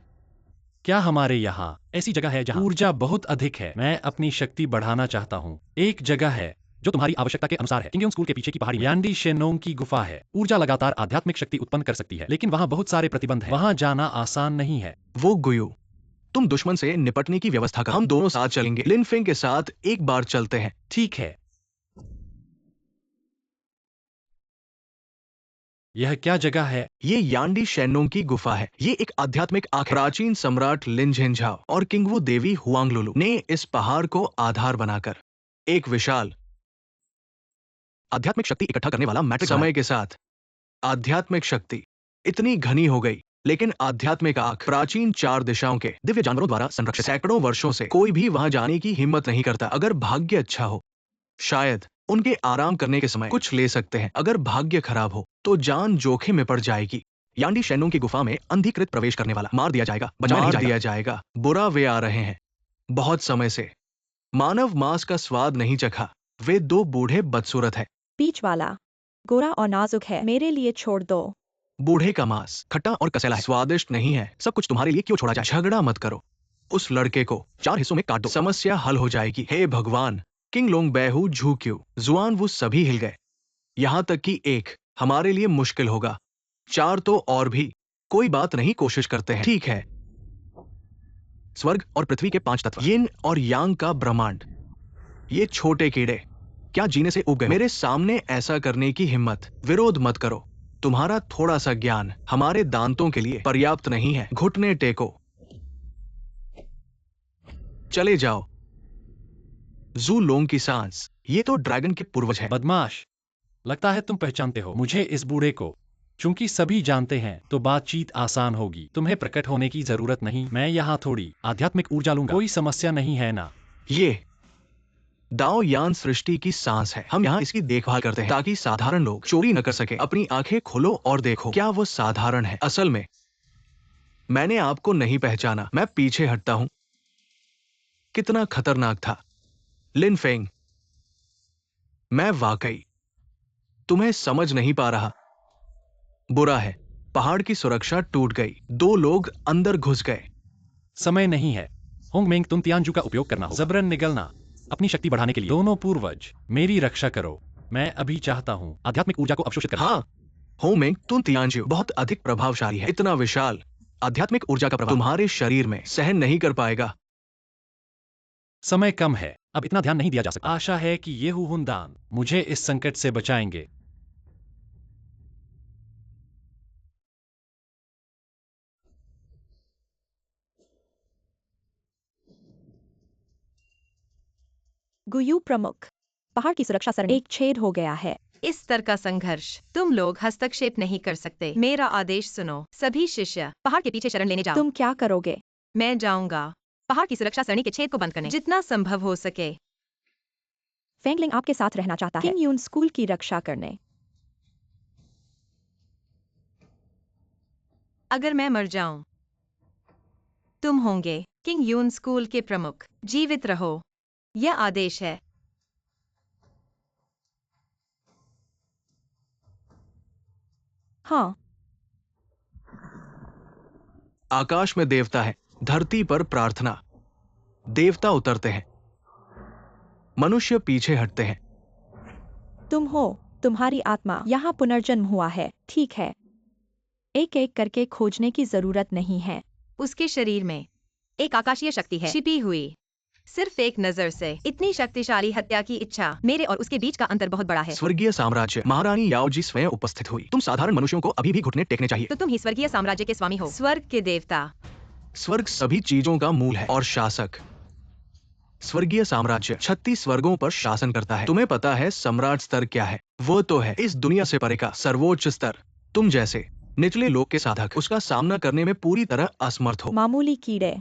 क्या हमारे यहाँ ऐसी जगह है जहाँ ऊर्जा बहुत अधिक है? मैं अपनी शक्ति बढ़ाना चाहता हूँ। एक जगह है जो तुम्हारी आवश्यकता के अनुसार है। किंगयुन स्कूल के पीछे की पहाड़ी में यांडी शेनोंग की गुफा है। ऊर्जा लगातार आध्यात्मिक शक्ति उत्पन्न कर सकती है, लेकिन वहाँ बहुत सारे प्रतिबंध हैं। वहाँ जाना आसान नहीं है। वो गुयु, तुम दुश्मन से निपटने की व्यवस्था कर, हम दोनों साथ चलेंगे। लिन फेंग के साथ एक बार चलते हैं। ठीक है। यह क्या जगह है? ये यांडी शेनोंग की गुफा है। ये एक आध्यात्मिक आँख। प्राचीन सम्राट लिन झेंझाओ और किंगवू देवी हुआंगलुलु ने इस पहाड़ को आधार बनाकर एक विशाल आध्यात्मिक शक्ति इकट्ठा करने वाला मैट्रिक्स। समय के साथ आध्यात्मिक शक्ति इतनी घनी हो गई, लेकिन आध्यात्मिक आँख प्राचीन 4 दिशाओं के दिव्य जानवरों द्वारा संरक्षित। सैकड़ों वर्षों से कोई भी वहां जाने की हिम्मत नहीं करता। अगर भाग्य अच्छा हो, शायद उनके आराम करने के समय कुछ ले सकते हैं। अगर भाग्य खराब हो तो जान जोखिम में पड़ जाएगी। यांडी शेनोंग की गुफा में अंधिकृत प्रवेश करने वाला मार दिया जाएगा, बचा दिया जाएगा। बुरा, वे आ रहे हैं। बहुत समय से मानव मांस का स्वाद नहीं चखा। वे 2 बूढ़े बदसूरत है। बीच वाला गोरा और नाजुक है, मेरे लिए छोड़ दो। बूढ़े का मांस खट्टा और कसैला है, स्वादिष्ट नहीं है। सब कुछ तुम्हारे लिए क्यों छोड़ा जाए? झगड़ा मत करो, उस लड़के को 4 हिस्सों में काट दो, समस्या हल हो जाएगी। हे भगवान, किंग लोंग बैहू, झूक्यू, जुआन, वो सभी हिल गए। यहां तक कि एक हमारे लिए मुश्किल होगा। 4 तो और भी। कोई बात नहीं, कोशिश करते हैं। ठीक है। स्वर्ग और पृथ्वी के 5 तत्व, यिन और यांग का ब्रह्मांड। ये छोटे कीड़े क्या जीने से उब गए? मेरे सामने ऐसा करने की हिम्मत। विरोध मत करो, तुम्हारा थोड़ा सा ज्ञान हमारे दांतों के लिए पर्याप्त नहीं है। घुटने टेको, चले जाओ। जू लोंग की सांस, ये तो ड्रैगन के पूर्वज है। बदमाश, लगता है तुम पहचानते हो मुझे, इस बूढ़े को। चूंकि सभी जानते हैं तो बातचीत आसान होगी। तुम्हें प्रकट होने की जरूरत नहीं। मैं यहाँ थोड़ी आध्यात्मिक ऊर्जा लूंगा, कोई समस्या नहीं है ना? ये दाओ यान सृष्टि की सांस है। हम यहाँ इसकी देखभाल करते हैं ताकि साधारण लोग चोरी न कर सके। अपनी आंखें खोलो और देखो, क्या वो साधारण है? असल में मैंने आपको नहीं पहचाना। मैं पीछे हटता हूं। कितना खतरनाक था लिन फेंग। मैं वाकई तुम्हें समझ नहीं पा रहा। बुरा है, पहाड़ की सुरक्षा टूट गई। 2 लोग अंदर घुस गए। समय नहीं है। होंगमेंग, तुम तियानजू का उपयोग करना होगा। जबरन निगलना अपनी शक्ति बढ़ाने के लिए। दोनों पूर्वज, मेरी रक्षा करो। मैं अभी चाहता हूँ आध्यात्मिक ऊर्जा को अवशोषित करना। हाँ होमेंग, तुम तियानजू बहुत अधिक प्रभावशाली है। इतना विशाल आध्यात्मिक ऊर्जा का प्रभाव तुम्हारे शरीर में सहन नहीं कर पाएगा। समय कम है, अब इतना ध्यान नहीं दिया जा सकता। आशा है कि ये हुनदान मुझे इस संकट से बचाएंगे। गुयू प्रमुख, पहाड़ की सुरक्षा सरणी एक छेद हो गया है। इस स्तर का संघर्ष तुम लोग हस्तक्षेप नहीं कर सकते। मेरा आदेश सुनो। सभी शिष्य पहाड़ के पीछे शरण लेने जाओ। तुम क्या करोगे? मैं जाऊंगा पहाड़ की सुरक्षा सरणी के छेद को बंद करने, जितना संभव हो सके। फेंगलिंग आपके साथ रहना चाहता है। किंग यून स्कूल की रक्षा करने। अगर मैं मर जाऊं, तुम होंगे किंग यून स्कूल के प्रमुख। जीवित रहो, यह आदेश है। हाँ, आकाश में देवता है, धरती पर प्रार्थना। देवता उतरते हैं, मनुष्य पीछे हटते हैं। तुम हो, तुम्हारी आत्मा यहाँ पुनर्जन्म हुआ है, ठीक है। एक एक करके खोजने की जरूरत नहीं है। उसके शरीर में एक आकाशीय शक्ति है छिपी हुई। सिर्फ एक नजर से इतनी शक्तिशाली हत्या की इच्छा, मेरे और उसके बीच का अंतर बहुत बड़ा है। स्वर्गीय साम्राज्य, महारानी याओजी स्वयं उपस्थित हुई। तुम साधारण मनुष्यों को अभी भी घुटने टेकने चाहिए। तो तुम ही स्वर्गीय साम्राज्य के स्वामी हो, स्वर्ग के देवता। स्वर्ग सभी चीजों का मूल है और शासक। स्वर्गीय साम्राज्य 36 स्वर्गों पर शासन करता है। तुम्हें पता है सम्राट स्तर क्या है? वो तो है इस दुनिया से परे का सर्वोच्च स्तर। तुम जैसे निचले लोक के साधक उसका सामना करने में पूरी तरह असमर्थ हो। मामूली कीड़े,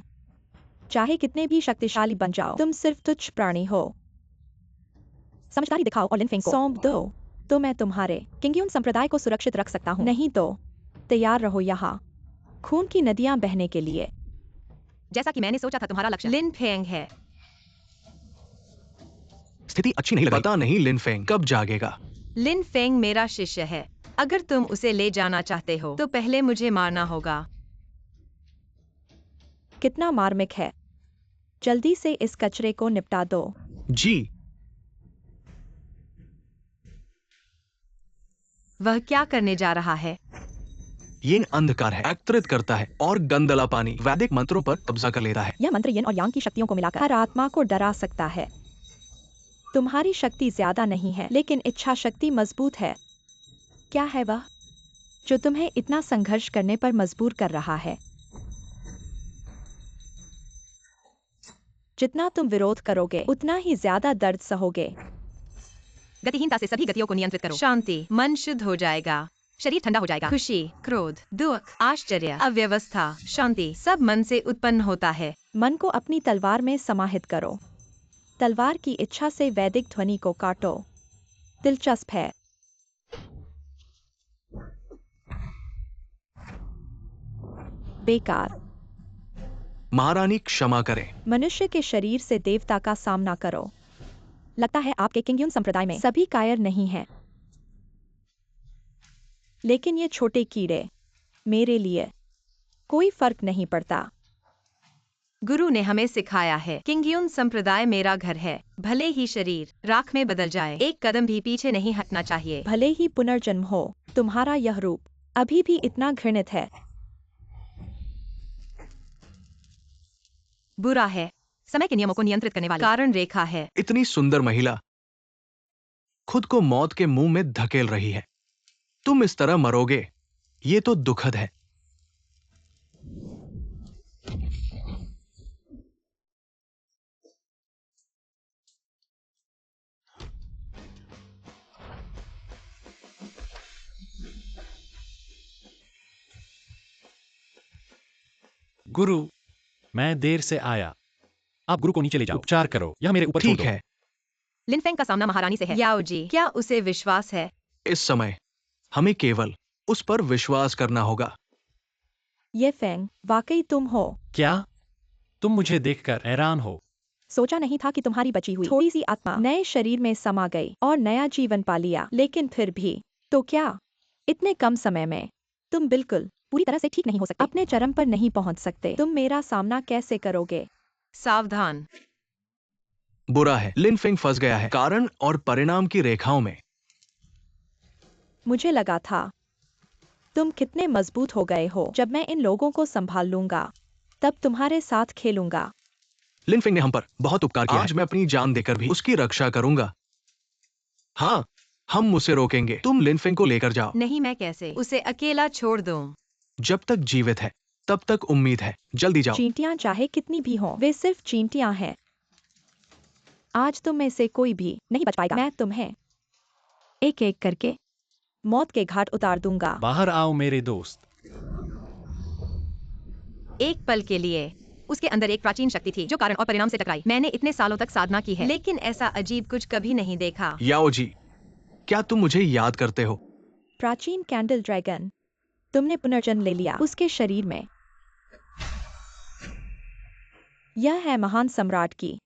चाहे कितने भी शक्तिशाली बन जाओ, तुम सिर्फ तुच्छ प्राणी हो। समझदारी दिखाओ और लिन फेंग को सौंप दो, तो मैं तुम्हारे किंगयून संप्रदाय को सुरक्षित रख सकता हूँ। नहीं तो तैयार रहो यहाँ खून की नदियां बहने के लिए। जैसा कि मैंने सोचा था, तुम्हारा लक्ष्य लिन फेंग है। स्थिति अच्छी नहीं लग रही। पता नहीं लिन फेंग कब जागेगा। लिन फेंग मेरा शिष्य है। अगर तुम उसे ले जाना चाहते हो तो पहले मुझे मारना होगा। कितना मार्मिक है। जल्दी से इस कचरे को निपटा दो। जी। वह क्या करने जा रहा है? ये अंधकार है, एकत्रित करता है और गंदला पानी वैदिक मंत्रों पर कब्जा कर लेता है। यह मंत्र यिन और यांग की शक्तियों को मिलाकर हर आत्मा को डरा सकता है। तुम्हारी शक्ति ज्यादा नहीं है, लेकिन इच्छा शक्ति मजबूत है। क्या है वह जो तुम्हें इतना संघर्ष करने पर मजबूर कर रहा है? जितना तुम विरोध करोगे, उतना ही ज्यादा दर्द सहोगे। गतिहीनता से सभी गतियों को नियंत्रित करो। शांति, मन शुद्ध हो जाएगा, शरीर ठंडा हो जाएगा। खुशी, क्रोध, दुख, आश्चर्य, अव्यवस्था, शांति सब मन से उत्पन्न होता है। मन को अपनी तलवार में समाहित करो। तलवार की इच्छा से वैदिक ध्वनि को काटो। दिलचस्प है। बेकार। महारानी क्षमा करें। मनुष्य के शरीर से देवता का सामना करो। लगता है आपके किंगयून संप्रदाय में सभी कायर नहीं हैं। लेकिन ये छोटे कीड़े, मेरे लिए कोई फर्क नहीं पड़ता। गुरु ने हमें सिखाया है, किंगयून संप्रदाय मेरा घर है। भले ही शरीर राख में बदल जाए, एक कदम भी पीछे नहीं हटना चाहिए। भले ही पुनर्जन्म हो, तुम्हारा यह रूप अभी भी इतना घृणित है। बुरा है। समय के नियमों को नियंत्रित करने वाली कारण रेखा है। इतनी सुंदर महिला खुद को मौत के मुंह में धकेल रही है। तुम इस तरह मरोगे, ये तो दुखद है। गुरु, मैं देर से आया। आप गुरु को नीचे ले जाओ, उपचार करो, यह मेरे ऊपर छोड़ ठीक दो। है, लिनफेंग का सामना महारानी से है। याओ जी, क्या उसे विश्वास है? इस समय हमें केवल उस पर विश्वास करना होगा। ये फेंग, वाकई तुम हो। क्या तुम मुझे देखकर हैरान हो? सोचा नहीं था कि तुम्हारी बची हुई थोड़ी सी आत्मा नए शरीर में समा गई और नया जीवन पा लिया, लेकिन फिर भी तो क्या इतने कम समय में तुम बिल्कुल पूरी तरह से ठीक नहीं हो सकते, अपने चरम पर नहीं पहुंच सकते। तुम मेरा सामना कैसे करोगे? सावधान। बुरा है, लिनफेंग फंस गया है कारण और परिणाम की रेखाओं में। मुझे लगा था तुम कितने मजबूत हो गए हो। जब मैं इन लोगों को संभाल लूंगा तब तुम्हारे साथ खेलूंगा। लिनफेंग ने हम पर बहुत उपकार किया। आज मैं अपनी जान देकर भी उसकी रक्षा करूंगा। हाँ, हम उसे रोकेंगे। तुम लिनफेंग को लेकर जाओ। नहीं, मैं कैसे उसे अकेला छोड़ दूं? जब तक जीवित है तब तक उम्मीद है। जल्दी जाओ। चींटियां चाहे कितनी भी हों, वे सिर्फ चींटियां हैं। आज तुम में से कोई भी नहीं बच पाएगा। मैं तुम्हें एक एक करके मौत के घाट उतार दूंगा। बाहर आओ मेरे दोस्त। एक पल के लिए उसके अंदर एक प्राचीन शक्ति थी जो कारण और परिणाम से टकराई। मैंने इतने सालों तक साधना की है, लेकिन ऐसा अजीब कुछ कभी नहीं देखा। याओ जी, क्या तुम मुझे याद करते हो? प्राचीन कैंडल ड्रैगन, तुमने पुनर्जन्म ले लिया उसके शरीर में। यह है महान सम्राट की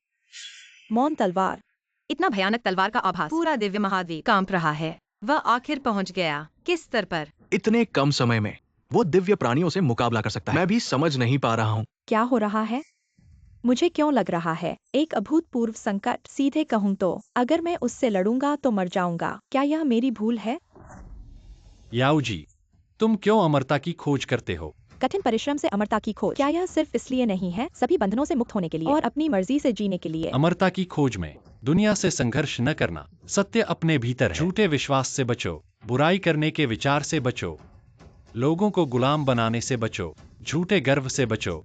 मौन तलवार। इतना भयानक तलवार का आभास पूरा दिव्य महाद्वीप कांप रहा है। वह आखिर पहुंच गया। किस स्तर पर? इतने कम समय में वो दिव्य प्राणियों से मुकाबला कर सकता है। मैं भी समझ नहीं पा रहा हूँ। क्या हो रहा है? मुझे क्यों लग रहा है एक अभूतपूर्व संकट। सीधे कहूं तो अगर मैं उससे लड़ूंगा तो मर जाऊंगा। क्या यह मेरी भूल है? याओ जी, तुम क्यों अमरता की खोज करते हो? कठिन परिश्रम से अमरता की खोज। क्या यह सिर्फ इसलिए नहीं है सभी बंधनों से मुक्त होने के लिए और अपनी मर्जी से जीने के लिए? अमरता की खोज में दुनिया से संघर्ष न करना। सत्य अपने भीतर है। झूठे विश्वास से बचो, बुराई करने के विचार से बचो, लोगों को गुलाम बनाने से बचो, झूठे गर्व से बचो।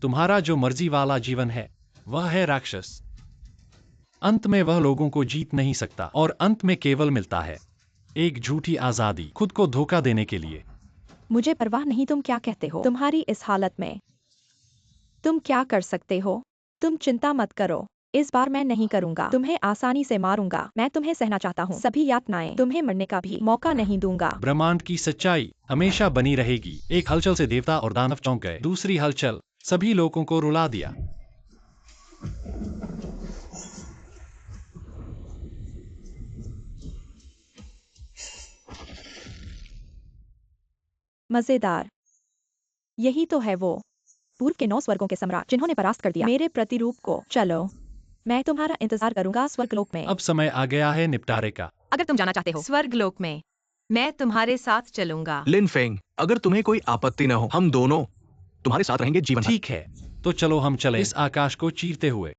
तुम्हारा जो मर्जी वाला जीवन है वह है राक्षस। अंत में वह लोगों को जीत नहीं सकता और अंत में केवल मिलता है एक झूठी आजादी, खुद को धोखा देने के लिए। मुझे परवाह नहीं तुम क्या कहते हो। तुम्हारी इस हालत में तुम क्या कर सकते हो? तुम चिंता मत करो, इस बार मैं नहीं करूंगा। तुम्हें आसानी से मारूंगा। मैं तुम्हें सहना चाहता हूँ सभी यातनाएं। तुम्हें मरने का भी मौका नहीं दूंगा। ब्रह्मांड की सच्चाई हमेशा बनी रहेगी। एक हलचल से देवता और दानव चौंक गए। दूसरी हलचल सभी लोगों को रुला दिया। मजेदार। यही तो है वो पूर्व के 9 स्वर्गों के सम्राट जिन्होंने परास्त कर दिया मेरे प्रतिरूप को। चलो, मैं तुम्हारा इंतजार करूंगा स्वर्गलोक में। अब समय आ गया है निपटारे का। अगर तुम जाना चाहते हो स्वर्गलोक में, मैं तुम्हारे साथ चलूंगा। लिनफेंग, अगर तुम्हें कोई आपत्ति न हो, हम दोनों तुम्हारे साथ रहेंगे जीवन भर। ठीक है, तो चलो हम चलें इस आकाश को चीरते हुए।